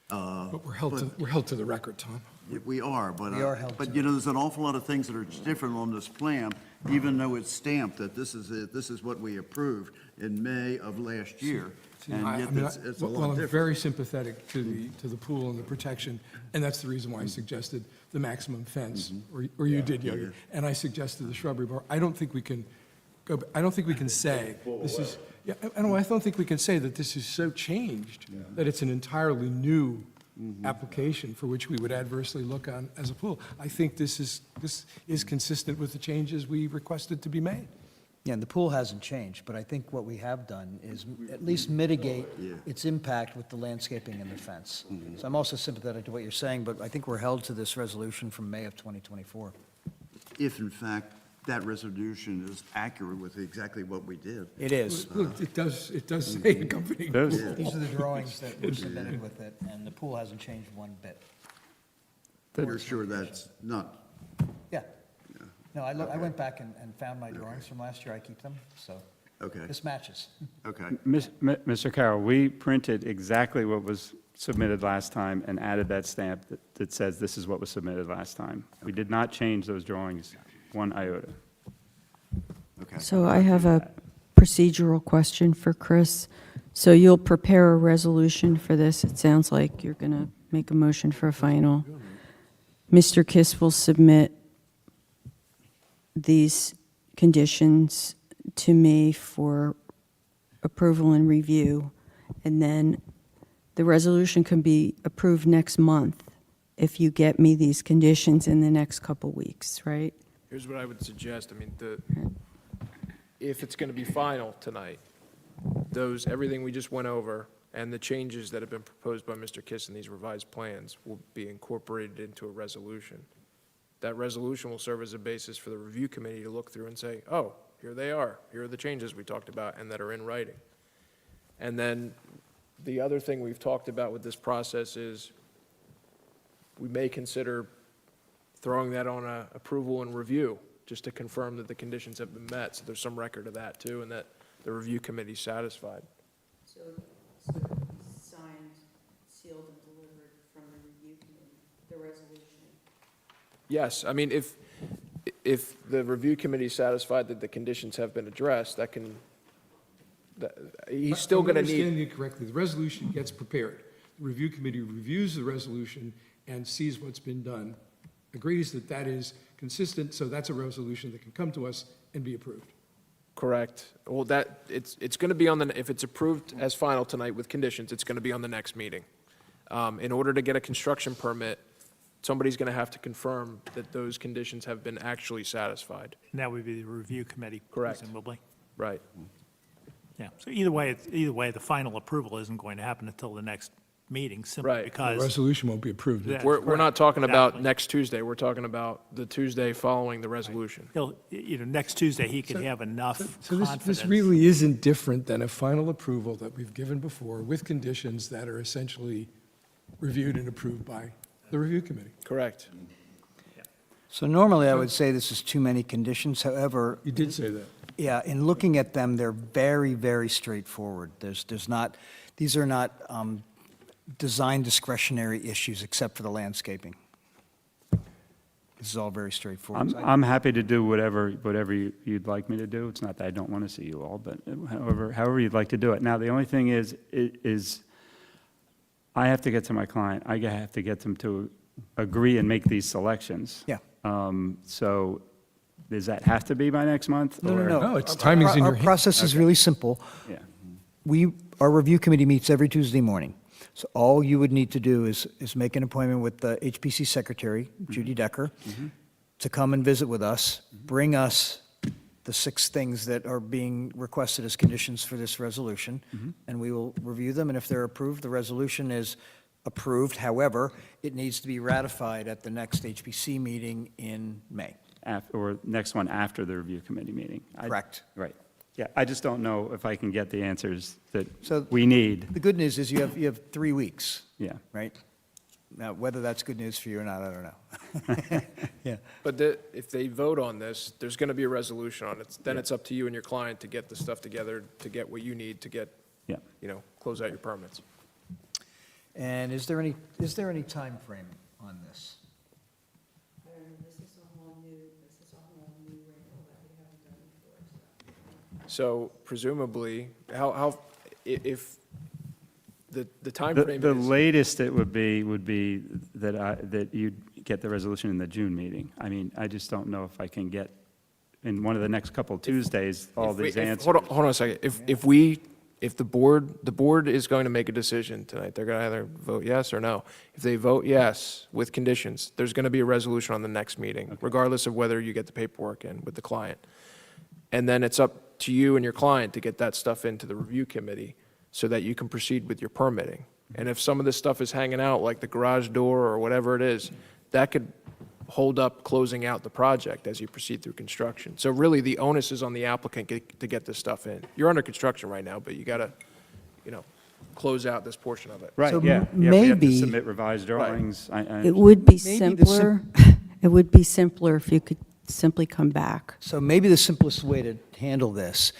But we're held to the record, Tom. We are, but, We are held but to there's an awful lot of things that are different on this plan, even though it's stamped that this is what we approved in May of last year. And yet it's a Well, lot I'm different. very sympathetic to the pool and the protection, and that's the reason why I suggested the maximum fence, or you did, Yogi. And I suggested the shrubbery bar. I don't think we can I don't think we can say this is, I don't think we can say that this is so changed that it's an entirely new application for which we would adversely look on as a pool. I think this is consistent with the changes we requested to be made. Yeah, and the pool hasn't changed, but I think what we have done is at least mitigate its impact with the landscaping and the fence. So I'm also sympathetic to what you're saying, but I think we're held to this resolution from May of 2024. If in fact that resolution is accurate with exactly what we did. It is. Look, it does say accompanying pool. These are the drawings that were submitted with it, and the pool hasn't changed one bit. You're sure that's not, Yeah. No, I went back and found my drawings from last year. I keep them, so okay, this matches. okay. Mr. Carroll, we printed exactly what was submitted last time and added that stamp that says this is what was submitted last time. We did not change those drawings one iota. Okay. So I have a procedural question for Chris. So you'll prepare a resolution for this. It sounds like you're going to make a motion for a final. Mr. Kiss will submit these conditions to me for approval and review, and then the resolution can be approved next month if you get me these conditions in the next couple weeks, right? Here's what I would suggest. I mean, if it's going to be final tonight, everything we just went over and the changes that have been proposed by Mr. Kiss in these revised plans will be incorporated into a resolution. that resolution will serve as a basis for the review committee to look through and say, oh, here they are, here are the changes we talked about and that are in writing. And then the other thing we've talked about with this process is we may consider throwing that on a approval and review, just to confirm that the conditions have been met, so there's some record of that too, and that the review committee's satisfied. So signed, sealed, and delivered from the review committee, the resolution. Yes, I mean, if the review committee is satisfied that the conditions have been addressed, that can, he's still going to I'm understanding need, it correctly. The resolution gets prepared. The review committee reviews the resolution and sees what's been done, agrees that that is consistent, so that's a resolution that can come to us and be approved. correct. Well, that, it's going to be on the, if it's approved as final tonight with conditions, it's going to be on the next meeting. In order to get a construction permit, somebody's going to have to confirm that those conditions have been actually satisfied. And that would be the review committee, Correct. presumably. Right. Yeah, so either way, the final approval isn't going to happen until the next meeting, simply Right. The because. resolution won't be approved. Yeah. We're not talking about Exactly. next Tuesday, we're talking about the Tuesday following the resolution. He'll, next Tuesday, he could have enough So confidence. this really isn't different than a final approval that we've given before with conditions that are essentially reviewed and approved by the review committee. Correct. So normally, I would say this is too many conditions, however, You did say that. yeah, in looking at them, they're very, very straightforward. There's not, these are not design discretionary issues except for the landscaping. This is all very straightforward. I'm happy to do whatever you'd like me to do. It's not that I don't want to see you all, but however you'd like to do it. Now, the only thing is I have to get to my client. I have to get them to agree and make these selections. Yeah. So does that have to be by next month? No, no, or- no. No, it's timing's in your Our hand. process is really simple. Yeah. Our review committee meets every Tuesday morning. So all you would need to do is make an appointment with the HPC secretary, Judy Decker, to come and visit with us, bring us the 6 things that are being requested as conditions for this resolution, and we will review them, and if they're approved, the resolution is approved. However, it needs to be ratified at the next HPC meeting in May. Or next one after the review committee meeting. Correct. Right. Yeah, I just don't know if I can get the answers that So we need. The good news is you have 3 weeks, Yeah. right? Now, whether that's good news for you or not, I don't know. Yeah. But if they vote on this, there's going to be a resolution on it. Then it's up to you and your client to get the stuff together, to get what you need to get, Yeah. close out your permits. And is there any time frame on this? This is a whole new wrinkle that we haven't done before, So presumably, if the The timeframe the is, latest it would be that you'd get the resolution in the June meeting. I mean, I just don't know if I can get, in one of the next couple Tuesdays, all these answers. hold on a second. If the board is going to make a decision tonight, they're going to either vote yes or no. If they vote yes with conditions, there's going to be a resolution on the next meeting, regardless of whether you get the paperwork in with the client. And then it's up to you and your client to get that stuff into the review committee so that you can proceed with your permitting. And if some of this stuff is hanging out, like the garage door or whatever it is, that could hold up closing out the project as you proceed through construction. So really, the onus is on the applicant to get this stuff in. You're under construction right now, but you got to, close out this portion of it. Right, So yeah. Yeah, we have to maybe- submit revised drawings. It would be Maybe the simpler, it would be simpler if you could simply come back. So maybe the simplest way to handle this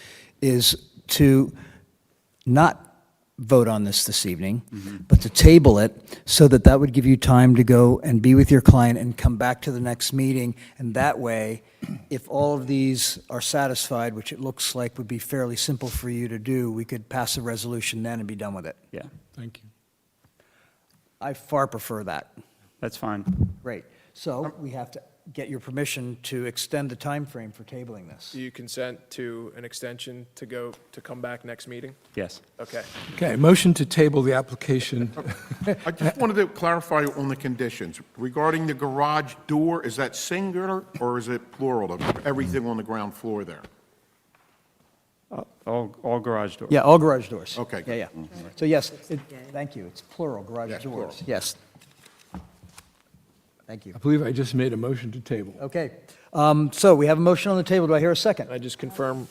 is to not vote on this evening, but to table it so that would give you time to go and be with your client and come back to the next meeting. And that way, if all of these are satisfied, which it looks like would be fairly simple for you to do, we could pass a resolution then and be done with it. Yeah, Thank you. I far prefer that. that's fine. Great. So we have to get your permission to extend the time frame for tabling this. Do you consent to an extension to come back next meeting? Yes. Okay. Okay, motion to table the application. I just wanted to clarify on the conditions. Regarding the garage door, is that singular or is it plural of everything on the ground floor there? All garage doors. Yeah, all garage doors. Okay, Yeah, good. yeah. So yes, thank you, it's plural, garage Yes, doors. plural. Yes. Thank you. I believe I just made a motion to table. Okay, so we have a motion on the table. Do I hear a second? I just confirm,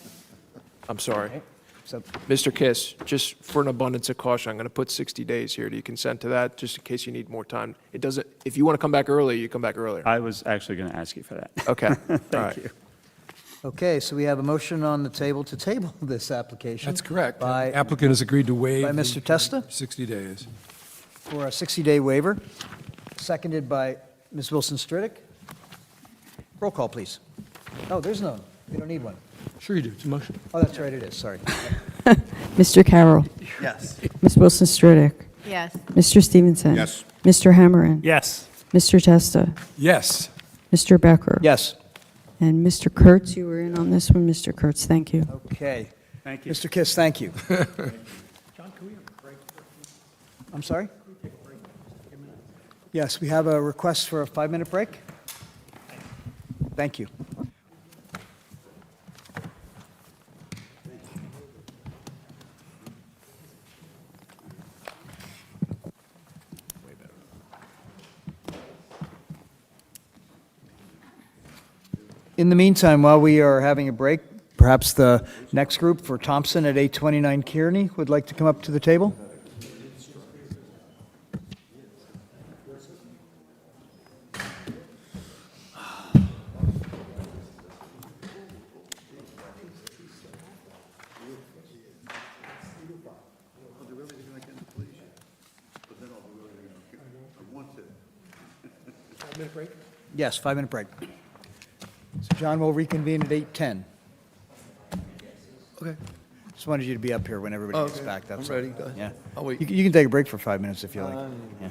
I'm sorry. So, Mr. Kiss, just for an abundance of caution, I'm going to put 60 days here. Do you consent to that, just in case you need more time? It doesn't, if you want to come back earlier, you come back earlier. I was actually going to ask you for that. Okay, all Thank right. you. okay, so we have a motion on the table to table this application. That's correct. By, Applicant has agreed to waive. by Mr. Testa 60 days. for a 60-day waiver, seconded by Ms. Wilson Stridick. Roll call, please. Oh, there's none. We don't need one. Sure you do, it's a motion. Oh, that's right, it is, sorry. Mr. Carroll. Yes. Ms. Wilson Stridick. Yes. Mr. Stevenson. Yes. Mr. Hammerin. Yes. Mr. Testa. Yes. Mr. Becker. Yes. And Mr. Kurtz, you were in on this one, Mr. Kurtz, thank you. Okay. Thank you. Mr. Kiss, thank you. John, can we have a break? I'm sorry? Yes, we have a request for a 5-minute break. Thank you. In the meantime, while we are having a break, perhaps the next group for Thompson at 829 Kearney would like to come up to the table? Yes, 5-minute break. So John will reconvene at 8:10. Okay. Just wanted you to be up here when everybody gets Okay. back. That's I'm all. ready. Go ahead. Yeah. I'll wait. You can take a break for 5 minutes if you like. Yeah.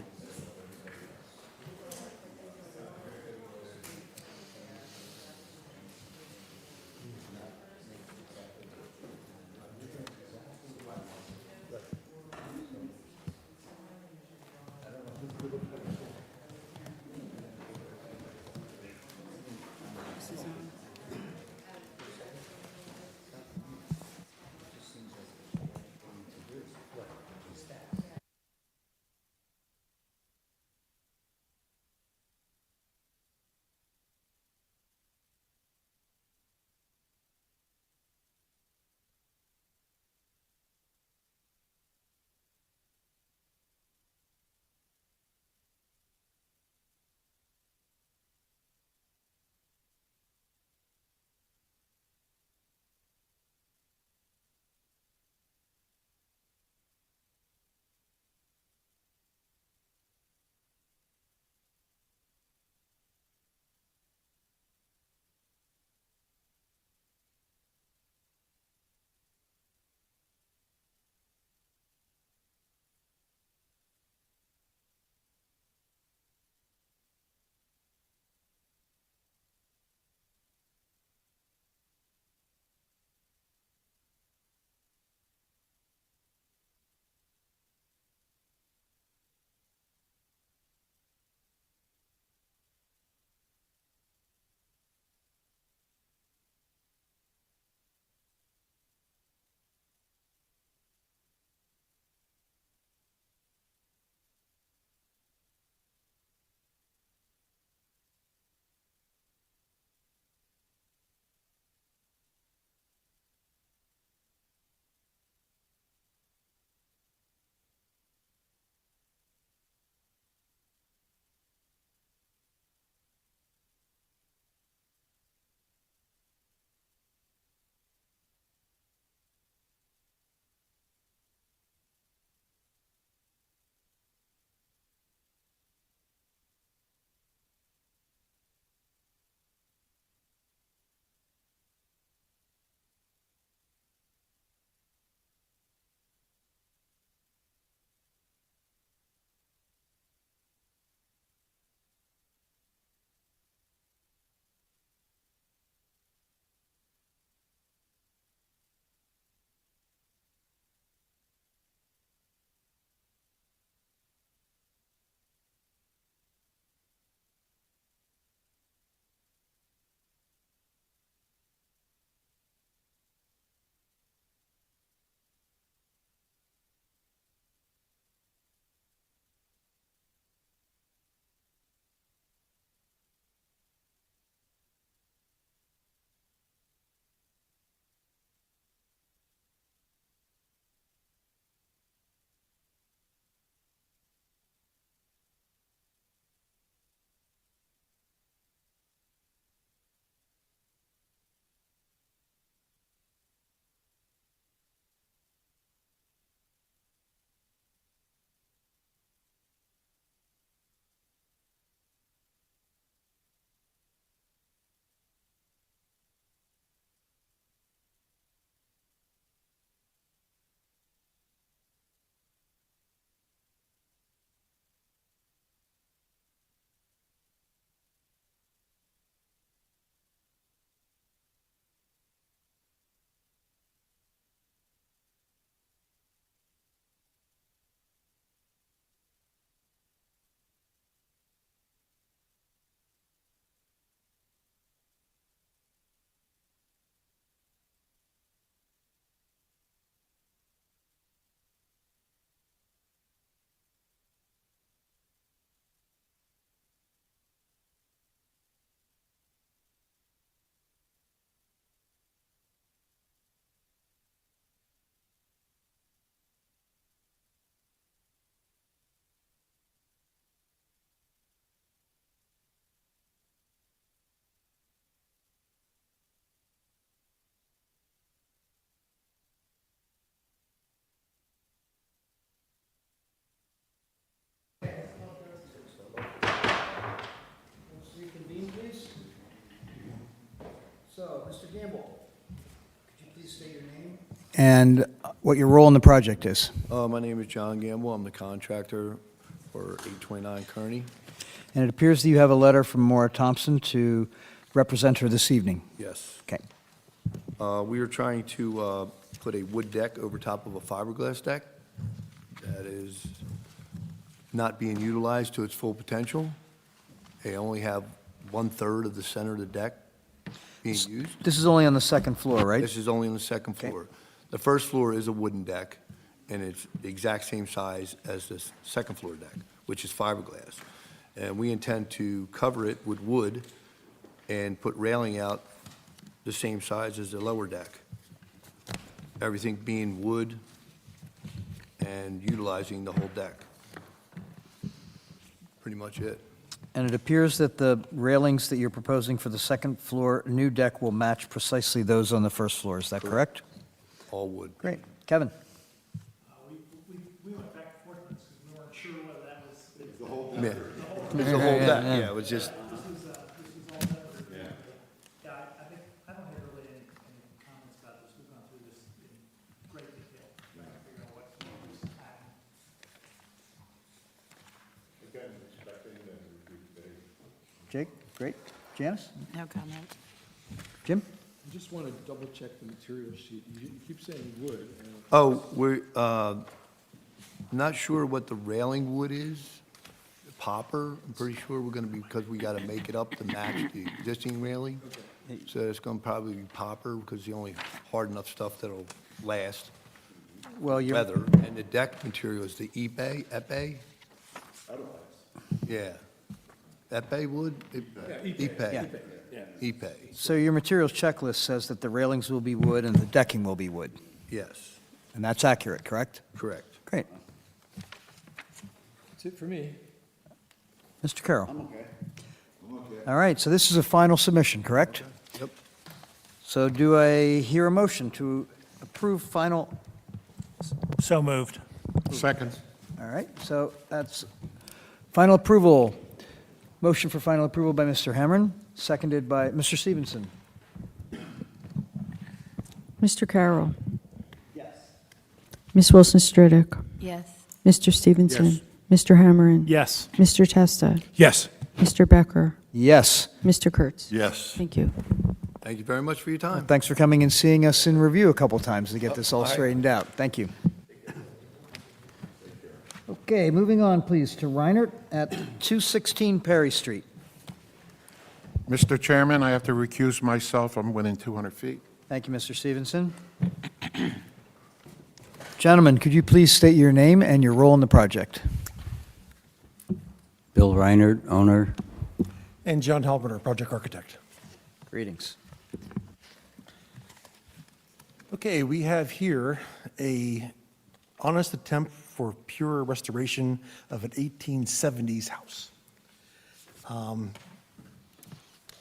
So, Mr. Gamble, could you please state your name? And what your role in the project is? My name is John Gamble. I'm the contractor for 829 Kearney. And it appears that you have a letter from Maura Thompson to represent her this evening. Yes. Okay. We are trying to put a wood deck over top of a fiberglass deck that is not being utilized to its full potential. They only have 1/3 of the center of the deck being used. This is only on the second floor, right? This is only on the second floor. The first floor is a wooden deck, and it's the exact same size as the second floor deck, which is fiberglass. And we intend to cover it with wood and put railing out the same size as the lower deck. Everything being wood and utilizing the whole deck. Pretty much it. And it appears that the railings that you're proposing for the second floor new deck will match precisely those on the first floor. Is that correct? All wood. Great. Kevin? We went back and forth because we weren't sure whether that was. The whole deck. It's the whole deck, yeah, it was just, Yeah, I don't have really any comments about this. We've gone through this in great detail, trying to figure out what was happening. Jake? Great. Janice? No comment. Jim? I just want to double check the material sheet. You keep saying wood. we're not sure what the railing wood is. Popper, I'm pretty sure we're gonna be, because we gotta make it up to match the existing railing. So it's gonna probably be popper, because the only hard enough stuff that'll last. Well, you're. Weather, and the deck material is the epay? Yeah. Epay wood? Epay. Epay, So your materials checklist says that the railings will be wood and the decking will be wood. yes, And that's accurate, correct? correct. Great. That's it for me. Mr. Carroll? I'm okay. All right, so this is a final submission, correct? Yep. So do I hear a motion to approve final? So moved. Second. All right, so that's final approval. Motion for final approval by Mr. Hamron, seconded by Mr. Stevenson. Mr. Carroll. Yes. Ms. Wilson Stridick. Yes. Mr. Stevenson. Yes. Mr. Hammerin. Yes. Mr. Testa. Yes. Mr. Becker. Yes. Mr. Kurtz. Yes. Thank you. Thank you very much for your time. Thanks for coming and seeing us in review a couple times to get this all straightened out. Thank you. Okay, moving on, please, to Reinert at 216 Perry Street. Mr. Chairman, I have to recuse myself. I'm within 200 feet. Thank you, Mr. Stevenson. Gentlemen, could you please state your name and your role in the project? Bill Reinert, owner. And John Halberner, project architect. Greetings. Okay, we have here a honest attempt for pure restoration of an 1870s house.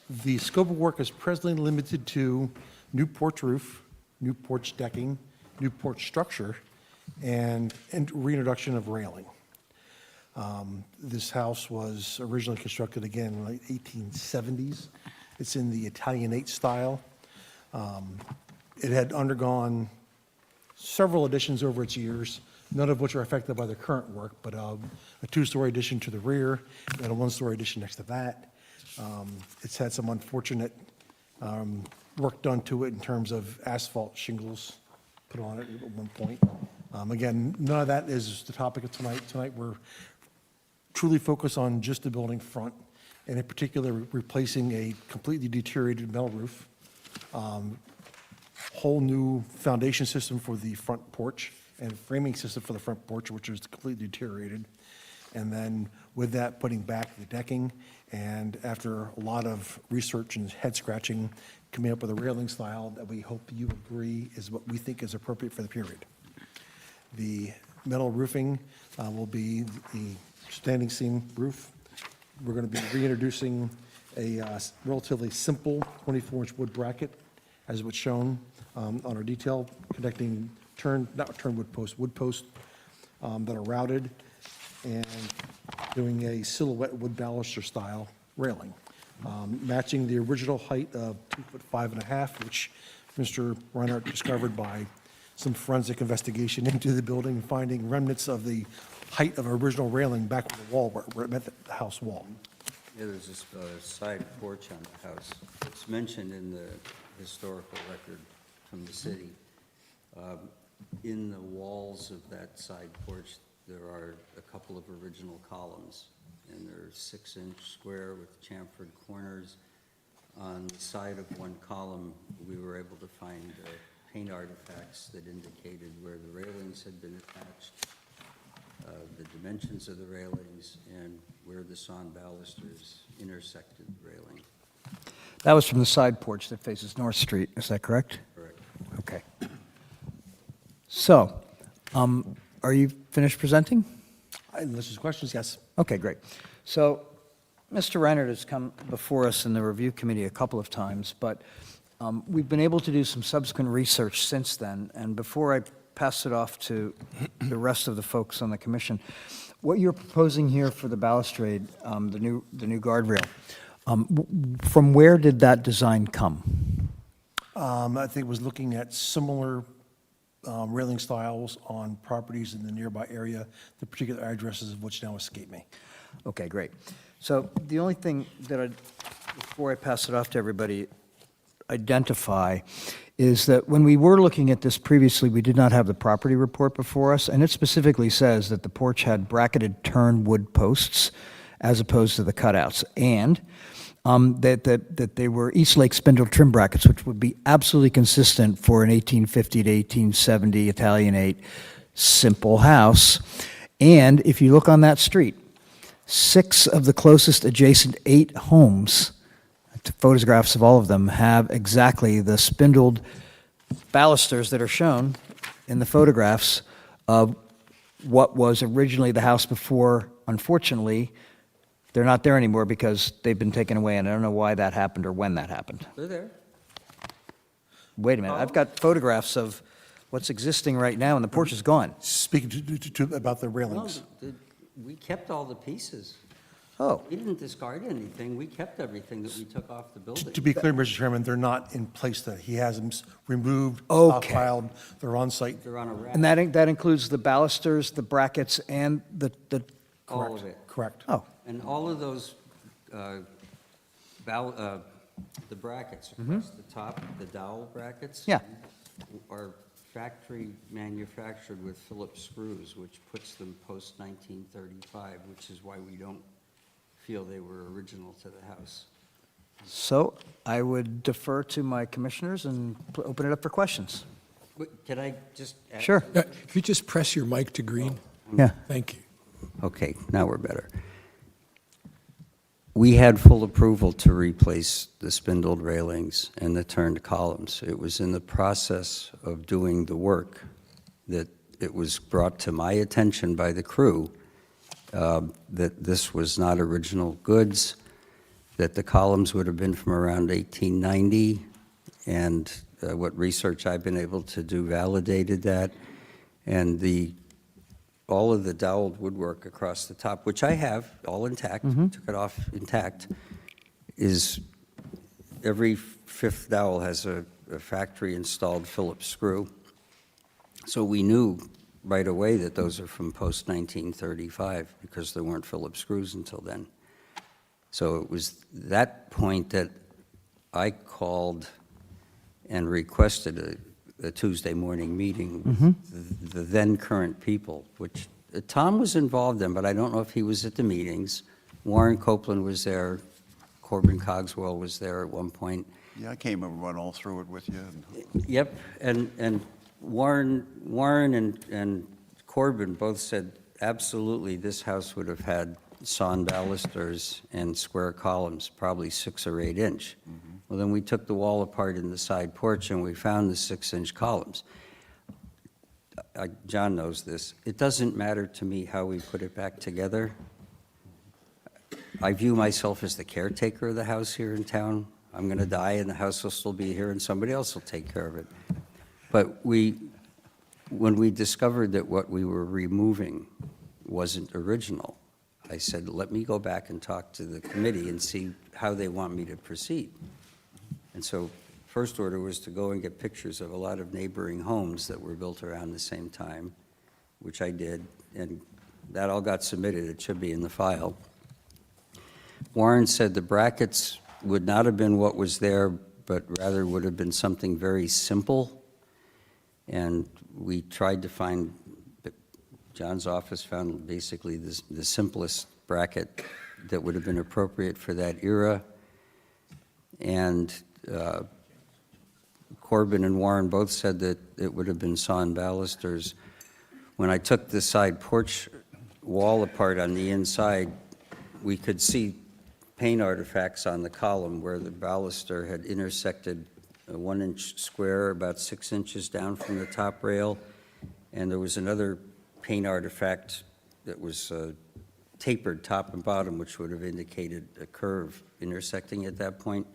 The scope of work is presently limited to new porch roof, new porch decking, new porch structure, and reintroduction of railing. This house was originally constructed, again, in the 1870s. It's in the Italianate style. It had undergone several additions over its years, none of which are affected by the current work, but a two-story addition to the rear and a one-story addition next to that. It's had some unfortunate work done to it in terms of asphalt shingles put on it at one point. Again, none of that is the topic of tonight. Tonight, we're truly focused on just the building front, and in particular, replacing a completely deteriorated metal roof, whole new foundation system for the front porch, and framing system for the front porch, which is completely deteriorated. And then with that, putting back the decking, and after a lot of research and head scratching, coming up with a railing style that we hope you agree is what we think is appropriate for the period. The metal roofing will be the standing seam roof. We're going to be reintroducing a relatively simple 24-inch wood bracket, as what's shown on our detail, connecting wood posts that are routed, and doing a silhouette wood baluster style railing. matching the original height of 2'5.5", which Mr. Reinhardt discovered by some forensic investigation into the building, finding remnants of the height of original railing back where the wall, where it met the house wall. Yeah, there's this side porch on the house. It's mentioned in the historical record from the city. In the walls of that side porch, there are a couple of original columns, and they're 6-inch square with chamfered corners. On the side of one column, we were able to find paint artifacts that indicated where the railings had been attached, the dimensions of the railings, and where the sawn balusters intersected the railing. That was from the side porch that faces North Street, is that correct? Correct. Okay. So, are you finished presenting? Unless there's questions, yes. Okay, great. So, Mr. Reinhardt has come before us in the review committee a couple of times, but we've been able to do some subsequent research since then, and before I pass it off to the rest of the folks on the commission, what you're proposing here for the balustrade, the new guardrail, from where did that design come? I think it was looking at similar railing styles on properties in the nearby area, the particular addresses of which now escape me. Okay, great. So the only thing that before I pass it off to everybody, identify is that when we were looking at this previously, we did not have the property report before us, and it specifically says that the porch had bracketed turn wood posts as opposed to the cutouts, and that they were East Lake spindle trim brackets, which would be absolutely consistent for an 1850 to 1870 Italianate simple house. And if you look on that street, 6 of the closest adjacent 8 homes, photographs of all of them, have exactly the spindled balusters that are shown in the photographs of what was originally the house before. Unfortunately, they're not there anymore because they've been taken away, and I don't know why that happened or when that happened. They're there. Wait a minute, I've got photographs of what's existing right now, and the porch is gone. Speaking about the railings. No, we kept all the pieces. Oh. We didn't discard anything. We kept everything that we took off the building. To be clear, Mr. Chairman, they're not in place, that he has them removed, Okay. stockpiled, they're on site. They're on a rack. And that includes the balusters, the brackets, and the All of it. Correct. Oh. And all of those, the brackets across the top, the dowel brackets. Yeah. Are factory manufactured with Phillips screws, which puts them post-1935, which is why we don't feel they were original to the house. So I would defer to my commissioners and open it up for questions. Can I just add? Sure. If you just press your mic to green. Yeah. Thank you. Okay, now we're better. We had full approval to replace the spindled railings and the turned columns. It was in the process of doing the work that it was brought to my attention by the crew that this was not original goods, that the columns would have been from around 1890, and what research I've been able to do validated that, and all of the doweled woodwork across the top, which I have, all intact, took it off intact, is every 5th dowel has a factory-installed Phillips screw. So we knew right away that those are from post-1935 because there weren't Phillips screws until then. So it was that point that I called and requested a Tuesday morning meeting with the then current people, which Tom was involved in, but I don't know if he was at the meetings. Warren Copeland was there. Corbin Cogswell was there at one point. Yeah, I came over and went all through it with you. Yep, and Warren and Corbin both said, absolutely, this house would have had sawn balusters and square columns, probably 6 or 8 inch. Well, then we took the wall apart in the side porch and we found the 6-inch columns. John knows this. It doesn't matter to me how we put it back together. I view myself as the caretaker of the house here in town. I'm going to die and the house will still be here and somebody else will take care of it. But when we discovered that what we were removing wasn't original, I said, let me go back and talk to the committee and see how they want me to proceed. And so first order was to go and get pictures of a lot of neighboring homes that were built around the same time, which I did, and that all got submitted. It should be in the file. Warren said the brackets would not have been what was there, but rather would have been something very simple. And we tried to find, John's office found basically the simplest bracket that would have been appropriate for that era. And Corbin and Warren both said that it would have been sawn balusters. When I took the side porch wall apart on the inside, we could see paint artifacts on the column where the baluster had intersected a 1-inch square about 6 inches down from the top rail, and there was another paint artifact that was tapered top and bottom, which would have indicated a curve intersecting at that point.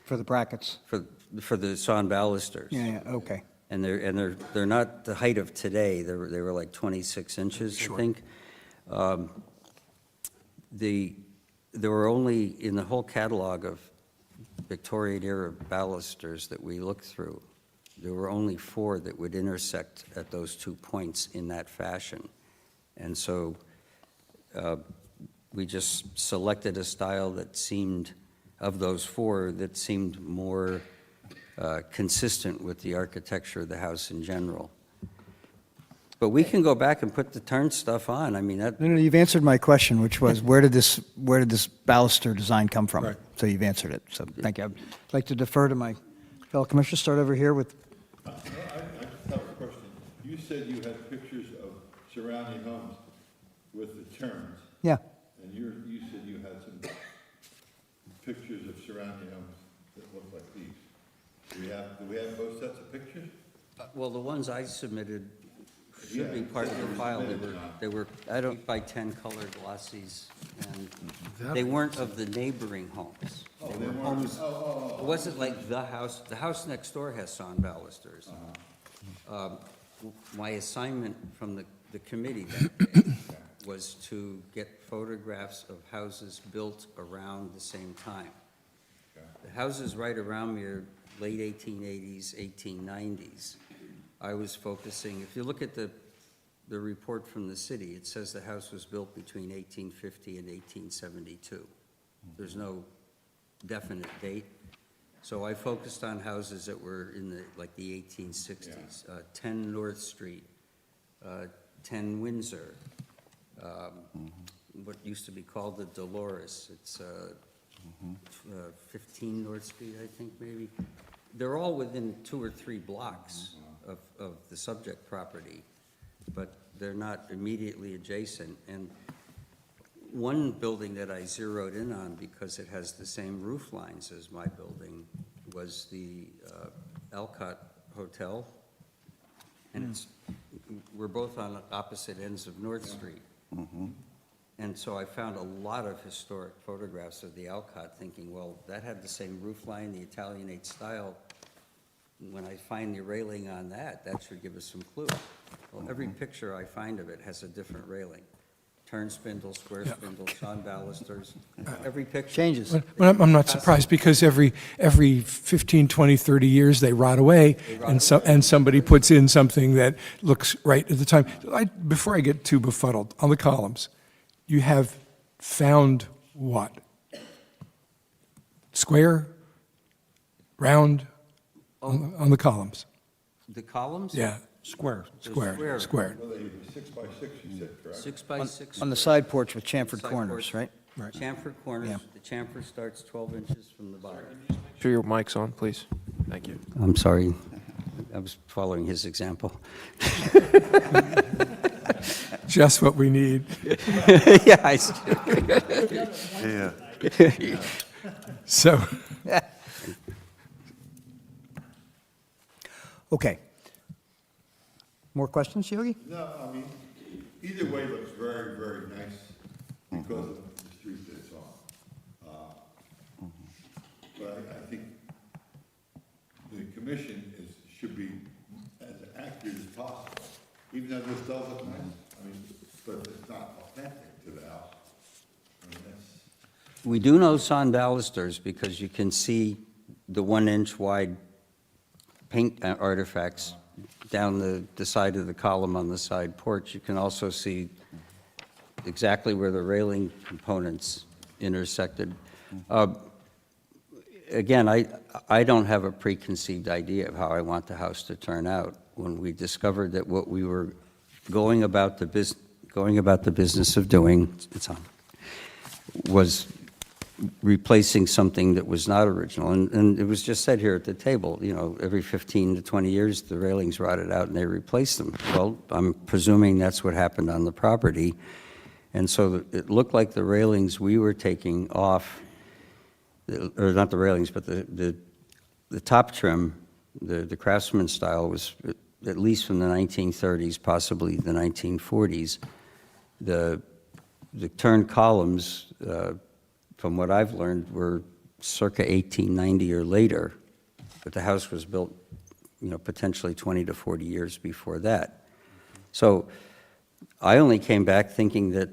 For the brackets? For the sawn balusters. Yeah, okay. And they're not the height of today. They were like 26 inches, I think. There were only, in the whole catalog of Victorian-era balusters that we looked through, there were only 4 that would intersect at those 2 points in that fashion. And so we just selected a style that seemed, of those 4, that seemed more consistent with the architecture of the house in general. But we can go back and put the turn stuff on. I mean, that. No, you've answered my question, which was, where did this baluster design come from? Right. So you've answered it, so thank you. I'd like to defer to my fellow commissioners, start over here with, I just have a question. You said you had pictures of surrounding homes with the turns, yeah. and you said you had some pictures of surrounding homes that look like these. Do we have both sets of pictures? Well, the ones I submitted should be part of the file. They were 8 by 10 colored glossies, and they weren't of the neighboring homes. They were homes, it wasn't like the house next door has sawn balusters. My assignment from the committee that day was to get photographs of houses built around the same time. The houses right around me are late 1880s, 1890s. I was focusing, if you look at the report from the city, it says the house was built between 1850 and 1872. There's no definite date. So I focused on houses that were in the 1860s. 10 North Street, 10 Windsor, what used to be called the Dolores. It's 15 North Street, I think, maybe. They're all within 2 or 3 blocks of the subject property, but they're not immediately adjacent. And one building that I zeroed in on, because it has the same roof lines as my building, was the Alcott Hotel. And we're both on opposite ends of North Street. And so I found a lot of historic photographs of the Alcott, thinking, well, that had the same roof line, the Italianate style. When I find the railing on that, that should give us some clue. Well, every picture I find of it has a different railing. Turn spindle, square spindle, sawn balusters, every picture. Changes. Well, I'm not surprised, because every 15, 20, 30 years, they rot away, and somebody puts in something that looks right at the time. Before I get too befuddled, on the columns, you have found what? Square? Round? On the columns? The columns? Yeah. Square. Square. Well, they were 6 by 6, you said, correct? 6 by 6. on the side porch with chamfered Side corners, porch. right? Chamfer corners, Yeah. the chamfer starts 12 inches from the bottom. Sure your mic's on, please. Thank you. I'm sorry, I was following his example. Just what we need. Yeah, I Yeah. So, Okay. More questions, Yogi? No, I mean, either way looks very, very nice because of the street that it's on. But I think the commission should be as accurate as possible, even though this does look nice. I mean, but it's not authentic to the house. We do know sawn balusters because you can see the 1-inch wide paint artifacts down the side of the column on the side porch. You can also see exactly where the railing components intersected. Again, I don't have a preconceived idea of how I want the house to turn out. When we discovered that what we were going about the business of doing, it's on, was replacing something that was not original. And it was just said here at the table, you know, every 15 to 20 years, the railings rotted out and they replaced them. Well, I'm presuming that's what happened on the property. And so it looked like the railings we were taking off, or not the railings, but the top trim, the Craftsman style was at least from the 1930s, possibly the 1940s. The turned columns, from what I've learned, were circa 1890 or later, but the house was built, you know, potentially 20 to 40 years before that. So I only came back thinking that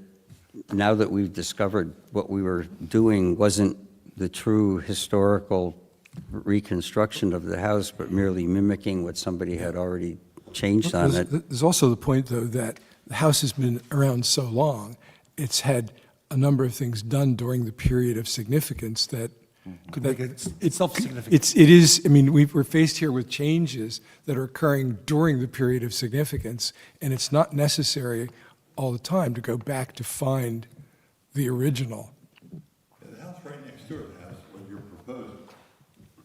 now that we've discovered what we were doing wasn't the true historical reconstruction of the house, but merely mimicking what somebody had already changed on it. There's also the point, though, that the house has been around so long, it's had a number of things done during the period of significance that Could make it self-significant. it is, I mean, we're faced here with changes that are occurring during the period of significance, and it's not necessary all the time to go back to find the original. The house right next door to the house, what you're proposing.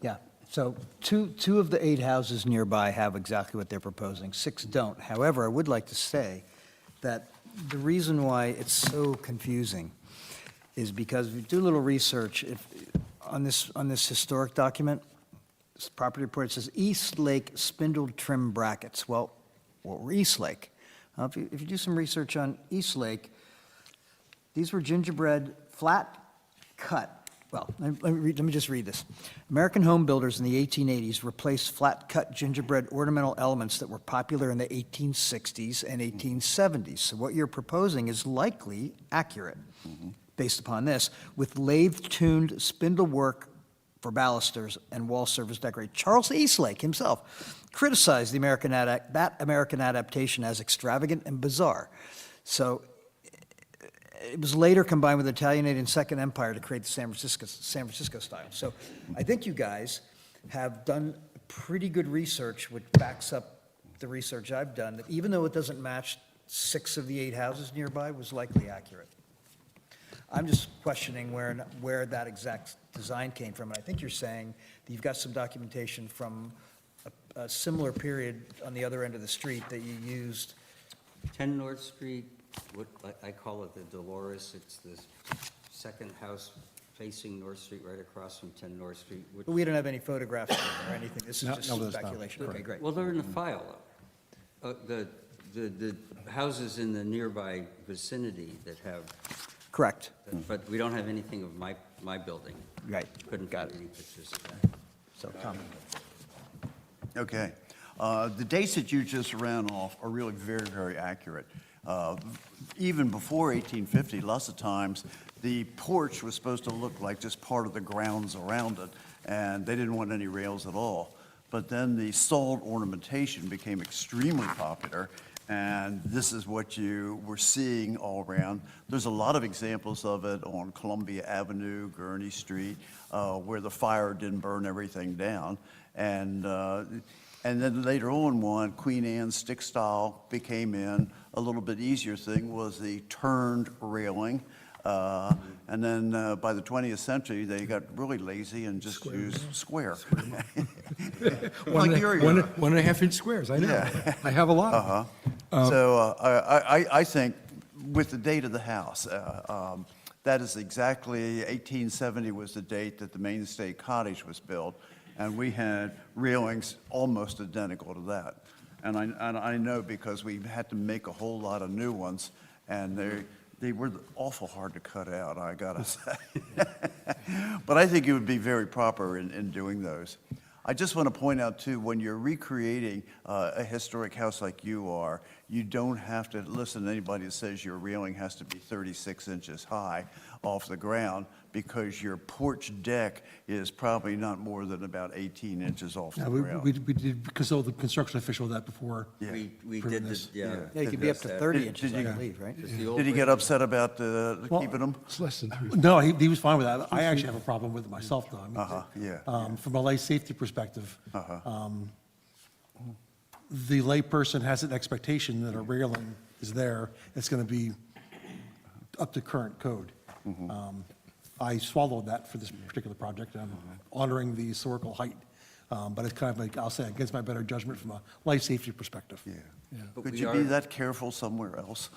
Yeah, so two of the 8 houses nearby have exactly what they're proposing, 6 don't. However, I would like to say that the reason why it's so confusing is because if you do a little research, on this historic document, this property report, it says East Lake spindle trim brackets. Well, what were East Lake? If you do some research on East Lake, these were gingerbread flat cut. Well, let me just read this. American home builders in the 1880s replaced flat-cut gingerbread ornamental elements that were popular in the 1860s and 1870s. So what you're proposing is likely accurate, based upon this, with lathe-tuned spindle work for balusters and wall surface decoration. Charles Eastlake himself criticized that American adaptation as extravagant and bizarre. So it was later combined with the Italianated and Second Empire to create the San Francisco style. So I think you guys have done pretty good research, which backs up the research I've done, that even though it doesn't match 6 of the 8 houses nearby, was likely accurate. I'm just questioning where that exact design came from. And I think you're saying that you've got some documentation from a similar period on the other end of the street that you used. 10 North Street, what I call it the Dolores, it's the second house facing North Street, right across from 10 North Street. But we don't have any photographs or anything. This is No, just no, there's not. speculation. Okay, great. Well, they're in the file, though. The houses in the nearby vicinity that have, Correct. but we don't have anything of my building. Right. Couldn't Got get it. any pictures of that. So, Tom. Okay. The dates that you just ran off are really very, very accurate. Even before 1850, lots of times, the porch was supposed to look like just part of the grounds around it, and they didn't want any rails at all. But then the sawed ornamentation became extremely popular, and this is what you were seeing all around. There's a lot of examples of it on Columbia Avenue, Gurney Street, where the fire didn't burn everything down. And then later on, Queen Anne stick style became in. A little bit easier thing was the turned railing. And then by the 20th century, they got really lazy and just used square. Like your yard. 1.5 inch squares, I know. Yeah. I have a lot of them. So I think with the date of the house, that is exactly 1870 was the date that the Mainstay Cottage was built, and we had railings almost identical to that. And I know because we had to make a whole lot of new ones, and they were awful hard to cut out, I gotta say. But I think it would be very proper in doing those. I just want to point out, too, when you're recreating a historic house like you are, you don't have to listen to anybody that says your railing has to be 36 inches high. off the ground because your porch deck is probably not more than about 18 inches off the Yeah, ground. we did consult the construction official with that before. Yeah. We Approving did this. this, yeah. Yeah, you could be up to addressed that. 30 Did- inches, did I you- believe, right? Just the old Did he get upset about keeping them? It's less than 3. No, he was fine with that. I actually have a problem with it myself, though. I mean, Yeah. From a life safety perspective, Uh-huh. the layperson has an expectation that a railing is there, it's going to be up to current code. I swallowed that for this particular project, and I'm honoring the historical height, but it's kind of like, I'll say, against my better judgment from a life safety perspective. But Could we you are- be that careful somewhere else?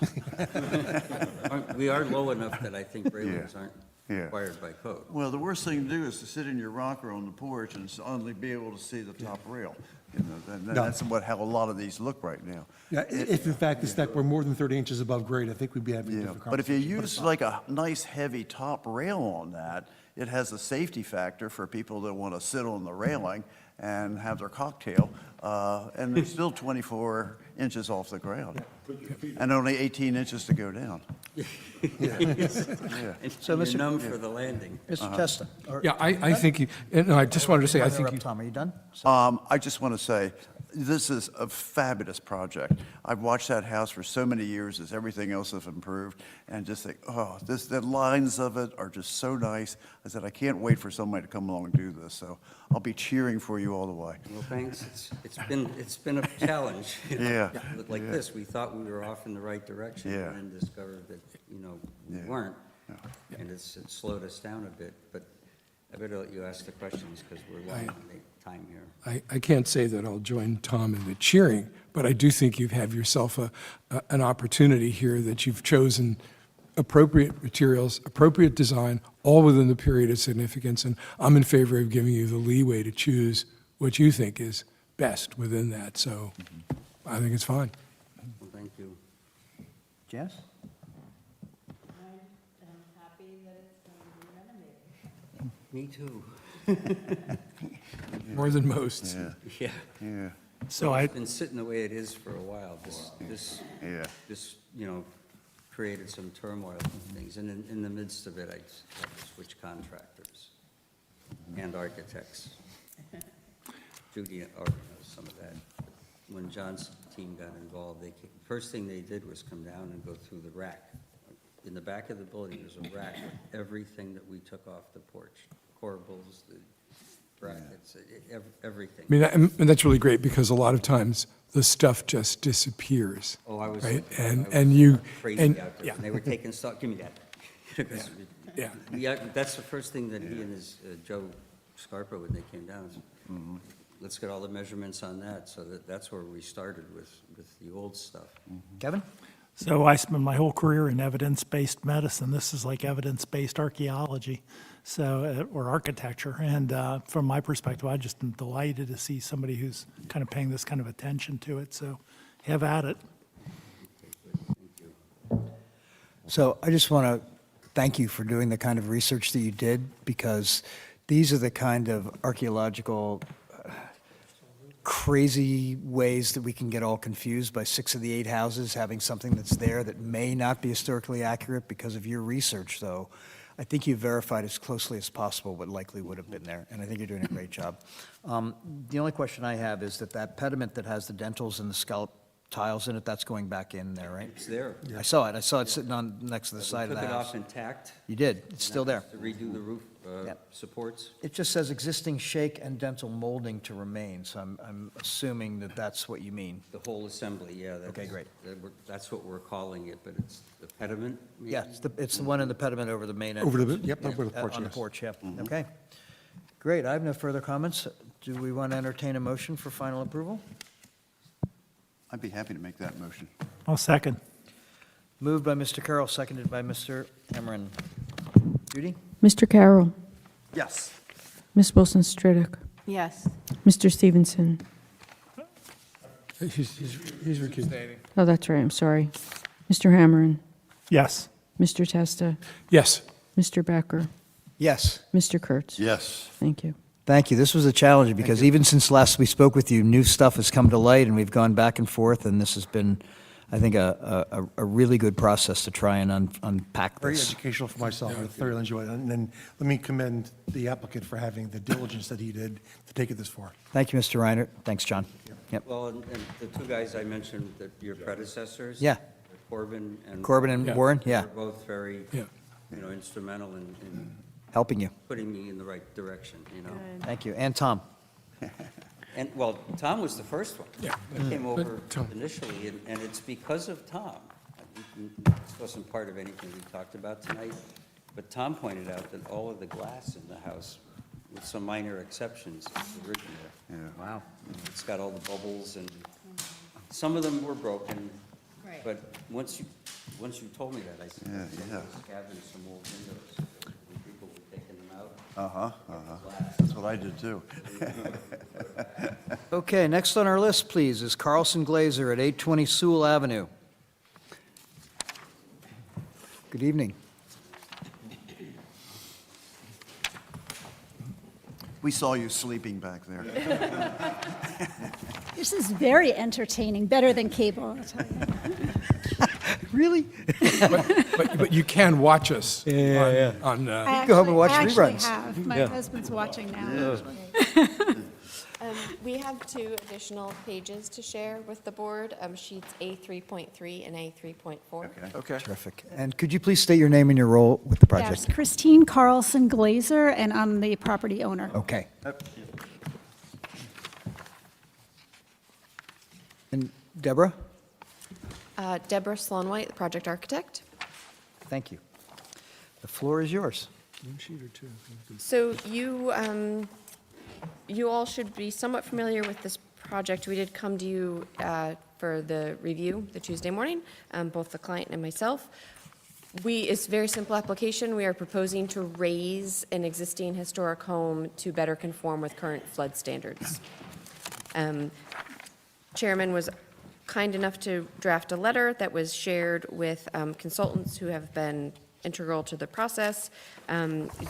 We are low enough that I think railings aren't Yeah. required by code. Well, the worst thing to do is to sit in your rocker on the porch and only be able to see the top rail. You know, and No. that's how a lot of these look right now. Yeah, if in fact this deck were more than 30 inches above grade, I think we'd be having a Yeah, different but if you conversation. use it's not. like a nice heavy top rail on that, it has a safety factor for people that want to sit on the railing and have their cocktail, and they're still 24 inches off the ground, and only 18 inches to go down. And So, you're Mr. numb for the landing. Mr. Testa. or- Yeah, I think, no, I just wanted to say, I think, Interrupt, Tom, are you done? I just want to say, this is a fabulous project. I've watched that house for so many years as everything else has improved, and just think, oh, the lines of it are just so nice. I said, I can't wait for somebody to come along and do this, so I'll be cheering for you all the way. Well, thanks. It's been a challenge. you know. Yeah, Like yeah. this, we thought we were off in the right direction. Yeah. And then discovered that, we Yeah. weren't. And it slowed us down a bit. But I better let you ask the questions because we're long on the time here. I can't say that I'll join Tom in the cheering, but I do think you have yourself an opportunity here that you've chosen appropriate materials, appropriate design, all within the period of significance, and I'm in favor of giving you the leeway to choose what you think is best within that, so I think it's fine. Well, thank you. Jess? Me too. More than most. Yeah. Yeah. So It's been sitting the way it is for a while. This, Yeah. created some turmoil and things. And in the midst of it, I had to switch contractors and architects. Judy already knows some of that. When John's team got involved, first thing they did was come down and go through the rack. In the back of the building, there's a rack with everything that we took off the porch, corbels, the brackets, everything. I mean, and that's really great, because a lot of times, the stuff just disappears. Oh, I was. Right? I And was you. Crazy and out there. yeah. And they were taking stuff, give me that. Yeah. Yeah, that's the first thing that he and his, Joe Scarpa, when they came down, said, let's get all the measurements on that. So that's where we started with the old stuff. Kevin? So I spent my whole career in evidence-based medicine. This is like evidence-based archaeology, or architecture. And from my perspective, I just am delighted to see somebody who's kind of paying this kind of attention to it. So have at it. So I just want to thank you for doing the kind of research that you did, because these are the kind of archaeological crazy ways that we can get all confused by 6 of the 8 houses having something that's there that may not be historically accurate. Because of your research, though, I think you verified as closely as possible what likely would have been there, and I think you're doing a great job. The only question I have is that pediment that has the dentils and the scallop tiles in it, that's going back in there, right? It's there. I saw it sitting on, next to the We side of the took it house. off intact. You did, it's still there. To redo the roof Yep. supports. It just says existing shake and dental molding to remain, so I'm assuming that that's what you mean. The whole assembly, yeah. Okay, great. That's what we're calling it, but it's the pediment? maybe? Yeah, it's the one in the pediment over the main Over entrance. the, yep, over the porch, On the yes. porch, yeah. Okay. Great, I have no further comments. Do we want to entertain a motion for final approval? I'd be happy to make that motion. I'll second. Moved by Mr. Carroll, seconded by Mr. Emmerich. Judy? Mr. Carroll, Yes. Ms. Wilson Stridick, Yes. Mr. Stevenson. He's recused. Oh, that's right, I'm sorry. Mr. Hammerin, Yes. Mr. Testa, Yes. Mr. Becker, Yes. Mr. Kurtz. Yes. Thank you. Thank you. This was a challenge, because even since last we spoke with you, new stuff has come to light, and we've gone back and forth, and this has been I think, a really good process to try and unpack Very this. educational for myself. I thoroughly enjoyed it. And then let me commend the applicant for having the diligence that he did to take it this far. Thank you, Mr. Reiner. Thanks, John. Yep. Well, and the two guys I mentioned, that your predecessors. Yeah. Corbin and. Corbin and Warren, yeah. They're both very, Yeah. instrumental in Helping you. putting me in the right direction, Thank you. And Tom. And, well, Tom was the first one. Yeah. He came But over Tom- initially, and it's because of Tom. This wasn't part of anything we talked about tonight, but Tom pointed out that all of the glass in the house, with some minor exceptions, is original. Wow. It's got all the bubbles, and some of them were broken, but once you told me that, I said, Yeah. having some old windows, when people were taking them out. Uh-huh. That's what I did, too. Okay, next on our list, please, is Carlson Glazer at 820 Sewell Avenue. Good evening. We saw you sleeping back there. This is very entertaining, better than cable, I'll tell you. Really? But you can watch us on I go home and watch actually reruns. have. My Yeah. husband's watching now. We have 2 additional pages to share with the board, sheets A3.3 and A3.4. Okay. Terrific. And could you please state your name and your role with the Yes, project? Christine Carlson Glazer, and I'm the property owner. Okay. And Deborah? Deborah Sloan-White, the project architect. Thank you. The floor is yours. one sheet or two. So you all should be somewhat familiar with this project. We did come to you for the review the Tuesday morning, both the client and myself. It's a very simple application. We are proposing to raise an existing historic home to better conform with current flood standards. Chairman was kind enough to draft a letter that was shared with consultants who have been integral to the process,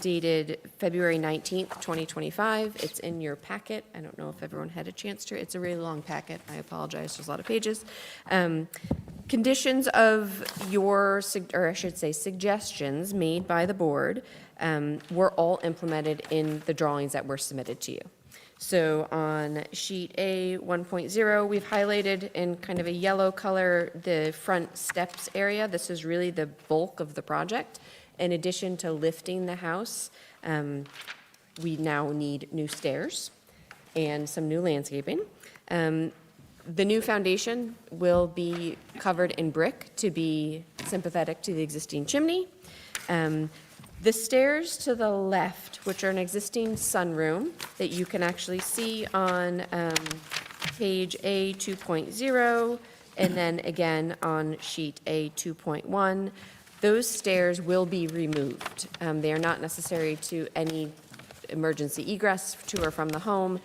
dated February 19th, 2025. It's in your packet. I don't know if everyone had a chance to. It's a really long packet. I apologize. There's a lot of pages. Conditions of your, or I should say suggestions made by the board were all implemented in the drawings that were submitted to you. So on sheet A 1.0, we've highlighted in kind of a yellow color the front steps area. This is really the bulk of the project. In addition to lifting the house, we now need new stairs and some new landscaping. The new foundation will be covered in brick to be sympathetic to the existing chimney. The stairs to the left, which are an existing sunroom that you can actually see on page A 2.0, and then again on sheet A 2.1, those stairs will be removed. They are not necessary to any emergency egress to or from the home.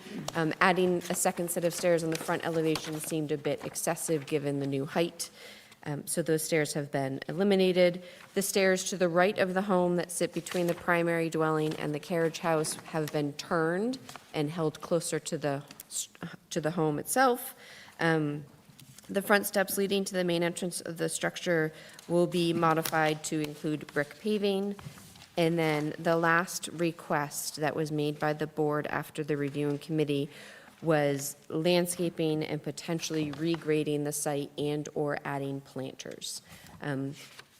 Adding a second set of stairs on the front elevation seemed a bit excessive given the new height. So those stairs have been eliminated. The stairs to the right of the home that sit between the primary dwelling and the carriage house have been turned and held closer to the home itself. The front steps leading to the main entrance of the structure will be modified to include brick paving. And then the last request that was made by the board after the reviewing committee was landscaping and potentially regrading the site and/or adding planters.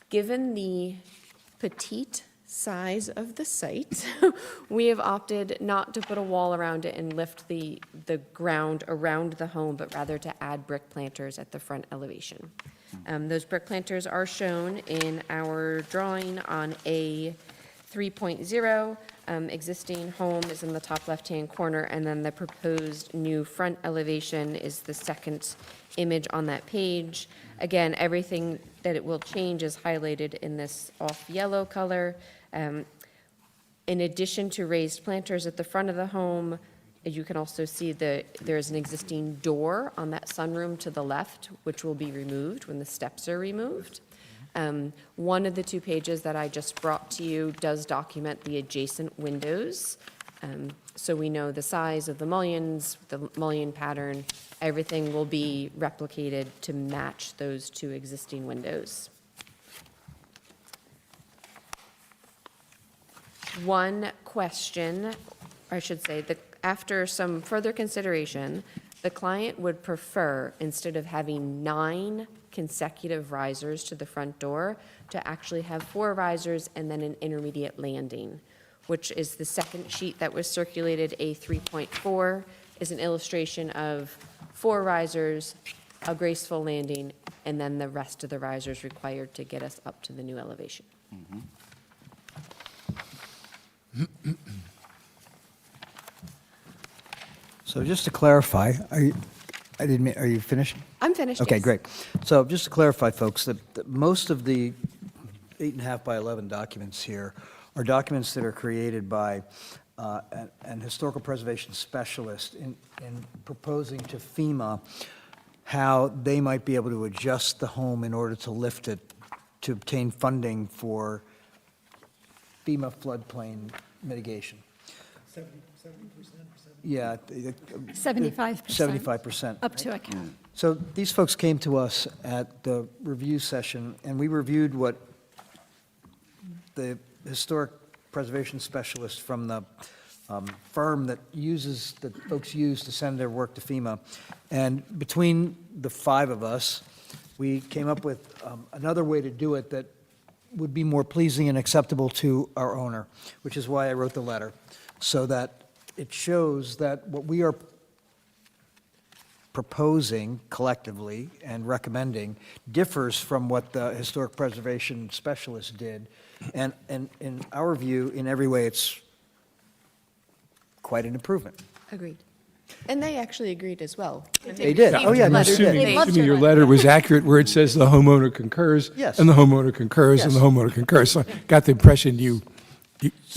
Given the petite size of the site, we have opted not to put a wall around it and lift the ground around the home, but rather to add brick planters at the front elevation. Those brick planters are shown in our drawing on A 3.0. Existing home is in the top left-hand corner, and then the proposed new front elevation is the second image on that page. Again, everything that it will change is highlighted in this off yellow color. In addition to raised planters at the front of the home, you can also see there's an existing door on that sunroom to the left, which will be removed when the steps are removed. One of the 2 pages that I just brought to you does document the adjacent windows So we know the size of the mullions, the mullion pattern, everything will be replicated to match those two existing windows. One question, or I should say, after some further consideration, the client would prefer, instead of having 9 consecutive risers to the front door, to actually have 4 risers and then an intermediate landing, which is the second sheet that was circulated, A3.4, is an illustration of 4 risers, a graceful landing, and then the rest of the risers required to get us up to the new elevation. So just to clarify, are you finished? I'm finished, Okay, yes. great. So just to clarify, folks, that most of the 8.5 by 11 documents here are documents that are created by an historical preservation specialist in proposing to FEMA how they might be able to adjust the home in order to lift it, to obtain funding for FEMA floodplain mitigation. 70%? Yeah. 75%. 75%. Up to account. So these folks came to us at the review session, and we reviewed what the historic preservation specialist from the firm that folks use to send their work to FEMA. And between the 5 of us, we came up with another way to do it that would be more pleasing and acceptable to our owner, which is why I wrote the letter, so that it shows that what we are proposing collectively and recommending differs from what the historic preservation specialist did. And in our view, in every way, it's quite an improvement. Agreed. And they actually agreed as well. They did. Oh, yeah, no, they did. Assuming your letter was accurate where it says the homeowner concurs. Yes. And the homeowner concurs, and the Yes. homeowner concurs. So I got the impression you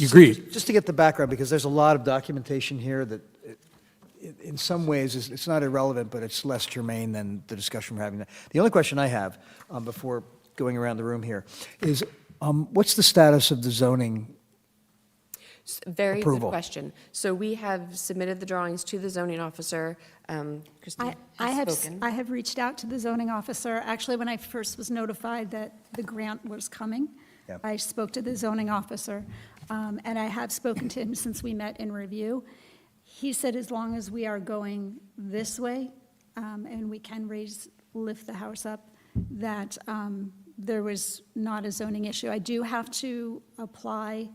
agreed. Just to get the background, because there's a lot of documentation here that, in some ways, it's not irrelevant, but it's less germane than the discussion we're having. The only question I have, before going around the room here, is what's the status of the zoning? Very good Approval. question. So we have submitted the drawings to the zoning officer. Christine I has spoken. I have reached out to the zoning officer. Actually, when I first was notified that the grant was coming, Yeah. I spoke to the zoning officer, and I have spoken to him since we met in review. He said as long as we are going this way, and we can lift the house up, that there was not a zoning issue. I do have to apply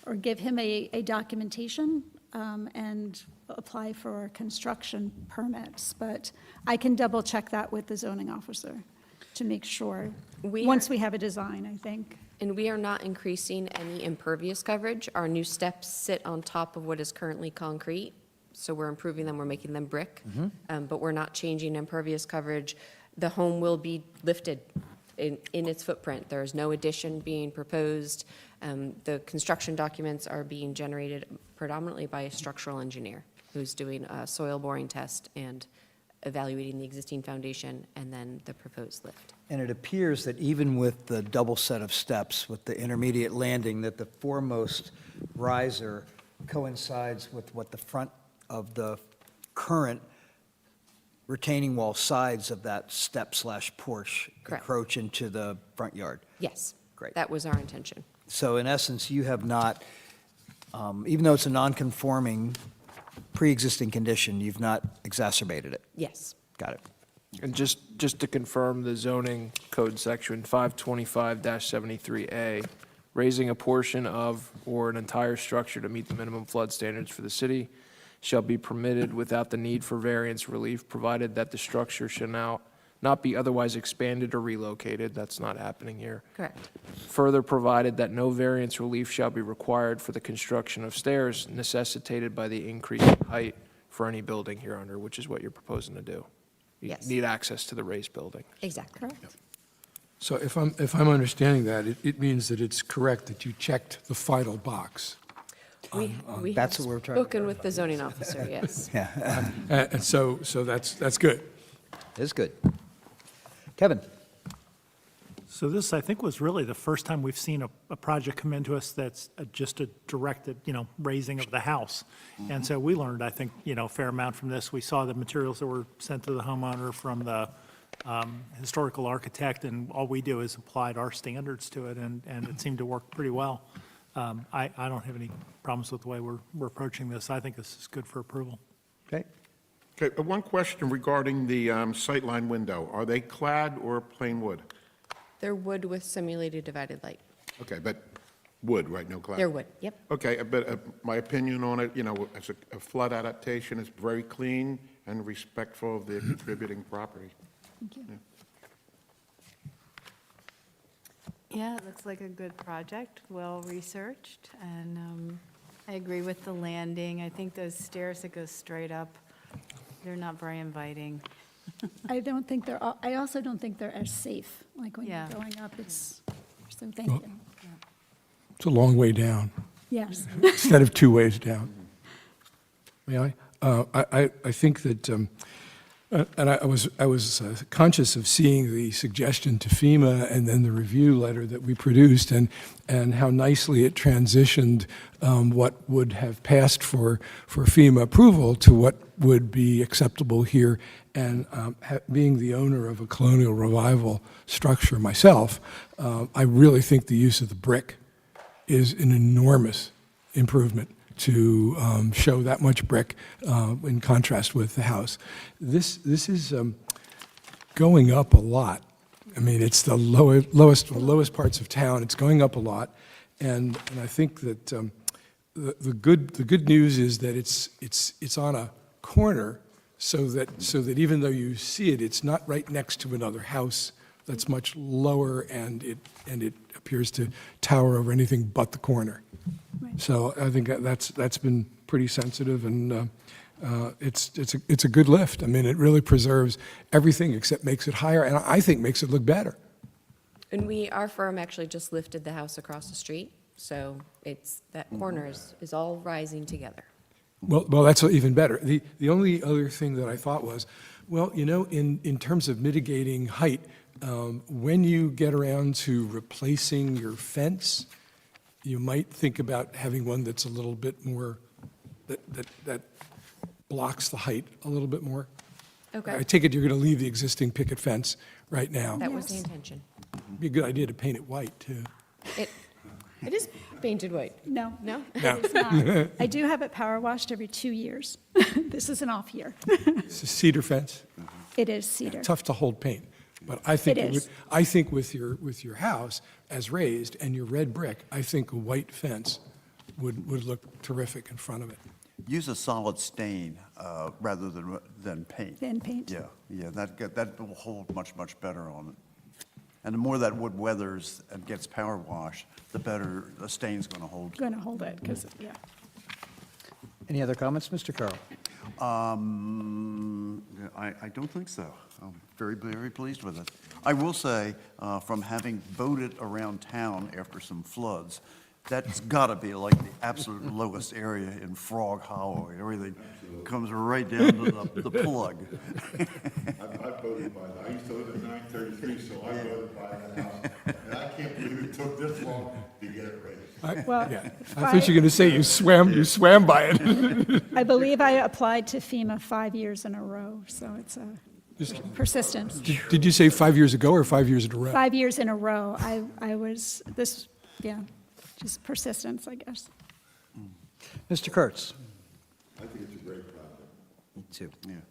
or give him a documentation and apply for construction permits, but I can double-check that with the zoning officer to make sure, once we have a design, I think. And we are not increasing any impervious coverage. Our new steps sit on top of what is currently concrete, so we're improving them, we're making them brick, but we're not changing impervious coverage. The home will be lifted in its footprint. There is no addition being proposed. The construction documents are being generated predominantly by a structural engineer who's doing a soil boring test and evaluating the existing foundation and then the proposed lift. And it appears that even with the double set of steps, with the intermediate landing, that the foremost riser coincides with what the front of the current retaining wall sides of that step/porch Correct. encroach into the front yard. Yes. Great. That was our intention. So in essence, you have not, even though it's a non-conforming pre-existing condition, you've not exacerbated it. Yes. Got it. And just to confirm, the zoning code section 525-73A, raising a portion of or an entire structure to meet the minimum flood standards for the city shall be permitted without the need for variance relief, provided that the structure shall now not be otherwise expanded or relocated. That's not happening here. Correct. Further, provided that no variance relief shall be required for the construction of stairs necessitated by the increase in height for any building hereunder, which is what you're proposing to do. You Yes. need access to the raised building. Exactly. So if I'm understanding that, it means that it's correct that you checked the final box. We have That's what we're trying to spoken with the zoning officer, yes. Yeah, And so that's good. it's good. Kevin? So this, I think, was really the first time we've seen a project come into us that's just a directed, raising of the house. And so we learned, I think, a fair amount from this. We saw the materials that were sent to the homeowner from the historical architect, and all we do is applied our standards to it, and it seemed to work pretty well. I don't have any problems with the way we're approaching this. I think this is good for approval. Okay. Okay, one question regarding the sightline window. Are they clad or plain wood? They're wood with simulated divided light. Okay, but wood, right, no clad? They're wood, yep. Okay, but my opinion on it, as a flood adaptation, is very clean and respectful of the contributing property. Thank you. Yeah, it looks like a good project, well-researched, and I agree with the landing. I think those stairs that go straight up, they're not very inviting. I don't think I also don't think they're as safe, like when Yeah. you're going up, so thank you. It's a long way down, Yes. instead of 2 ways down. May I? I think that, and I was conscious of seeing the suggestion to FEMA and then the review letter that we produced, and how nicely it transitioned what would have passed for FEMA approval to what would be acceptable here. And being the owner of a colonial revival structure myself, I really think the use of the brick is an enormous improvement to show that much brick in contrast with the house. This is going up a lot. I mean, it's the lowest parts of town. It's going up a lot, and I think that the good news is that it's on a corner, so that even though you see it, it's not right next to another house that's much lower, and it appears to tower over anything but the corner. Right. So I think that's been pretty sensitive, and it's a good lift. I mean, it really preserves everything except makes it higher, and I think makes it look better. And our firm actually just lifted the house across the street, so that corner is all rising together. Well, that's even better. The only other thing that I thought was, well, in terms of mitigating height, when you get around to replacing your fence, you might think about having one that's a little bit more, that blocks the height a little bit more. Okay. I take it you're going to leave the existing picket fence right now. That was the intention. It'd be a good idea to paint it white, too. It is painted white. No. No? It is not. I do have it power washed every 2 years. This is an off year. It's a cedar fence. It is cedar. Tough to hold paint, but I think It is. I think with your house as raised and your red brick, I think a white fence would look terrific in front of it. Use a solid stain rather than paint. Than paint. Yeah, that will hold much better on it. And the more that wood weathers and gets power washed, the better the stain's going to hold. Going to hold it, because, yeah. Any other comments, Mr. Carroll? I don't think so. I'm very pleased with it. I will say, from having boated around town after some floods, that's got to be like the absolute lowest area in Frog Hollow. Everything comes right down to the plug. I voted by that. I used to live at 933, so I voted by that house. And I can't believe it took this long to get it raised. Well, Yeah, I thought you were going to say you swam by it. I believe I applied to FEMA 5 years in a row, so it's a persistence. Did you say 5 years ago or 5 years in a row? 5 years in a row, I was, just persistence, I guess. Mr. Kurtz? I think it's a great project. Me too. Yeah.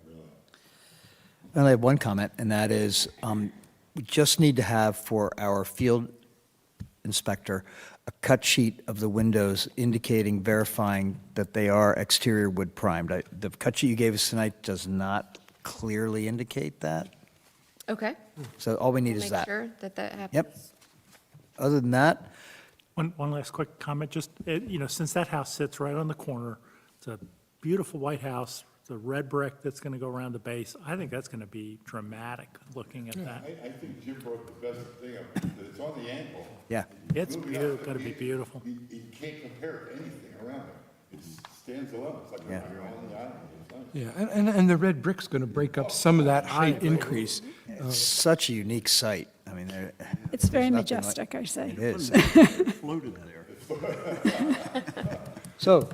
Really. I only have one comment, and that is, we just need to have for our field inspector a cut sheet of the windows indicating, verifying that they are exterior wood primed. The cut sheet you gave us tonight does not clearly indicate that, Okay. so all we need is Make that. sure that happens. Yep. Other than that, One last quick comment, just, since that house sits right on the corner, it's a beautiful white house, the red brick that's going to go around the base, I think that's going to be dramatic, looking at that. I think Jim brought the best thing up. It's on the angle. yeah. It's going to be beautiful. You can't compare it to anything around it. It stands alone. It's like Yeah. you're on the island. It's nice. Yeah, and the red brick's going to break up some of that height increase. It's such a unique site. I mean, mean, It's very there's nothing majestic, I say. It is. Floated there. So,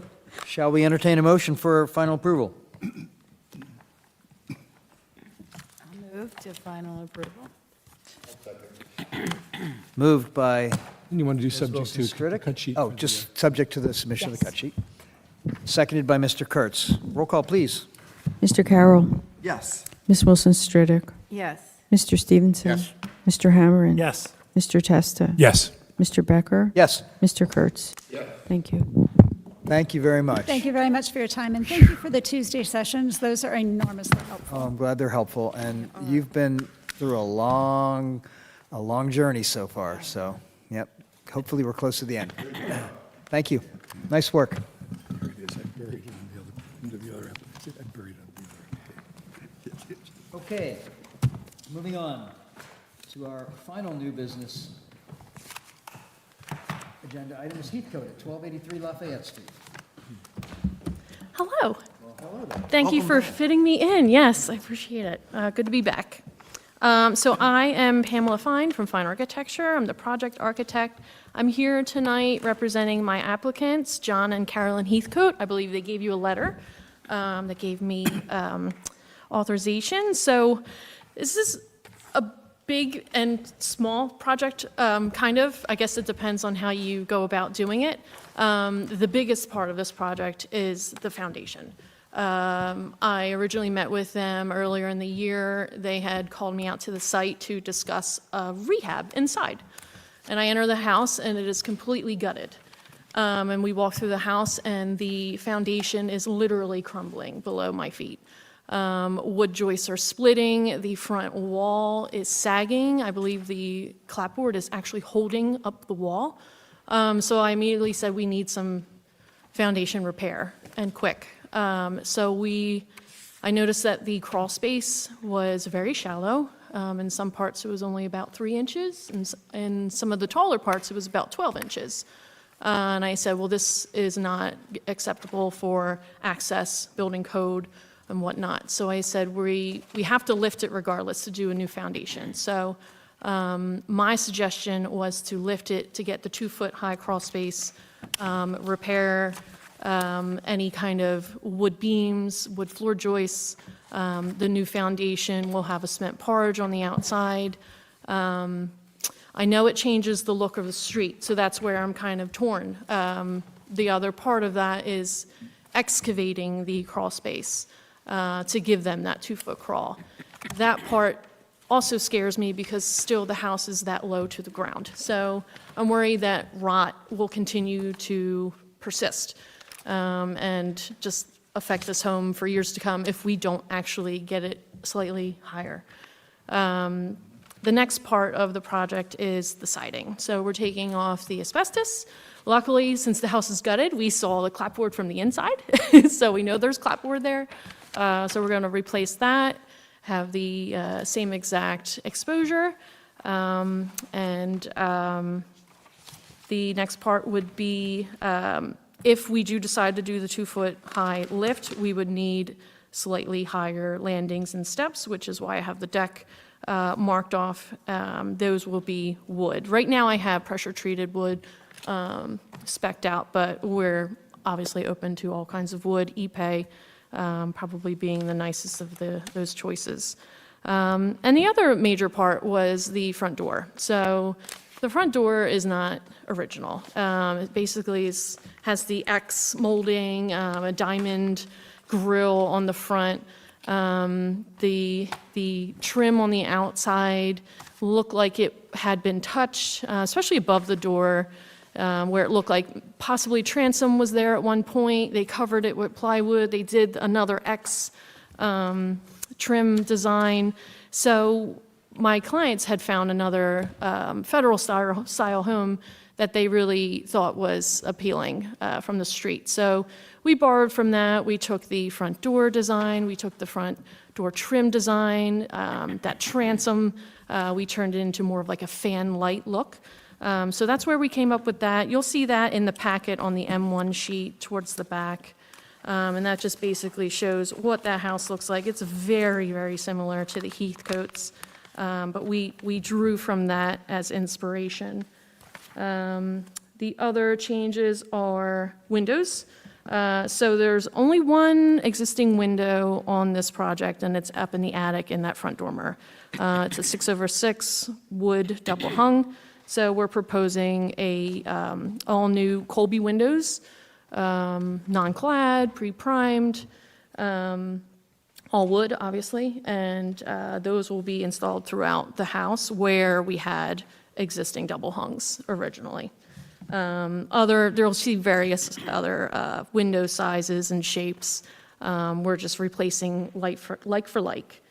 shall we entertain a motion for final approval? I'll move to final approval. Moved by You want to do Ms. subject Wilson to Stritic? cut sheet? Oh, just subject to the submission of the Yes. cut sheet. Seconded by Mr. Kurtz. Roll call, please. Mr. Carroll. Yes. Ms. Wilson Stritic. Yes. Mr. Stevenson. Yes. Mr. Hammerin. Yes. Mr. Testa. Yes. Mr. Becker. Yes. Mr. Kurtz. Thank you. Thank you very much. Thank you very much for your time, and thank you for the Tuesday sessions. Those are enormously helpful. Oh, I'm glad they're helpful, and you've been through a long journey so far, so, yep. Hopefully, we're close to the end. Thank you. Nice work. There it is. I buried it into the other application. I buried it under the other application. Okay, moving on to our final new business. Agenda item is Heathcote at 1283 Lafayette Street. Hello. Thank you for fitting me in. Yes, I appreciate it. Good to be back. So I am Pamela Fine from Fine Architecture. I'm the project architect. I'm here tonight representing my applicants, John and Carolyn Heathcote. I believe they gave you a letter that gave me authorization. So this is a big and small project, kind of. I guess it depends on how you go about doing it. The biggest part of this project is the foundation. I originally met with them earlier in the year. They had called me out to the site to discuss rehab inside. And I enter the house, and it is completely gutted. And we walk through the house, and the foundation is literally crumbling below my feet. Wood joists are splitting, the front wall is sagging. I believe the clapboard is actually holding up the wall. So I immediately said we need some foundation repair, and quick. I noticed that the crawl space was very shallow. In some parts, it was only about 3 inches, and in some of the taller parts, it was about 12 inches. And I said, well, this is not acceptable for access, building code, and whatnot. So I said, we have to lift it regardless to do a new foundation. So my suggestion was to lift it to get the 2-foot-high crawl space, repair any kind of wood beams, wood floor joists. The new foundation will have a cement porch on the outside. I know it changes the look of the street, so that's where I'm kind of torn. The other part of that is excavating the crawl space to give them that 2-foot crawl. That part also scares me because still the house is that low to the ground. So I'm worried that rot will continue to persist and just affect this home for years to come if we don't actually get it slightly higher. The next part of the project is the siding. So we're taking off the asbestos. Luckily, since the house is gutted, we saw the clapboard from the inside, so we know there's clapboard there. So we're going to replace that, have the same exact exposure, and the next part would be if we do decide to do the 2-foot-high lift, we would need slightly higher landings and steps, which is why I have the deck marked off. Those will be wood. Right now, I have pressure-treated wood spec'd out, but we're obviously open to all kinds of wood, Ipe probably being the nicest of those choices. And the other major part was the front door. So the front door is not original. It basically has the X molding, a diamond grille on the front. The trim on the outside looked like it had been touched, especially above the door, where it looked like possibly transom was there at one point. They covered it with plywood. They did another X trim design. So my clients had found another federal style home that they really thought was appealing from the street. So we borrowed from that. We took the front door design. We took the front door trim design. That transom, we turned it into more of like a fan light look. So that's where we came up with that. You'll see that in the packet on the M1 sheet towards the back. And that just basically shows what that house looks like. It's very, very similar to the Heathcotes. But we drew from that as inspiration. The other changes are windows. So there's only one existing window on this project, and it's up in the attic in that front dormer. It's a 6/6 wood double hung. So we're proposing a all-new Colby windows, non-clad, pre-primed, all wood, obviously, and those will be installed throughout the house where we had existing double hungs originally. There'll see various other window sizes and shapes. We're just replacing like for like.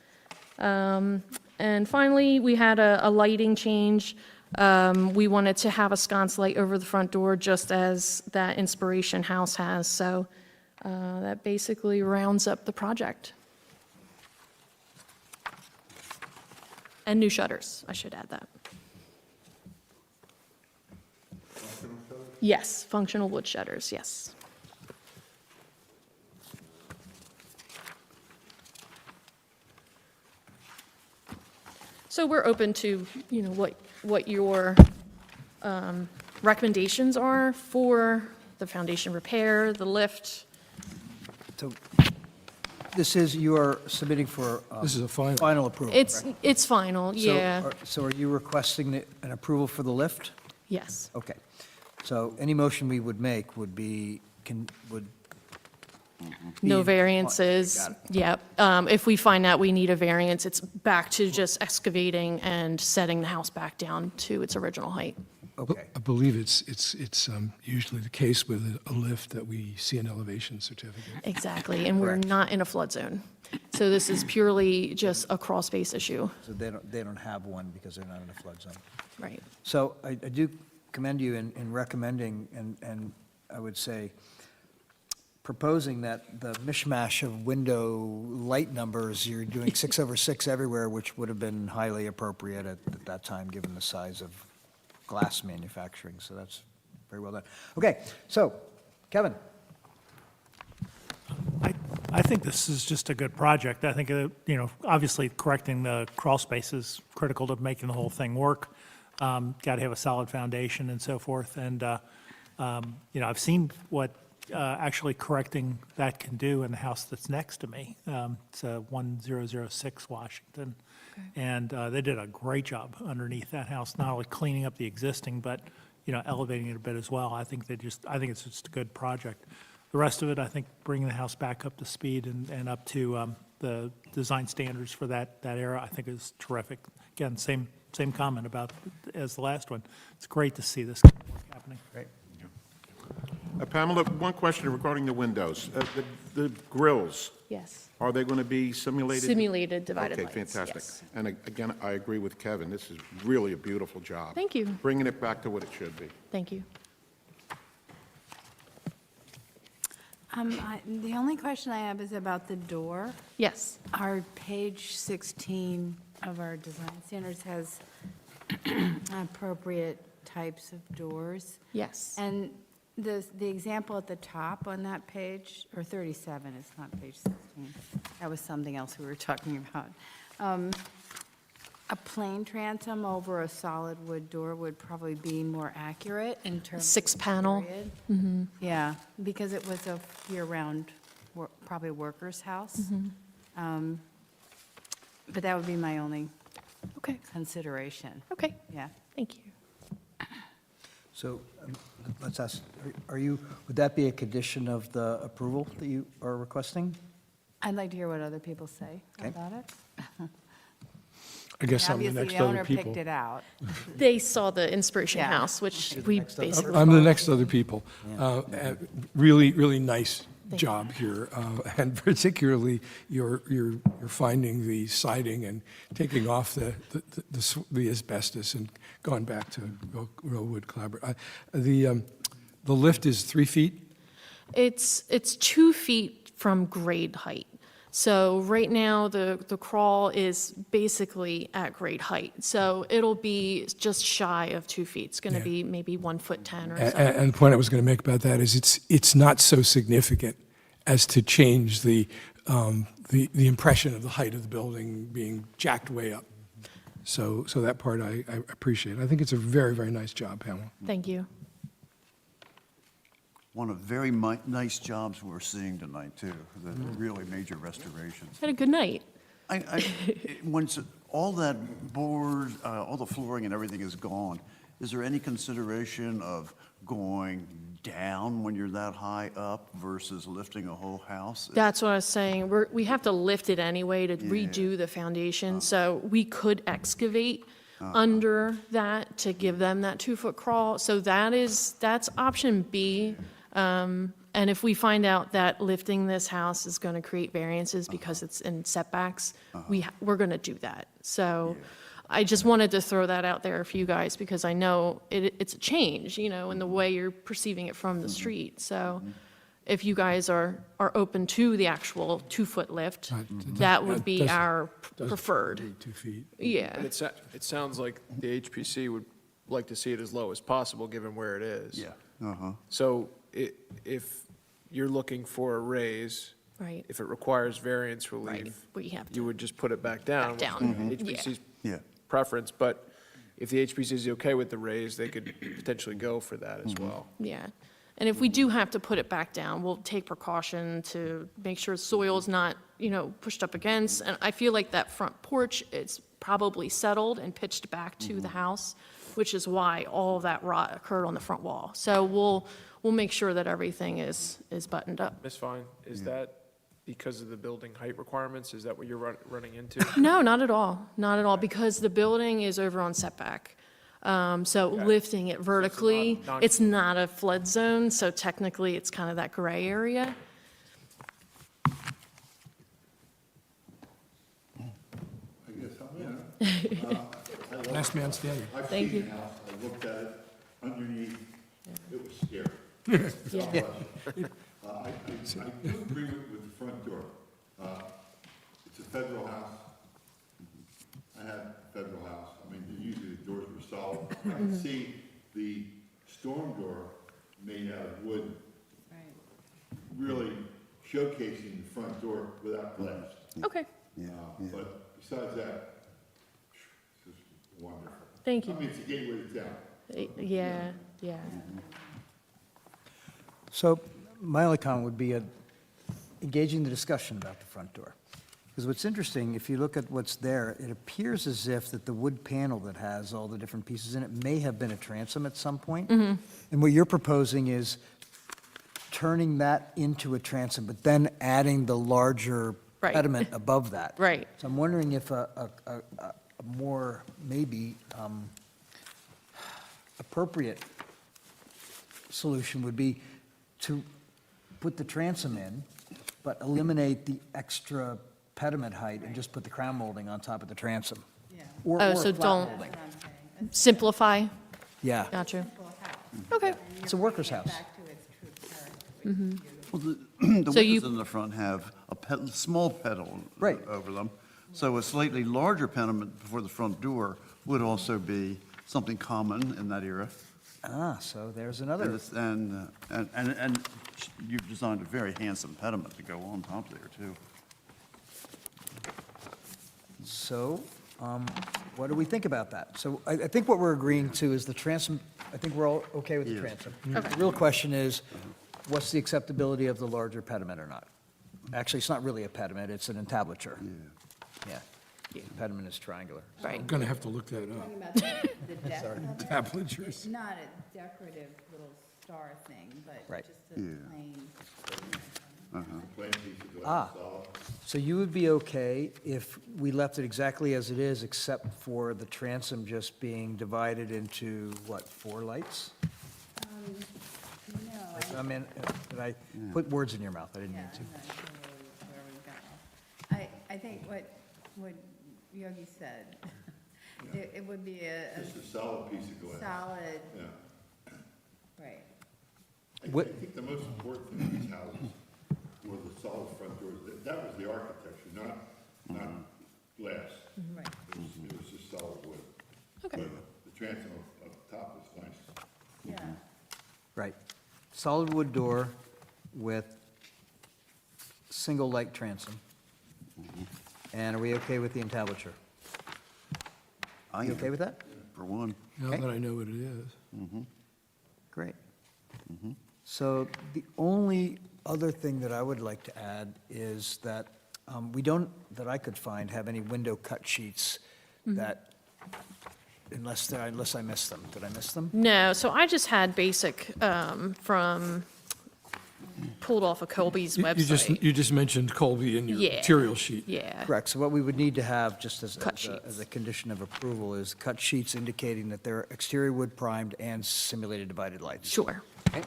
And finally, we had a lighting change. We wanted to have a sconce light over the front door, just as that Inspiration House has. So that basically rounds up the project. And new shutters, I should add that. Yes, functional wood shutters, yes. So we're open to, what your recommendations are for the foundation repair, the lift. So this is, you are submitting for This is a final. final approval, It's, correct? it's final, yeah, So are you requesting an approval for the lift? yes. Okay. So any motion we would make would be, would No be- variances, Got it. yep. If we find out we need a variance, it's back to just excavating and setting the house back down to its original height. Okay. I believe it's usually the case with a lift that we see an elevation certificate. Exactly, and we're Correct. not in a flood zone. So this is purely just a crawl space issue. So they don't have one because they're not in a flood zone. Right. So I do commend you in recommending, and I would say proposing that the mishmash of window light numbers, you're doing 6/6 everywhere, which would have been highly appropriate at that time, given the size of glass manufacturing. So that's very well done. Okay, so Kevin? I think this is just a good project. I think, obviously correcting the crawl space is critical to making the whole thing work. Got to have a solid foundation and so forth. And, I've seen what actually correcting that can do in the house that's next to me. It's 1006 Washington. And they did a great job underneath that house, not only cleaning up the existing, but, elevating it a bit as well. I think it's just a good project. The rest of it, I think, bringing the house back up to speed and up to the design standards for that era, I think is terrific. Again, same comment about as the last one. It's great to see this kind of work happening. Great. Pamela, one question regarding the windows. The grills, Yes. are they going to be simulated? Simulated divided lights, Okay, fantastic. yes. And again, I agree with Kevin. This is really a beautiful job. Thank you. Bringing it back to what it should be. Thank you. The only question I have is about the door. Yes. Our page 16 of our design standards has appropriate types of doors. Yes. And the example at the top on that page, or 37, it's not page 16. That was something else we were talking about. A plain transom over a solid wood door would probably be more accurate in terms of. 6-panel. period. Mhm. Yeah, because it was a year-round, probably worker's house. But that would be my only Okay. consideration. Okay. Yeah. Thank you. So let's ask, would that be a condition of the approval that you are requesting? I'd like to hear what other people say Okay. about it. I guess I'm the next Obviously, other the owner people. picked it out. They saw the Inspiration Yeah. House, which we basically. I'm the next other people. Really, really nice Thank job here, and particularly you're finding the siding and taking off the asbestos and going back to real wood clapboard. The lift is 3 feet? It's 2 feet from grade height. So right now, the crawl is basically at grade height. So it'll be just shy of 2 feet. It's going to Yeah. be maybe 1'10" or And so. the point I was going to make about that is it's not so significant as to change the impression of the height of the building being jacked way up. So that part I appreciate. I think it's a very, very nice job, Pamela. Thank you. One of very nice jobs we're seeing tonight, too, the really major restorations. Had a good night. Once all that board, all the flooring and everything is gone, is there any consideration of going down when you're that high up versus lifting a whole house? That's what I was saying. We have to lift it anyway to redo the foundation, so we could excavate under that to give them that 2-foot crawl. So that's option B. And if we find out that lifting this house is going to create variances because it's in setbacks, we're going to do that. So I just wanted to throw that out there for you guys because I know it's a change, in the way you're perceiving it from the street. So if you guys are open to the actual 2-foot lift, that would be our preferred. 2 feet. Yeah. But it sounds like the HPC would like to see it as low as possible, given where it is. Yeah. So if you're looking for a raise, Right. if it requires variance relief, We have to. you would just put it back down. Back down. which is HPC's Yeah. preference, but if the HPC is okay with the raise, they could potentially go for that as well. Yeah. And if we do have to put it back down, we'll take precaution to make sure soil's not, pushed up against. And I feel like that front porch, it's probably settled and pitched back to the house, which is why all of that rot occurred on the front wall. So we'll make sure that everything is buttoned up. Ms. Fine, is that because of the building height requirements? Is that what you're running into? No, not at all. Not at all, because the building is over on setback. So lifting it vertically, it's not a flood zone, so technically it's kind of that gray area. I guess I'm Last man standing. I've Thank seen you. the house, I looked at it underneath, it was scary. Yeah. I do agree with the front door. It's a federal house. I had a federal house. I mean, usually the doors were solid. I can see the storm door made out of wood, really showcasing the front door without glass. Okay, But besides that, it's just wonderful. thank you. I mean, it's a gateway to town. Yeah. So my only comment would be engaging the discussion about the front door. Because what's interesting, if you look at what's there, it appears as if that the wood panel that has all the different pieces in it may have been a transom at some point. And what you're proposing is turning that into a transom, but then adding the larger Right. pediment above that. Right. So I'm wondering if a more maybe appropriate solution would be to put the transom in, but eliminate the extra pediment height and just put the crown molding on top of the transom. Or Oh, a so flat don't molding. simplify. Yeah, Gotcha. Okay. it's a worker's house. Well, the So you- windows in the front have a small pedal Right. over them. So a slightly larger pediment before the front door would also be something common in that era. So there's And another. it's- And you've designed a very handsome pediment to go on top there, too. So, what do we think about that? So I think what we're agreeing to is the transom, I think we're all okay with the Yes. transom. The real question is, what's the acceptability of the larger pediment or not? Actually, it's not really a pediment, it's an entablature. Yeah. The pediment is triangular. I'm going to have to look that up. Talking about the decorative, Tablatures. it's not a decorative little star thing, but Right. just a plain. Plain piece of glass, Ah. solid. So you would be okay if we left it exactly as it is, except for the transom just being divided into, what, 4 lights? No, I mean, did I put words in your mouth? I didn't mean to. I'm not sure where we got off. I think what Yogi said, it would be a Just a solid piece of glass. solid, Yeah. right. I What- think the most important thing in these houses were the solid front doors. That was the architecture, not glass. Right. It was just solid wood. Okay. But the transom up top was nice. Yeah. Right. Solid wood door with single light transom. And are we okay with the entablature? I You okay with that? For one. Now Okay. that I know what it is. Great. So the only other thing that I would like to add is that we don't, that I could find, have any window cut sheets that, unless I missed them. Did I miss them? No, so I just had basic from, pulled off of Colby's website. You just mentioned Colby in your Yeah. material sheet. Yeah. Correct. So what we would need to have, just as Cut as a sheets. as a condition of approval, is cut sheets indicating that they're exterior wood primed and simulated divided lights. Sure. Okay.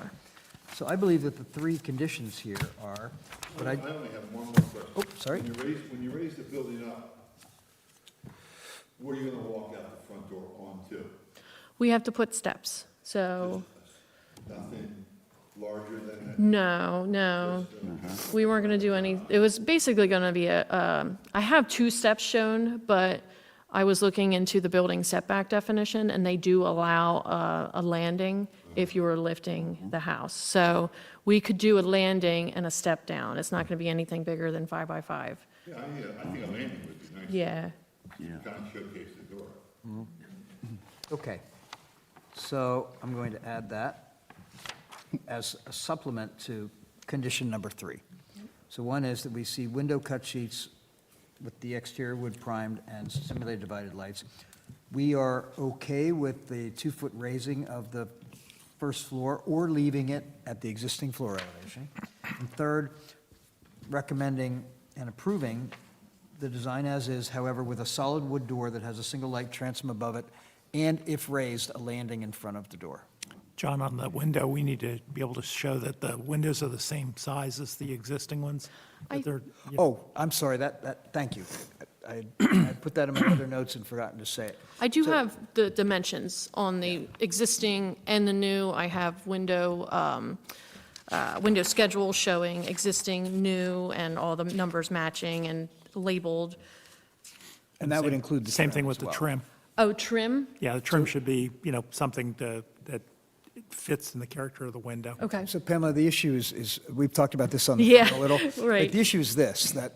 So I believe that the three conditions here are, but I I, only have one more question. Oh, sorry. When you raise the building up, what are you gonna walk out the front door onto? We have to put steps, so, Nothing larger than that? no. We weren't gonna do any, it was basically gonna be I have 2 steps shown, but I was looking into the building setback definition, and they do allow a landing if you were lifting the house. So we could do a landing and a step down. It's not gonna be anything bigger than 5 by 5. Yeah, I think a landing would be nice. Yeah. Kind of showcase the door. okay. So I'm going to add that as a supplement to condition number 3. So one is that we see window cut sheets with the exterior wood primed and simulated divided lights. We are okay with the 2-foot raising of the first floor or leaving it at the existing floor elevation. And third, recommending and approving the design as is, however, with a solid wood door that has a single light transom above it, and if raised, a landing in front of the door. John, on the window, we need to be able to show that the windows are the same size as the existing ones. that they're, you know, Oh, I'm sorry, thank you. I put that in my other notes and forgotten to say it. I do have the dimensions on the existing and the new. I have window schedule showing existing, new, and all the numbers matching and labeled. And that would include the Same trim thing as with the well. trim. Oh, trim? Yeah, the trim should be, something that fits in the character of the window. Okay. So Pamela, the issue is, we've talked about this on the Yeah, phone a little. right. But the issue is this, that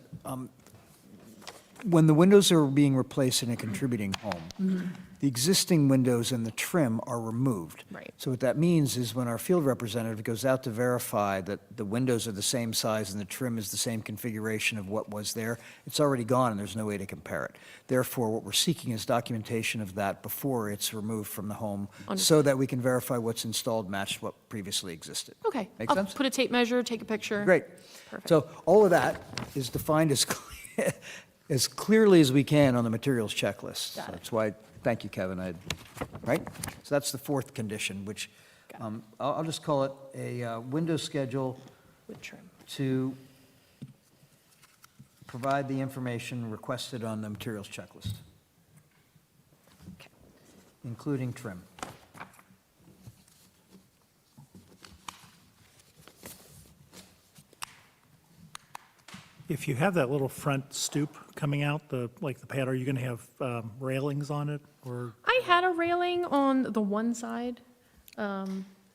when the windows are being replaced in a contributing home, the existing windows and the trim are removed. Right. So what that means is when our field representative goes out to verify that the windows are the same size and the trim is the same configuration of what was there, it's already gone and there's no way to compare it. Therefore, what we're seeking is documentation of that before it's removed from the home, so that we can verify what's installed matched what previously existed. Okay. Make sense? I'll put a tape measure, take a picture. Great. Perfect. So all of that is defined as clearly as we can on the materials checklist. Got it. That's why, thank you, Kevin, right? So that's the 4th condition, which I'll just call it a window schedule With trim. to provide the information requested on the materials checklist, including trim. If you have that little front stoop coming out, like the pad, are you going to have railings on it, or? I had a railing on the one side,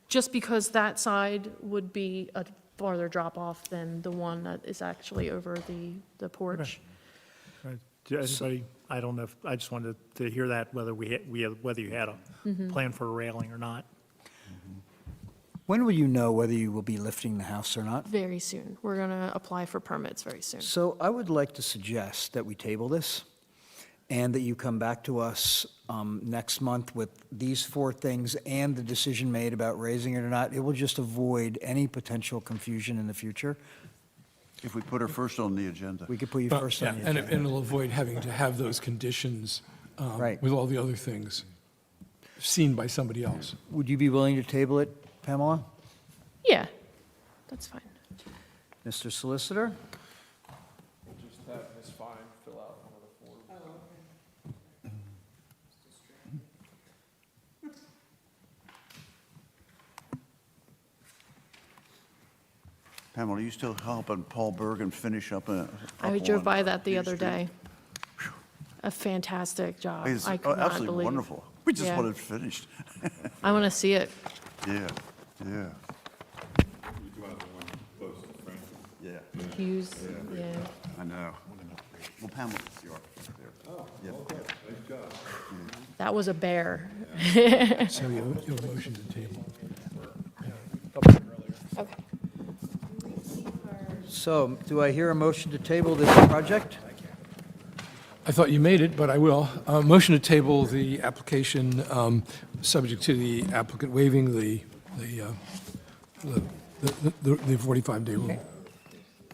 just because that side would be a farther drop off than the one that is actually over the porch. Right. Anybody, I don't know, I just wanted to hear that, whether whether you had a plan for a railing or not. When will you know whether you will be lifting the house or not? Very soon. We're going to apply for permits very soon. So I would like to suggest that we table this and that you come back to us next month with these 4 things and the decision made about raising it or not. It will just avoid any potential confusion in the future. If we put her first on the agenda. We could put you But, first yeah, on the and agenda. it'll avoid having to have those conditions Right. with all the other things seen by somebody else. Would you be willing to table it, Pamela? Yeah, that's fine. Mr. Solicitor? Just have Ms. Fine fill out one of the forms. Pamela, are you still helping Paul Bergen finish up a? I drove by that the other day. A fantastic job. It's I could not absolutely believe. wonderful. We just Yeah. want it finished. I want to see it. Yeah, yeah. You want the one close to Franklin? Yeah. Hughes, yeah. I know. Well, Pamela's the architect there. Oh, Yep. okay, nice job. That was a bear. So you'll motion to table. Okay. So do I hear a motion to table this project? I thought you made it, but I will. Motion to table the application, subject to the applicant waiving the 45-day rule.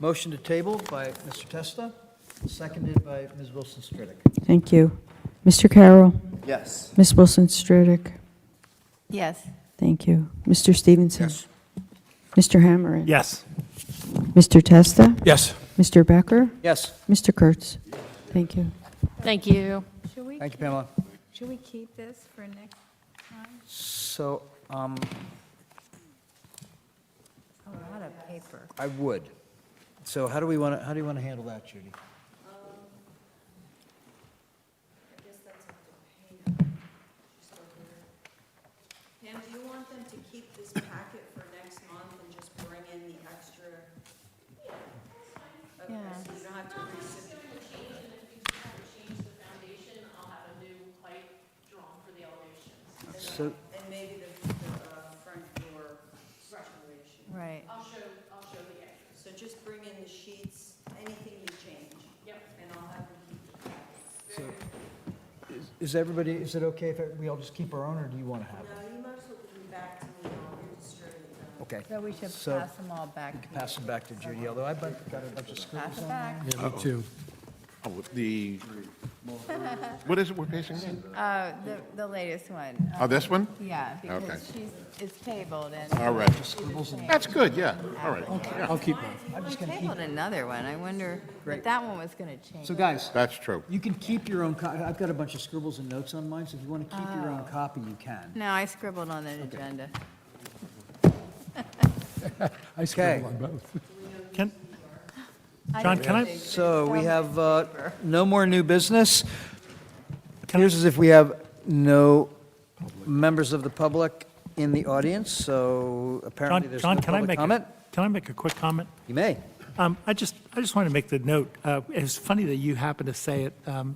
Motion to table by Mr. Testa, seconded by Ms. Wilson-Stridick. Thank you. Mr. Carroll? Yes. Ms. Wilson-Stridick? Yes. Thank you. Mr. Stevenson? Yes. Mr. Hammerin? Yes. Mr. Testa? Yes. Mr. Becker? Yes. Mr. Kurtz? Thank you. Thank you. Thank you, Pamela. Should we keep this for next time? So, A lot of paper. I would. So how do you want to handle that, Judy? Pam, do you want them to keep this packet for next month and just bring in the extra? Okay, Yeah. so you don't have to resubmit. So, And maybe the front door situation. Right. I'll show the extras. So just bring in the sheets, anything you change. Yep. And I'll have them keep the packet. is everybody, is it okay if we all just keep our own, or do you want to have it? No, you might as well give them back to me and I'll redistribute them. Okay. So we should So- pass them all back. Pass them back to Judy, although I've got a bunch of scribbles Pass it on back. there. Yeah, me too. Oh, what is it we're passing in? The latest one. Oh, this one? Yeah, Okay. because it's tabled and. All right. That's good, yeah, all right. Yeah. I'll keep mine. I'm just We going to keep, tabled another one. I wonder, Great. but that one was going to change. so guys, That's true. you can keep your own, I've got a bunch of scribbles and notes on mine, so if you want to keep your own copy, you can. No, I scribbled on the agenda. I scribbled on both. Can, I John, didn't can I- think So we so have much paper. no more new business. Appears as if we have no members of the public in the audience, so apparently there's no John, can I public make, comment. can I make a quick comment? You may. I just want to make the note, it's funny that you happen to say it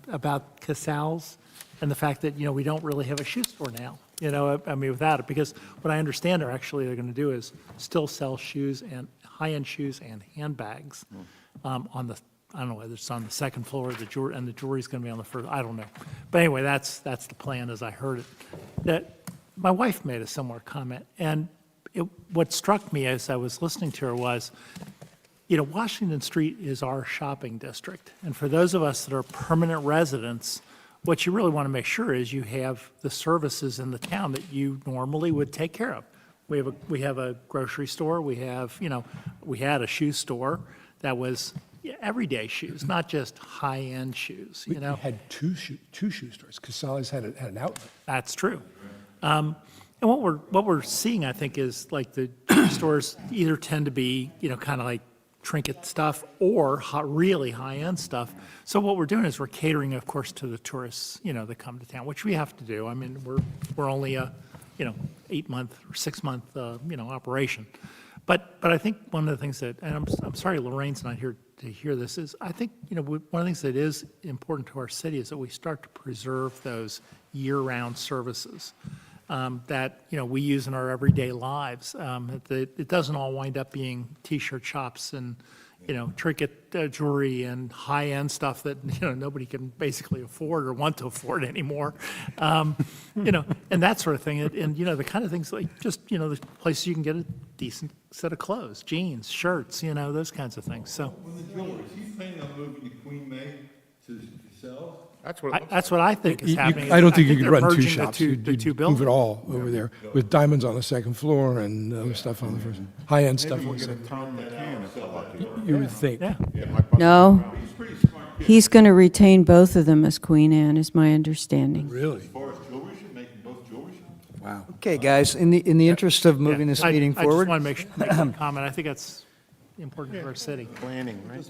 about Casals and the fact that, we don't really have a shoe store now, I mean, without it, because what I understand they're going to do is still sell shoes and high-end shoes and handbags on the, I don't know whether it's on the second floor, the jewelry's going to be on the first, I don't know. But anyway, that's the plan as I heard it. That my wife made a similar comment, and what struck me as I was listening to her was, Washington Street is our shopping district. And for those of us that are permanent residents, what you really want to make sure is you have the services in the town that you normally would take care of. We have a grocery store, we had a shoe store that was everyday shoes, not just high-end shoes, We had two shoe stores. Casales had an outlet. That's true. And what we're seeing, I think, is like the stores either tend to be, kind of like trinket stuff or really high-end stuff. So what we're doing is we're catering, of course, to the tourists, that come to town, which we have to do. I mean, we're only a, 8-month or 6-month, operation. But I think one of the things that, and I'm sorry Lorraine's not here to hear this, is I think, one of the things that is important to our city is that we start to preserve those year-round services that, we use in our everyday lives. That it doesn't all wind up being T-shirt shops and, trinket jewelry and high-end stuff that, nobody can basically afford or want to afford anymore. And that sort of thing. And, the kind of things like just, the places you can get a decent set of clothes, jeans, shirts, those kinds of things. So When the jewelry, is he planning on moving the Queen May to sell? That's what it looks that's what I think is happening. I don't think you they're could run two merging the shops. two- You'd The two move buildings. it all over there with diamonds on the second floor and other stuff on the first, high-end stuff on the second. Tom McCann if they're lucky. You would think. Yeah. No. He's going to retain both of them as Queen Anne, is my understanding. Really? As far as jewelry, making both jewelry? Wow. Okay, guys, in the interest of moving this I meeting forward. just want to make a comment. I think that's important for our city. Planning, right?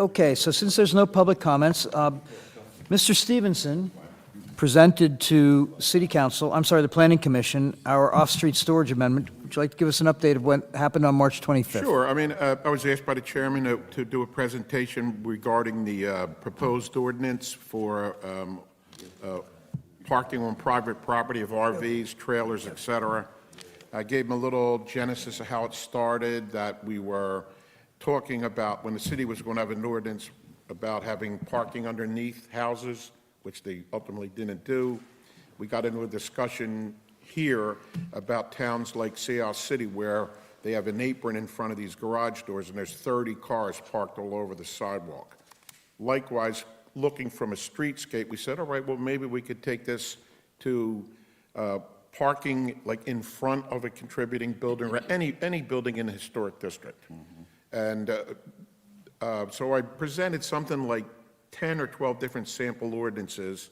Okay, so since there's no public comments, Mr. Stevenson presented to City Council, the Planning Commission, our off-street storage amendment. Would you like to give us an update of what happened on March 25th? Sure. I mean, I was asked by the chairman to do a presentation regarding the proposed ordinance for parking on private property of RVs, trailers, et cetera. I gave them a little genesis of how it started, that we were talking about when the city was going to have an ordinance about having parking underneath houses, which they ultimately didn't do. We got into a discussion here about towns like Seattle City where they have an apron in front of these garage doors and there's 30 cars parked all over the sidewalk. Likewise, looking from a streetscape, we said, all right, well, maybe we could take this to parking like in front of a contributing building or any building in the historic district. And so I presented something like 10 or 12 different sample ordinances,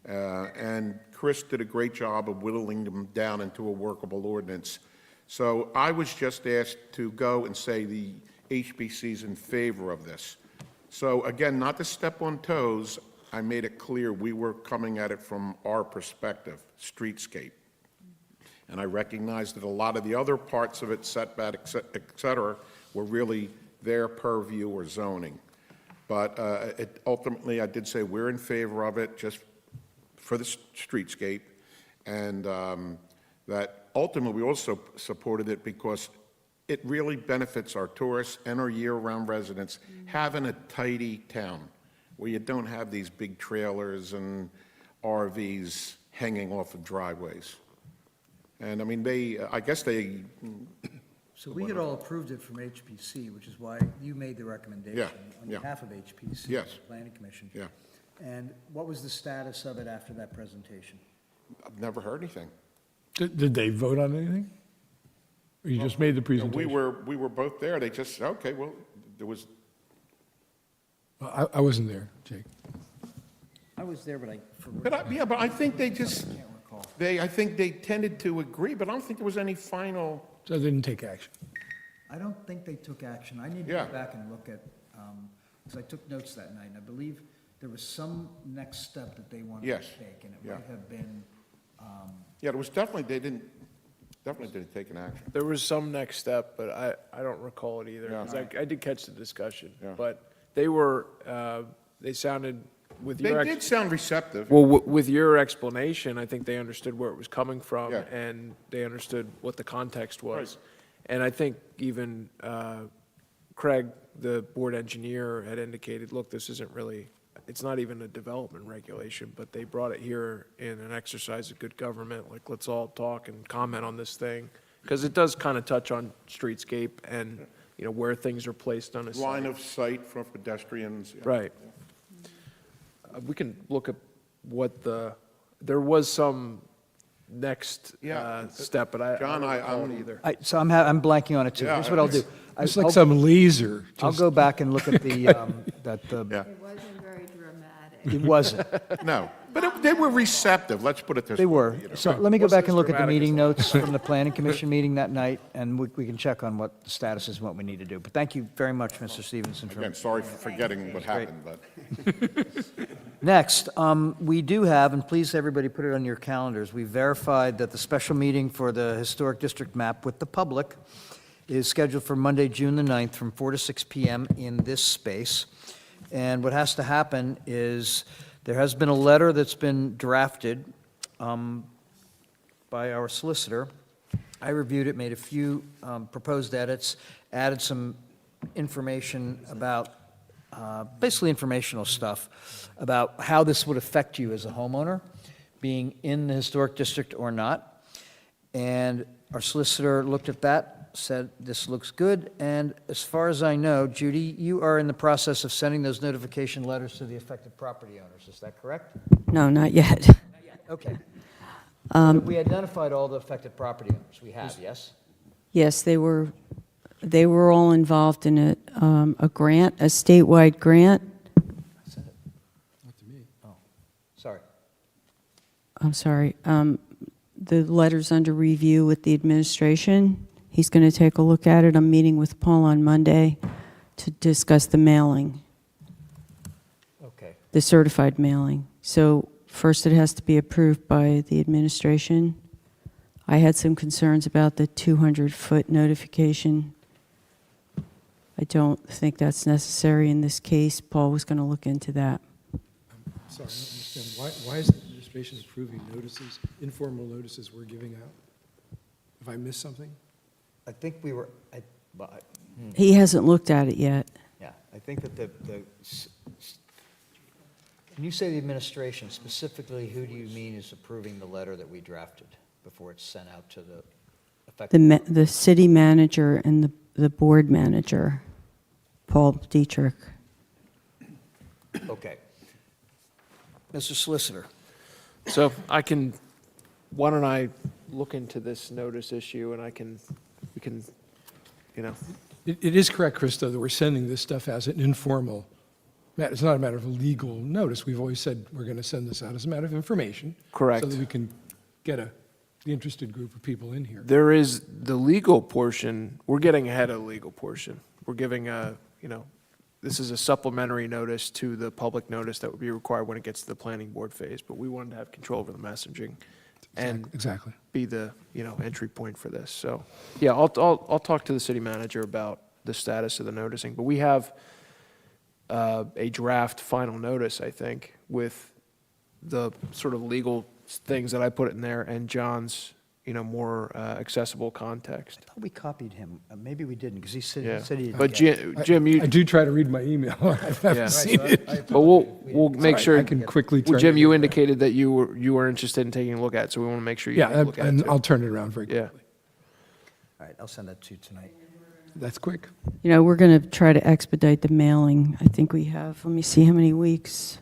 and Chris did a great job of whittling them down into a workable ordinance. So I was just asked to go and say the HBC's in favor of this. So again, not to step on toes, I made it clear we were coming at it from our perspective, streetscape. And I recognized that a lot of the other parts of it, setback, et cetera, were really their purview or zoning. But ultimately, I did say we're in favor of it just for the streetscape. And that ultimately, we also supported it because it really benefits our tourists and our year-round residents having a tidy town where you don't have these big trailers and RVs hanging off of driveways. And I mean, I guess they. So we had all approved it from HPC, which is why you made the recommendation on behalf of HPC. Yes. The Planning Commission. Yeah. And what was the status of it after that presentation? I've never heard anything. Did they vote on anything? Or you just made the presentation? We were both there. They just, okay, well, there was. I wasn't there, Jake. I was there, but But I think they just, I think they tended to agree, but I don't think there was any final. So they didn't take action. I don't think they took action. I need to Yeah. go back and look at, because I took notes that night, and I believe there was some next step that they wanted Yes. to take, and it Yeah. might have been, Yeah, there was definitely, they didn't take an action. There was some next step, but I don't recall it either. Yeah. 'Cause I did catch the discussion. Yeah. But they were, they sounded, with They your. did sound receptive. Well, with your explanation, I think they understood where it was coming from, Yeah. and they understood what the context was. And I think even Craig, the board engineer, had indicated, look, this isn't really, it's not even a development regulation, but they brought it here in an exercise of good government, like, let's all talk and comment on this thing, because it does kind of touch on streetscape and, you know, where things are placed on a site. Line of sight for pedestrians. Yeah. Right. We can look at what there was some next step, but I John, don't I- recall it I'm- either. so I'm blanking on it too. Yeah, Here's what I'll do. It's like some laser. I'll just- go back and look at the, It wasn't very dramatic. it wasn't. No, but they were receptive, let's put it this way. They were. you know. So let me go Wasn't back and as look at the dramatic as meeting the- notes from the Planning Commission meeting that night, and we can check on what the status is and what we need to do. But thank you very much, Mr. Stevenson. for- Again, sorry for forgetting what happened, but. Next, we do have, and please, everybody, put it on your calendars, we verified that the special meeting for the Historic District map with the public is scheduled for Monday, June the 9th, from 4 to 6 p.m. in this space. And what has to happen is, there has been a letter that's been drafted by our solicitor. I reviewed it, made a few proposed edits, added some information about, basically informational stuff, about how this would affect you as a homeowner, being in the historic district or not. And our solicitor looked at that, said, this looks good, and as far as I know, Judy, you are in the process of sending those notification letters to the affected property owners, is that correct? No, not yet. Okay. We identified all the affected property owners, we have, yes? Yes, they were all involved in a grant, a statewide grant. Oh, sorry. I'm sorry. The letter's under review with the administration. He's going to take a look at it. I'm meeting with Paul on Monday to discuss the mailing, Okay. the certified mailing. So first it has to be approved by the administration. I had some concerns about the 200-foot notification. I don't think that's necessary in this case. Paul was going to look into that. Sorry, I don't understand. Why is the administration approving notices, informal notices we're giving out? Have I missed something? I think we were, He hasn't looked at it yet. yeah, I think that can you say the administration, specifically, who do you mean is approving the letter that we drafted before it's sent out to the affected? The city manager and the board manager, Paul Dietrich. Okay. Mr. Solicitor. So why don't I look into this notice issue, and we can, It is correct, Krista, that we're sending this stuff as an informal matter. It's not a matter of a legal notice. We've always said we're going to send this out as a matter of information. Correct. So that we can get the interested group of people in here. there is the legal portion, we're getting ahead of the legal portion. We're giving this is a supplementary notice to the public notice that would be required when it gets to the planning board phase, but we wanted to have control over the messaging and Exactly. be the, entry point for this. So, yeah, I'll talk to the city manager about the status of the noticing, but we have a draft final notice, I think, with the sort of legal things that I put in there and John's, more accessible context. I thought we copied him. Maybe we didn't, because he said Yeah. he didn't But get it. Jim, you. I do try to read my email. I haven't Yeah. seen it. But we'll make Sorry, sure. I can quickly Well, turn Jim, it you around. indicated that you were interested in taking a look at it, so we want to make sure you take a Yeah, look at it and too. I'll turn it around very Yeah. quickly. All right, I'll send that to you tonight. That's quick. We're going to try to expedite the mailing. I think we have, let me see how many weeks.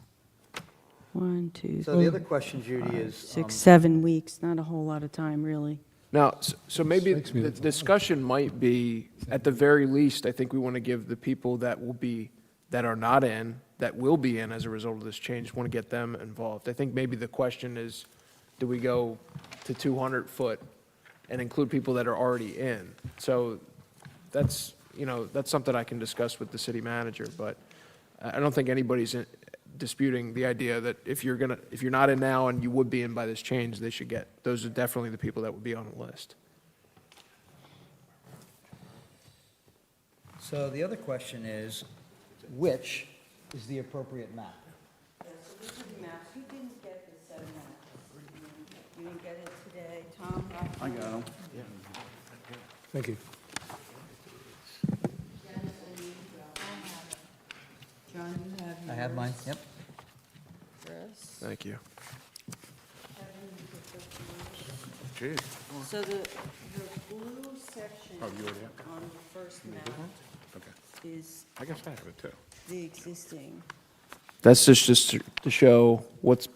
1, 2, So the other question, Judy, is. 6, 7 weeks, not a whole lot of time, really. Now, so maybe Strikes me the that- discussion might be, at the very least, I think we want to give the people that are not in, that will be in as a result of this change, want to get them involved. I think maybe the question is, do we go to 200 foot and include people that are already in? So that's something I can discuss with the city manager, but I don't think anybody's disputing the idea that if you're not in now and you would be in by this change, they should get. Those are definitely the people that would be on the list. So the other question is, which is the appropriate map? Yeah, so this is the maps. Who didn't get the set of maps? You didn't get it today, Tom? I got them. Thank you. John, you have yours. I have mine, yep. Chris? Thank you. Jeez. So the blue section Oh, you already have? on the first map Okay. is I guess I have it too. the existing. That's just to show what's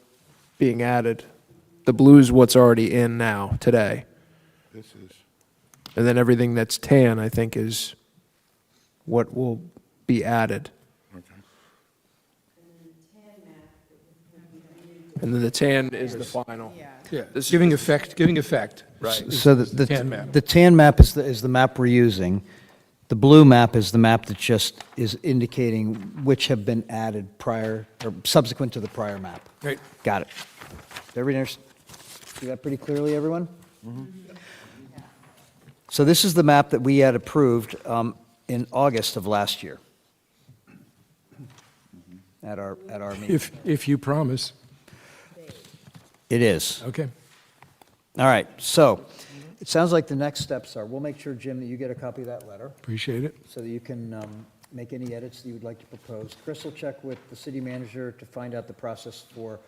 being added. The blue is what's already in now, today. This is, And then everything that's tan, I think, is what will be added. okay. And then the tan is the final. Yeah, This is- giving effect. Right. So Tan map. the tan map is the map we're using. The blue map is the map that just is indicating which have been added prior, or subsequent to the prior map. Right. Got it. Everybody see that pretty clearly, everyone? So this is the map that we had approved in August of last year at our meeting. If you promise. It is. Okay. All right, so it sounds like the next steps are, we'll make sure, Jim, that you get a copy of that letter Appreciate it. so that you can make any edits that you would like to propose. Chris will check with the city manager to find out the process for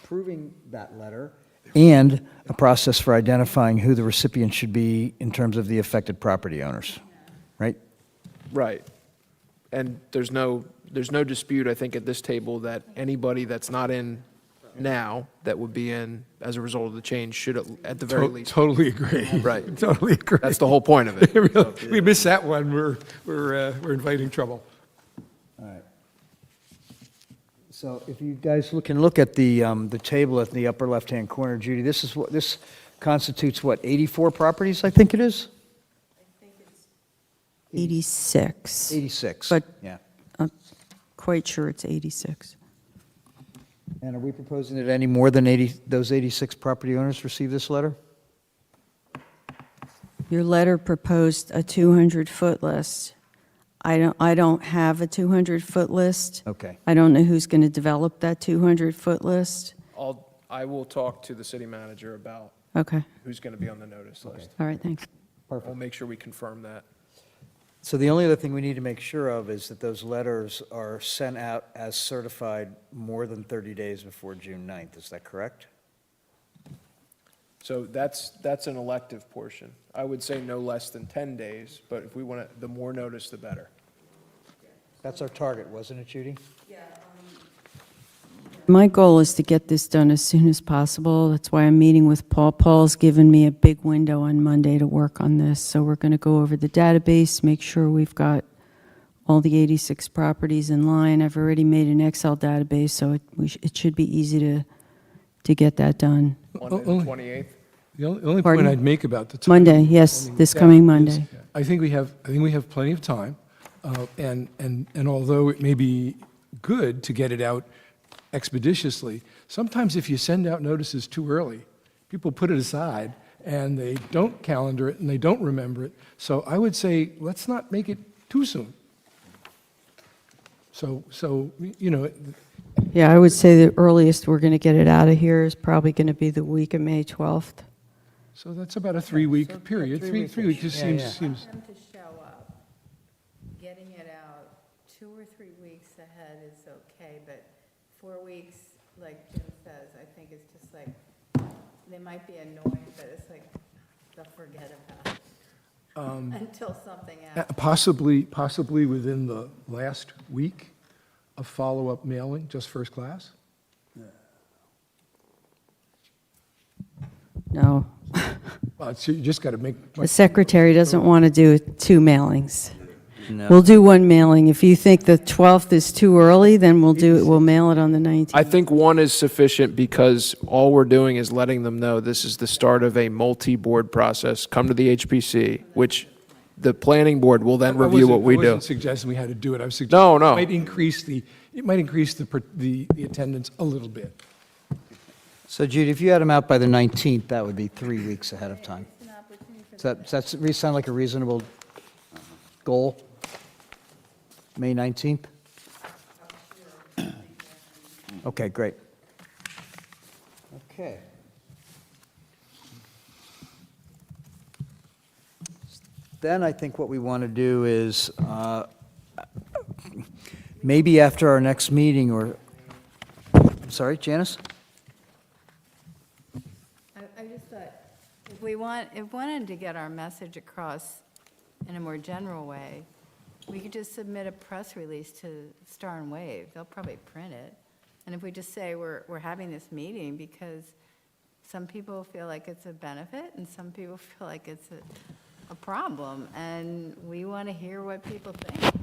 approving that letter and a process for identifying who the recipient should be in terms of the affected property owners, right? Right. And there's no dispute, I think, at this table that anybody that's not in now that would be in as a result of the change should at the very least. Totally agree. Right. Totally agree. That's the whole point of it. We miss that one, we're inviting trouble. All right. So if you guys can look at the table at the upper left-hand corner, Judy, this constitutes what, 84 properties, I think it is? 86. 86. But Yeah. I'm quite sure it's 86. And are we proposing that any more than those 86 property owners receive this letter? Your letter proposed a 200-foot list. I don't have a 200-foot list. Okay. I don't know who's going to develop that 200-foot list. I will talk to the city manager about Okay, who's going to be on the notice list. all right, thanks. We'll make sure we confirm that. So the only other thing we need to make sure of is that those letters are sent out as certified more than 30 days before June 9th. Is that correct? So that's an elective portion. I would say no less than 10 days, but if we want to, the more notice, the better. That's our target, wasn't it, Judy? My goal is to get this done as soon as possible. That's why I'm meeting with Paul. Paul's given me a big window on Monday to work on this. So we're going to go over the database, make sure we've got all the 86 properties in line. I've already made an Excel database, so it should be easy to get that done. Monday, the 28th? The only Pardon? point I'd make about the time. Monday, yes, this Yeah, coming is Monday. I think we have plenty of time, and although it may be good to get it out expeditiously, sometimes if you send out notices too early, people put it aside, and they don't calendar it, and they don't remember it. So I would say, let's not make it too soon. So, you know, Yeah, I would say the earliest we're going to get it out of here is probably going to be the week of May 12th. so that's about a 3-week period. Three weeks just seems. Them to show up, getting it out 2 or 3 weeks ahead is okay, but 4 weeks, like Jim says, I think it's just like, they might be annoying, but it's like, they'll forget about it until something happens. Possibly within the last week of follow-up mailing, just first class? No. Well, you just got to make. The secretary doesn't want to do 2 mailings. No. We'll do 1 mailing. If you think the 12th is too early, then we'll mail it on the 19th. I think 1 is sufficient because all we're doing is letting them know this is the start of a multi-board process. Come to the HPC, which the planning board will then review what we I do. wasn't suggesting we had to do it. I was suggesting. No, no. It might increase the attendance a little bit. So Judy, if you had them out by the 19th, that would be 3 weeks ahead of time. Does that sound like a reasonable goal? May 19th? Okay, great. Okay. Then I think what we want to do is, maybe after our next meeting, or, I'm sorry, Janice? I just thought, if we wanted to get our message across in a more general way, we could just submit a press release to Star and Wave. They'll probably print it. And if we just say we're having this meeting because some people feel like it's a benefit and some people feel like it's a problem, and we want to hear what people think.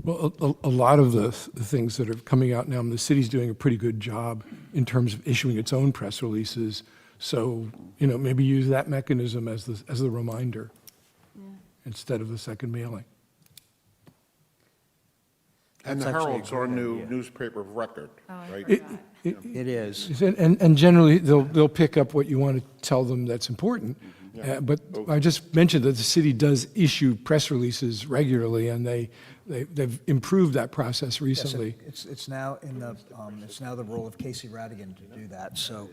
Well, a lot of the things that are coming out now, the city's doing a pretty good job in terms of issuing its own press releases. So, you know, maybe use that mechanism as the reminder instead of the second mailing. And the That's actually a Herald's our great new idea. newspaper of record, right? It is. And generally, they'll pick up what you want to tell them that's important. But I just mentioned that the city does issue press releases regularly, and they've improved that process Yes, recently. it's now it's now the role of Casey Radigan to do that, so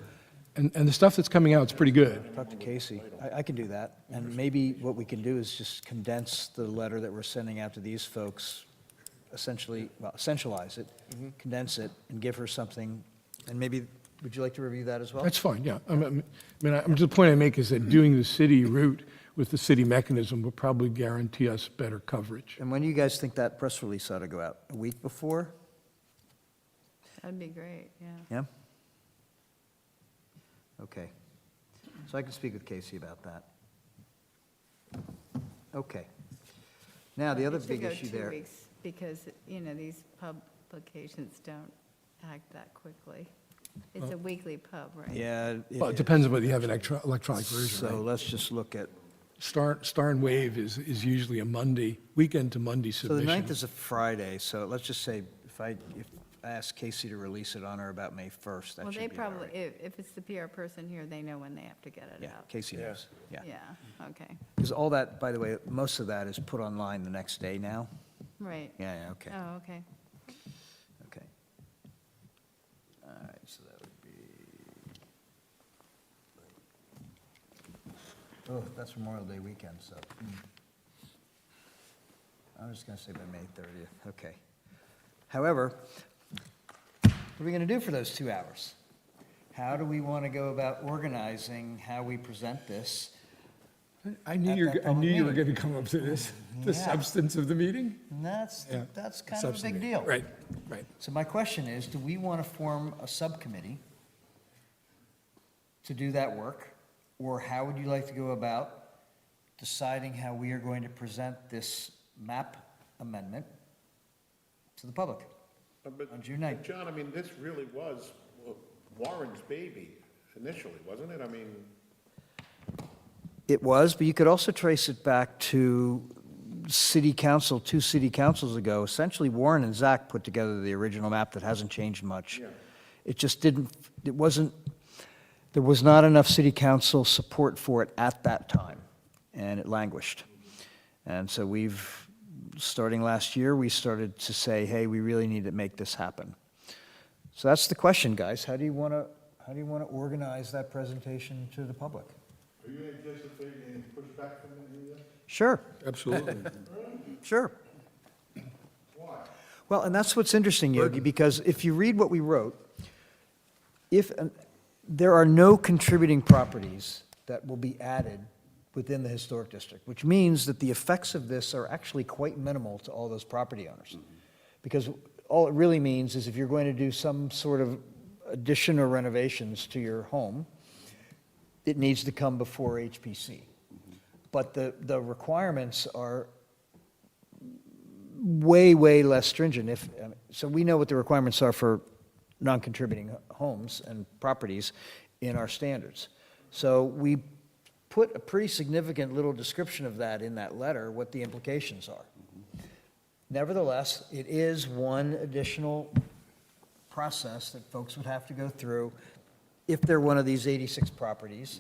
And the stuff that's coming out is pretty good. talk to Casey. I can do that, and maybe what we can do is just condense the letter that we're sending out to these folks, essentialize it, condense it, and give her something, and maybe, would you like to review that as well? That's fine, yeah. The point I make is that doing the city route with the city mechanism will probably guarantee us better coverage. And when do you guys think that press release ought to go out? A week before? That'd be great, yeah. Yeah? Okay. So I can speak with Casey about that. Okay. Now, the other It should big go issue 2 there. weeks because, you know, these publications don't act that quickly. It's a weekly pub, right? Yeah. Well, it depends on whether you have an electronic version. So right? let's just look at, Star and Wave is usually a Monday, weekend to Monday so the submission. 9th is a Friday, so let's just say if I ask Casey to release it on or about May 1st, that Well, should they be about probably, right. if it's the PR person here, they know when they have to get it Yeah, out. Casey knows, yeah. Yeah, okay. Because all that, by the way, most of that is put online the next day now. Right. Yeah, okay. Oh, okay. Okay. All right, so that would be, oh, that's Memorial Day weekend, so. I'm just going to say by May 30th, okay. However, what are we going to do for those 2 hours? How do we want to go about organizing how we present this? I knew At you that were, I knew you were public going to come up to this, the Yeah. substance of the meeting. And that's Yeah. kind of a big Substantive. deal. Right, right. So my question is, do we want to form a subcommittee to do that work? Or how would you like to go about deciding how we are going to present this map amendment to the public on June 9th? John, I mean, this really was Warren's baby initially, wasn't it? I mean, It was, but you could also trace it back to city council, 2 city councils ago. Essentially, Warren and Zach put together the original map that hasn't changed much. It just didn't, it wasn't, there was not enough city council support for it at that time, and it languished. And so starting last year, we started to say, hey, we really need to make this happen. So that's the question, guys. How do you want to organize that presentation to the public? Are you anticipating any pushback from any of this? Sure. Absolutely. Sure. Why? Well, and that's what's interesting, Yogi, because if you read what we wrote, there are no contributing properties that will be added within the historic district, which means that the effects of this are actually quite minimal to all those property owners. Because all it really means is if you're going to do some sort of addition or renovations to your home, it needs to come before HPC. But the requirements are way, way less stringent. So we know what the requirements are for non-contributing homes and properties in our standards. So we put a pretty significant little description of that in that letter, what the implications are. Nevertheless, it is one additional process that folks would have to go through if they're one of these 86 properties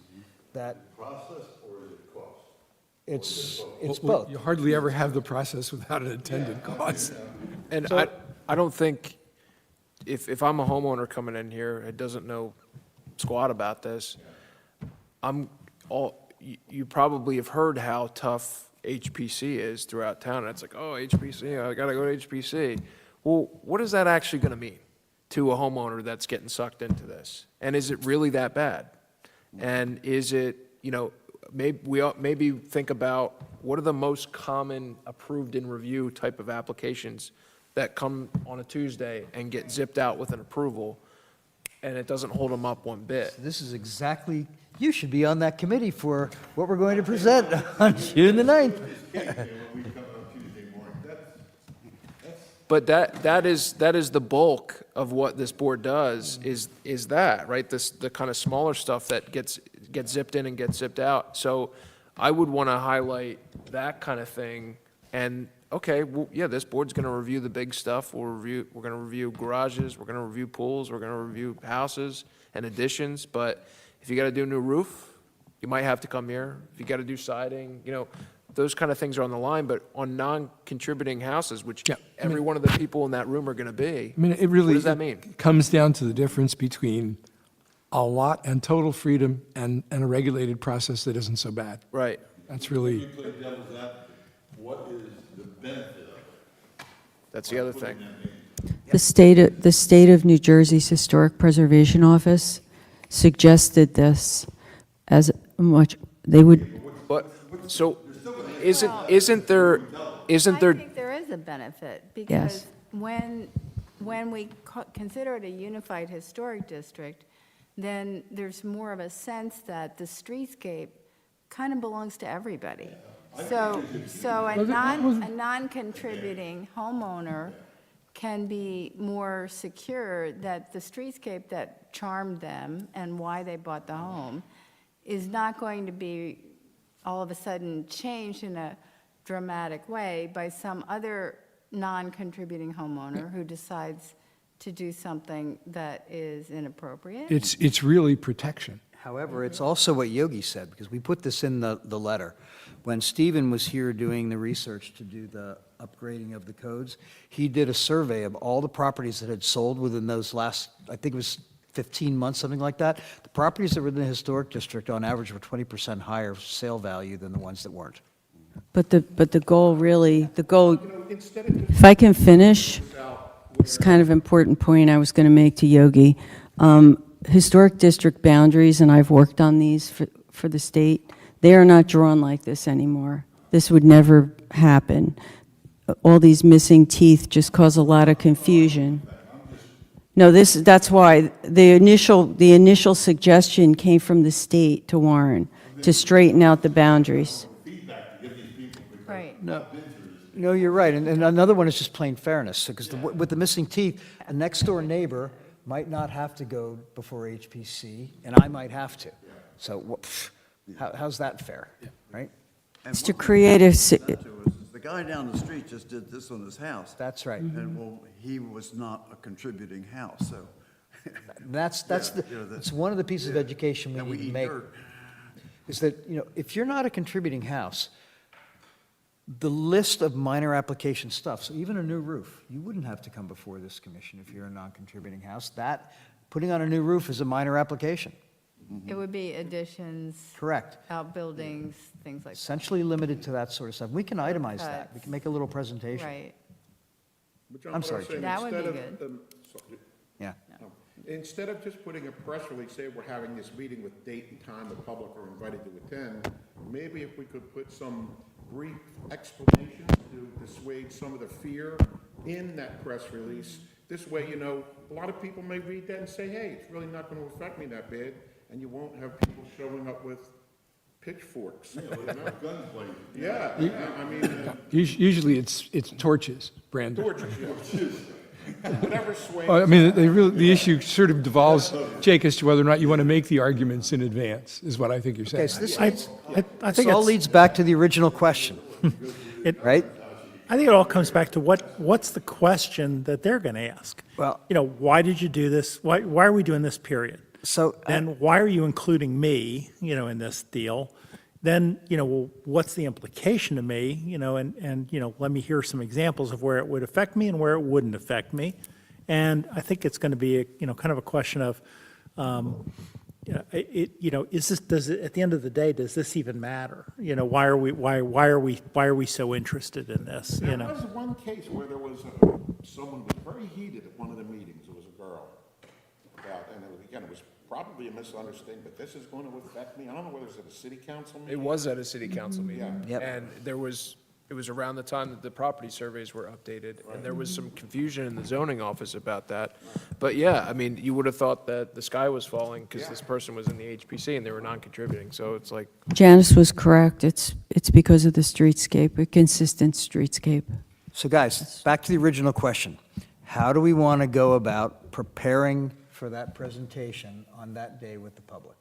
that Process or is it cost? it's Well, both. You hardly ever have the process without an attendant cost. And I don't think, if I'm a homeowner coming in here that doesn't know squat about this, you probably have heard how tough HPC is throughout town. And it's like, oh, HPC, I gotta go to HPC. Well, what is that actually gonna mean to a homeowner that's getting sucked into this? And is it really that bad? And is it, maybe think about what are the most common approved in review type of applications that come on a Tuesday and get zipped out with an approval, and it doesn't hold them up one bit. This is exactly, you should be on that committee for what we're going to present on June the 9th. But that is the bulk of what this board does, is that, right? The kind of smaller stuff that gets zipped in and gets zipped out. So I would want to highlight that kind of thing. And, okay, well, yeah, this board's going to review the big stuff. We're going to review garages, we're going to review pools, we're going to review houses and additions. But if you got to do a new roof, you might have to come here. If you got to do siding, those kind of things are on the line. But on non-contributing houses, which every one of the people in that room are going to be, I mean, it really. what does that mean? Comes down to the difference between a lot and total freedom and a regulated process that isn't so bad. Right. That's really. You play devil's advocate, what is the benefit of it? That's the other thing. The state of New Jersey's Historic Preservation Office suggested this as much, they would, But, so, isn't there, I think there is a benefit, because Yes. when we consider it a unified historic district, then there's more of a sense that the streetscape kind of belongs to everybody. So a non-contributing homeowner can be more secure that the streetscape that charmed them and why they bought the home is not going to be all of a sudden changed in a dramatic way by some other non-contributing homeowner who decides to do something that is inappropriate. It's really protection. However, it's also what Yogi said, because we put this in the letter. When Stephen was here doing the research to do the upgrading of the codes. He did a survey of all the properties that had sold within those last, I think it was 15 months, something like that. The properties that were in the historic district on average were 20% higher sale value than the ones that weren't. But the goal really, if I can finish, it's kind of important point I was going to make to Yogi. Historic district boundaries, and I've worked on these for the state, they are not drawn like this anymore. This would never happen. All these missing teeth just cause a lot of confusion. No, that's why the initial suggestion came from the state to Warren to straighten out the boundaries. Right. No, you're right. And another one is just plain fairness, because with the missing teeth, a next-door neighbor might not have to go before HPC, and I might have to. So how's that fair, right? It's to create a... The guy down the street just did this on his house. That's right. And, well, he was not a contributing house, so. It's one of the pieces of education we need to make, is that, if you're not a contributing house, the list of minor application stuff, so even a new roof, you wouldn't have to come before this commission if you're a non-contributing house. Putting on a new roof is a minor application. It would be additions. Correct. Outbuildings, things like that. Essentially limited to that sort of stuff. We can itemize that. We can make a little presentation. Right. I'm sorry, Jim. That would be good. Yeah. Instead of just putting a press release, say we're having this meeting with date and time, the public are invited to attend, maybe if we could put some brief explanations to dissuade some of the fear in that press release. This way, a lot of people may read that and say, hey, it's really not going to affect me that bad, and you won't have people showing up with pitchforks. Guns blazing. Yeah, I mean. Usually it's torches, Brandon. Torches. Whatever sways. Well, I mean, the issue sort of devolves, Jake, as to whether or not you want to make the arguments in advance, is what I think you're saying. Okay, so this I think all it's- leads back to the original question, right? I think it all comes back to what's the question that they're going to ask? Well, why did you do this? Why are we doing this, period? So, and why are you including me, in this deal? Then, well, what's the implication to me, and let me hear some examples of where it would affect me and where it wouldn't affect me. And I think it's going to be, kind of a question of, at the end of the day, does this even matter? Why are we so interested in this? There was one case where there was someone was very heated at one of the meetings. It was a girl and it was probably a misunderstanding, but this is going to affect me. I don't know whether it was at a city council meeting. It was at a city council meeting. Yeah. And it was around the time that the property surveys were updated, and there was some confusion in the zoning office about that. But yeah, I mean, you would have thought that the sky was falling because this person was in the HPC and they were non-contributing, so it's like. Janice was correct. It's because of the streetscape, a consistent streetscape. So guys, back to the original question. How do we want to go about preparing for that presentation on that day with the public?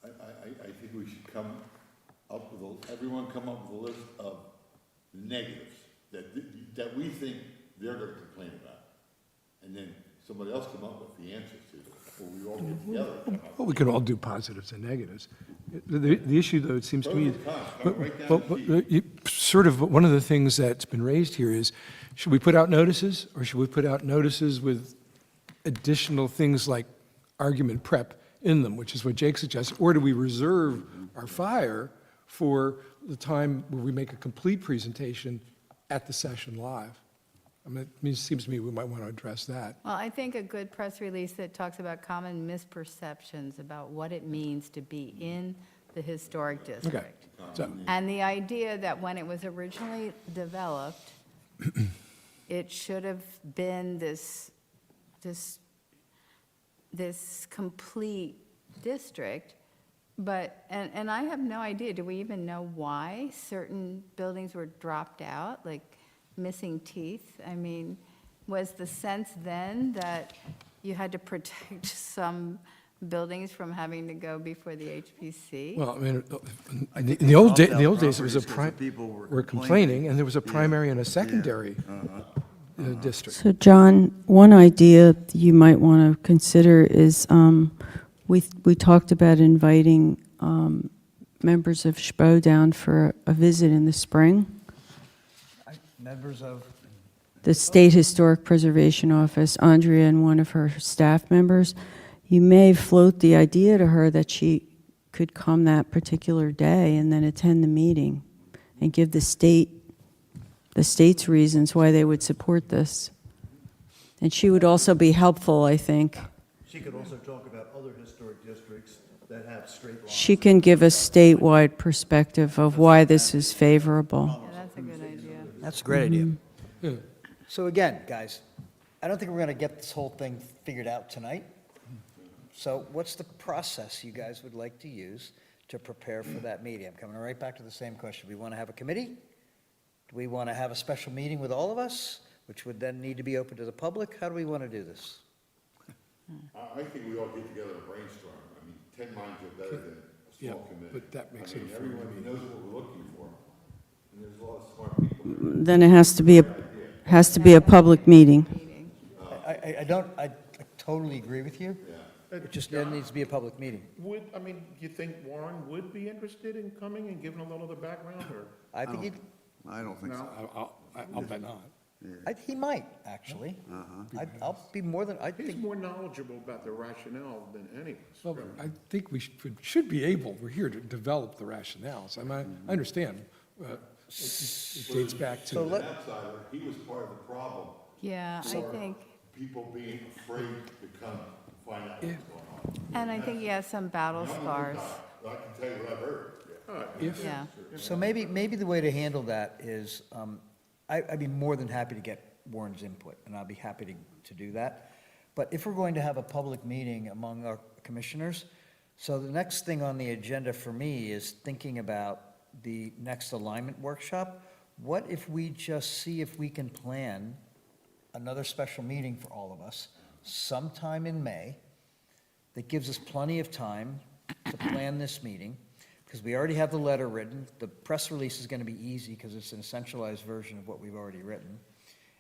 I think we should come up with, everyone come up with a list of negatives that we think they're going to complain about. And then somebody else come up with the answers to them, or we all get together. and come up Well, we could all do positives and negatives. The issue, though, it seems to me, sort of one of the things that's been raised here is, should we put out notices, or should we put out notices with additional things like argument prep in them, which is what Jake suggests, or do we reserve our fire for the time where we make a complete presentation at the session live? I mean, it seems to me we might want to address that. Well, I think a good press release that talks about common misperceptions about what it means to be in the historic district. So, And the idea that when it was originally developed, it should have been this complete district, but, and I have no idea, do we even know why certain buildings were dropped out, like missing teeth? I mean, was the sense then that you had to protect some buildings from having to go before the HPC? well, I mean, in the old days, it was People were complaining, and there was a primary and a secondary district. So John, one idea you might want to consider is, we talked about inviting members of SHPO down for a visit in the spring. Members of, the State Historic Preservation Office, Andrea and one of her staff members, you may float the idea to her that she could come that particular day and then attend the meeting and give the state's reasons why they would support this. And she would also be helpful, I think. She could also talk about other historic districts that have straight lines. She can give a statewide perspective of why this is favorable. Yeah, that's a good idea. that's a great idea. Yeah. So again, guys, I don't think we're going to get this whole thing figured out tonight. So what's the process you guys would like to use to prepare for that meeting? I'm coming right back to the same question. We want to have a committee? Do we want to have a special meeting with all of us, which would then need to be open to the public? How do we want to do this? I think we all get together and brainstorm. I mean, 10 minds are better than a Yeah, small committee. but that makes I mean, it a fair everyone meeting. knows what we're looking for, and there's a lot of smart people. Then it has to be a public meeting. I totally agree with you. It just then needs to be a public meeting. Would, I mean, do you think Warren would be interested in coming and giving a little of the background, or? I think he'd, I don't think so. I'll bet not. he might, actually. I'll be more than, I He's think, more knowledgeable about the rationale than any of us. Well, I think we should be able, we're here to develop the rationales. I mean, I understand. It dates back to. So let- Outsider, he was part of the problem. Yeah, I think, People being afraid to come find out what's going on. and I think he has some battle scars. I can tell you what I've heard. If, Yeah. so maybe the way to handle that is, I'd be more than happy to get Warren's input, and I'll be happy to do that. But if we're going to have a public meeting among our commissioners, so the next thing on the agenda for me is thinking about the next alignment workshop. What if we just see if we can plan another special meeting for all of us sometime in May that gives us plenty of time to plan this meeting, because we already have the letter written. The press release is going to be easy because it's an essentialized version of what we've already written.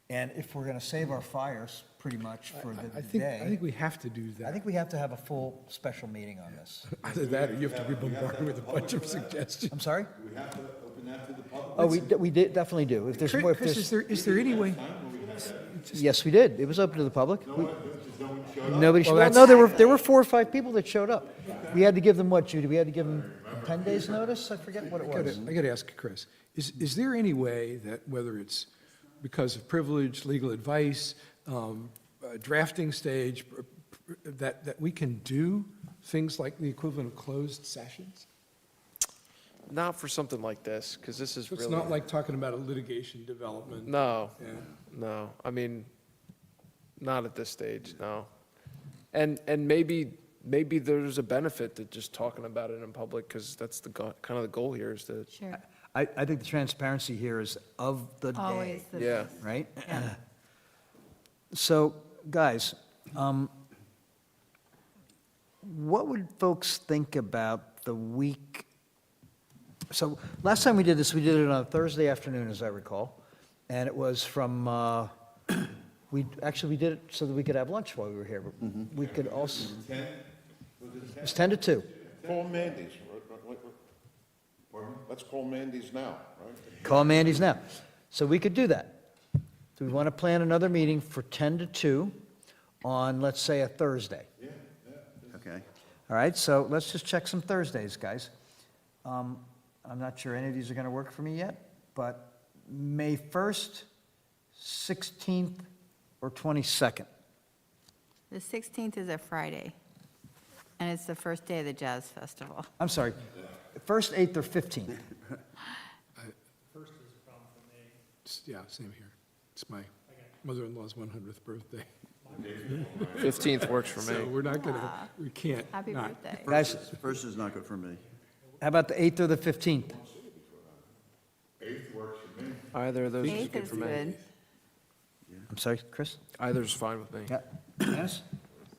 And if we're going to save our fires pretty much for the I day, think we have to do that. I think we have to have a full special meeting on this. Either that, or you have to be bombarded with a bunch of suggestions. I'm sorry? Do we have to open that to the public? Oh, we definitely do. If there's more, if Chris, there's, is there any way? yes, we did. It was open to the public. No one showed up? Nobody, Well, well, that's- no, there were 4 or 5 people that showed up. We had to give them what, Judy? We had to give them 10 days' notice? I forget what it was. I got to ask Chris, is there any way that, whether it's because of privilege, legal advice, drafting stage, that we can do things like the equivalent of closed sessions? Not for something like this, because this is So really. it's not like talking about a litigation development? No, Yeah. no, I mean, not at this stage, no. And maybe there's a benefit to just talking about it in public, because that's the, kind of the goal here is to, Sure. I think the transparency here is of the day. Always the Yeah. best. Right? Yeah. So, guys, what would folks think about the week? So, last time we did this, we did it on a Thursday afternoon, as I recall, and it was from, we did it so that we could have lunch while we were here, but we could also, it was 10 to 2. Call Mandy's. Let's call Mandy's now, right? Call Mandy's now. So we could do that. Do we want to plan another meeting for 10 to 2 on, let's say, a Thursday? Okay. All right, so let's just check some Thursdays, guys. I'm not sure any of these are going to work for me yet, but May 1st, 16th, or 22nd? The 16th is a Friday, and it's the first day of the Jazz Festival. I'm sorry, 1st, 8th, or 15th? Yeah, same here. It's my mother-in-law's 100th birthday. 15th works for So me. we're not going to, we can't Happy not. birthday. Guys, First is not good for me. how about the 8th or the 15th? 8th works for me. Either of those is 8th good is for me. good. I'm sorry, Chris? Either's fine with me. Yeah. Yes?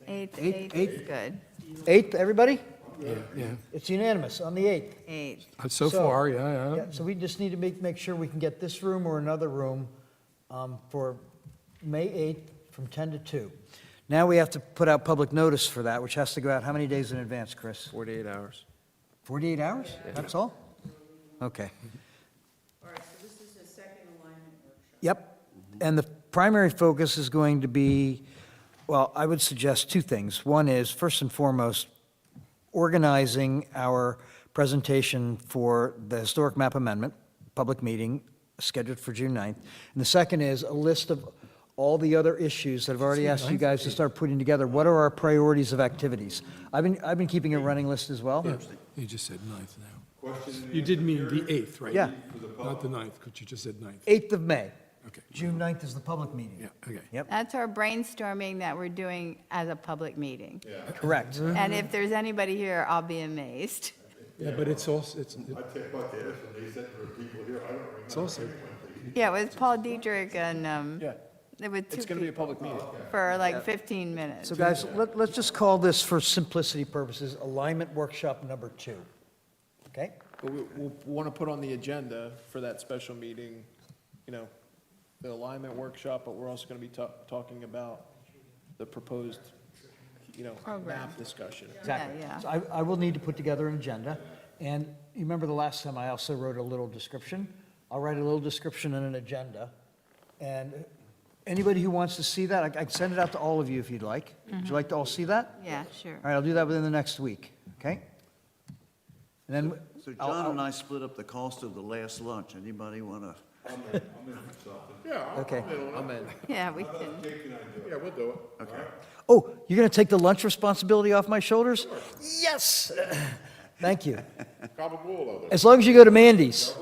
8th Eighth- is good. 8th, everybody? Yeah. It's unanimous on the 8th. 8th. So far, yeah. Yeah, so we just need to make sure we can get this room or another room for May 8th from 10 to 2. Now we have to put out public notice for that, which has to go out how many days in advance, Chris? 48 hours. 48 hours? That's all? Okay. All right, so this is a second alignment workshop. Yep. And the primary focus is going to be, well, I would suggest two things. One is, first and foremost, organizing our presentation for the historic map amendment, public meeting scheduled for June 9th. And the second is a list of all the other issues that I've already asked you guys to start putting together. What are our priorities of activities? I've been keeping a running list as well. Yeah, you just said 9th now. You did mean the 8th, right? Yeah. Not the 9th, because you just said 9th. 8th of May. Okay. June 9th is the public meeting. Yeah, okay. Yep, That's our brainstorming that we're doing as a public meeting. correct. And if there's anybody here, I'll be amazed. Yeah, but it's also, it's I tell you what, the Edison, they said there were people here, I don't remember. it's also, Yeah, it was Paul Dietrich and, Yeah, there were two it's going to be a people public meeting. for like 15 minutes. So guys, let's just call this, for simplicity purposes, alignment workshop number 2. Okay? But we'll want to put on the agenda for that special meeting, the alignment workshop, but we're also going to be talking about the proposed, map discussion. Exactly. Yeah, yeah. So I will need to put together an agenda. And you remember the last time I also wrote a little description? I'll write a little description and an agenda. And anybody who wants to see that, I can send it out to all of you if you'd like. Would you like to all see that? Yeah, sure. All right, I'll do that within the next week, okay? And then, So John and I split up the cost of the last lunch. Anybody want to? Yeah, Okay. I'm in. Yeah, we can. Yeah, we'll do it. Okay. oh, you're going to take the lunch responsibility off my shoulders? Yes! Thank you. Gabagool over there. As long as you go to Mandy's.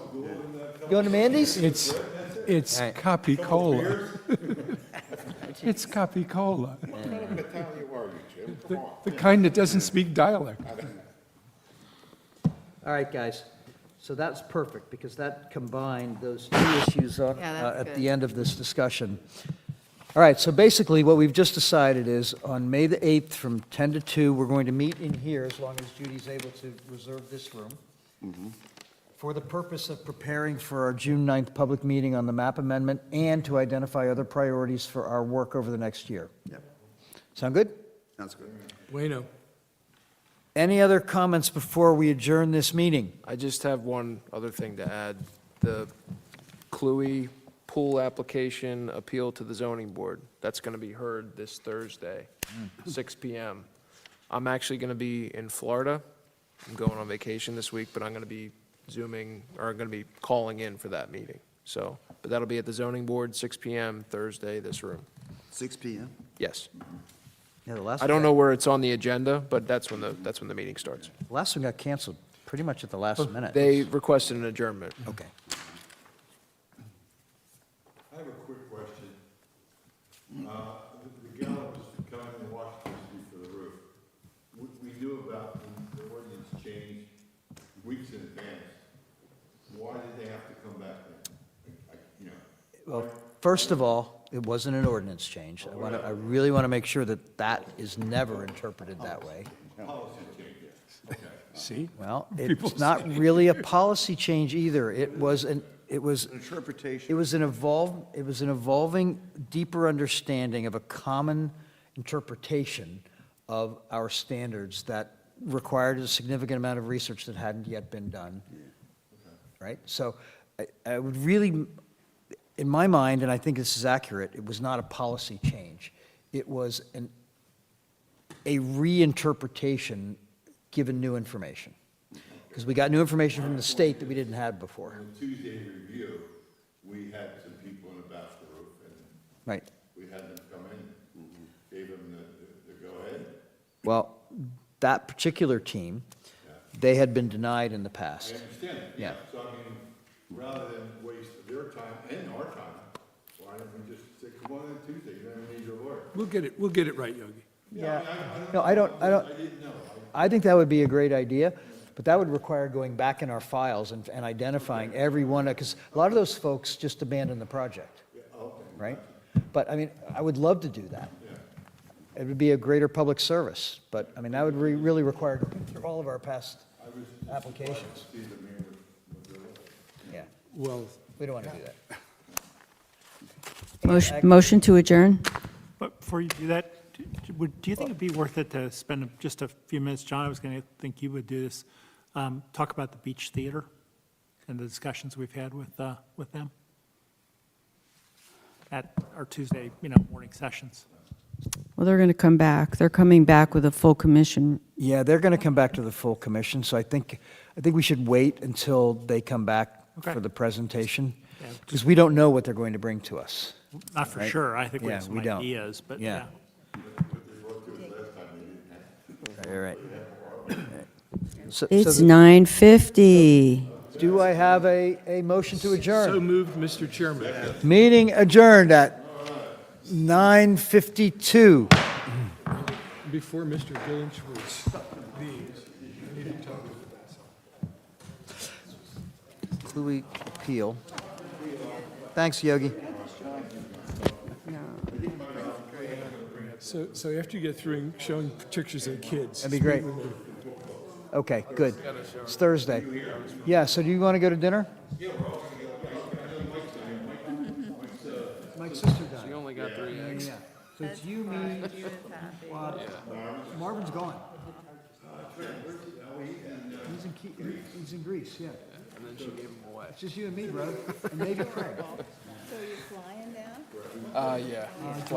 Going to Mandy's? it's All right. Capicola. It's Capicola, What kind of Italian were you, Jim? Come on. the kind that doesn't speak dialect. All right, guys. So that's perfect, because that combined those two issues on, Yeah, that's at good. the end of this discussion. All right, so basically, what we've just decided is, on May the 8th, from 10 to 2, we're going to meet in here, as long as Judy's able to reserve this room, for the purpose of preparing for our June 9th public meeting on the map amendment, and to identify other priorities for our work over the next year. Yep, Sound good? sounds good. Bueno. Any other comments before we adjourn this meeting? I just have one other thing to add. The Cluey pool application appeal to the zoning board, that's going to be heard this Thursday, 6 PM. I'm actually going to be in Florida. I'm going on vacation this week, but I'm going to be Zooming, or I'm going to be calling in for that meeting. So, but that'll be at the zoning board, 6 PM Thursday, this room. 6 PM? Yes. Yeah, the last I don't one know where it's on the agenda, but that's when the meeting starts. The last one got canceled pretty much at the last minute. They requested an adjournment. Okay. I have a quick question. The gallows coming in Washington Street for the roof. We knew about the ordinance change weeks in advance. Why did they have to come back then? Well, first of all, it wasn't an ordinance change. I really want to make sure that that is never interpreted that way. Policy change, yes. Okay. See? Well, People it's not really a policy change either. It was Interpretation. it was an evolving, deeper understanding of a common interpretation of our standards that required a significant amount of research that hadn't yet been done. Right? So I would really, in my mind, and I think this is accurate, it was not a policy change. It was a reinterpretation given new information. Because we got new information from the state that we didn't have before. On Tuesday review, we had some people in about the roof, and Right. we had them come in, gave them the go-ahead. Well, that particular team, they had been denied in the I past. understand that, Yeah. So I mean, rather than waste their time and our time, why don't we just say, come on in Tuesday, you don't need your lawyer? We'll get it right, Yogi. Yeah. No, I don't, I think that would be a great idea, but that would require going back in our files and identifying every one, because a lot of those folks just abandoned the project, right? But, I mean, I would love to do that. It would be a greater public service, but, I mean, that would really require going through all of our past applications. Yeah, Well, we don't want to do that. Motion to adjourn? But before you do that, do you think it'd be worth it to spend just a few minutes, John, I was going to think you would do this, talk about the Beach Theater and the discussions we've had with them? at our Tuesday, morning sessions. Well, they're going to come back. They're coming back with a full commission. Yeah, they're going to come back to the full commission, so I think we should wait until they come back Okay. for the presentation, Yeah, because we don't know what they're going to bring to us. Not for Right? sure. I think we Yeah, have some we don't. ideas, but Yeah. yeah. All right. So It's the- 9:50. Do I have a motion to adjourn? So moved, Mr. Chairman. Meeting adjourned at 9:52. Before Mr. Gillingsworth leaves, I need to talk about Louis Peel. Thanks, Yogi. So after you get through showing pictures of the kids. That'd be great. Okay, good. It's Thursday. Yeah, so do you want to go to dinner? Mike's sister died. She only got 3 eggs. Yeah. So it's you, me, Marvin's gone. He's in Greece, yeah. And then she gave them away. It's just you and me, bro, and maybe Craig. So you're flying down? Yeah.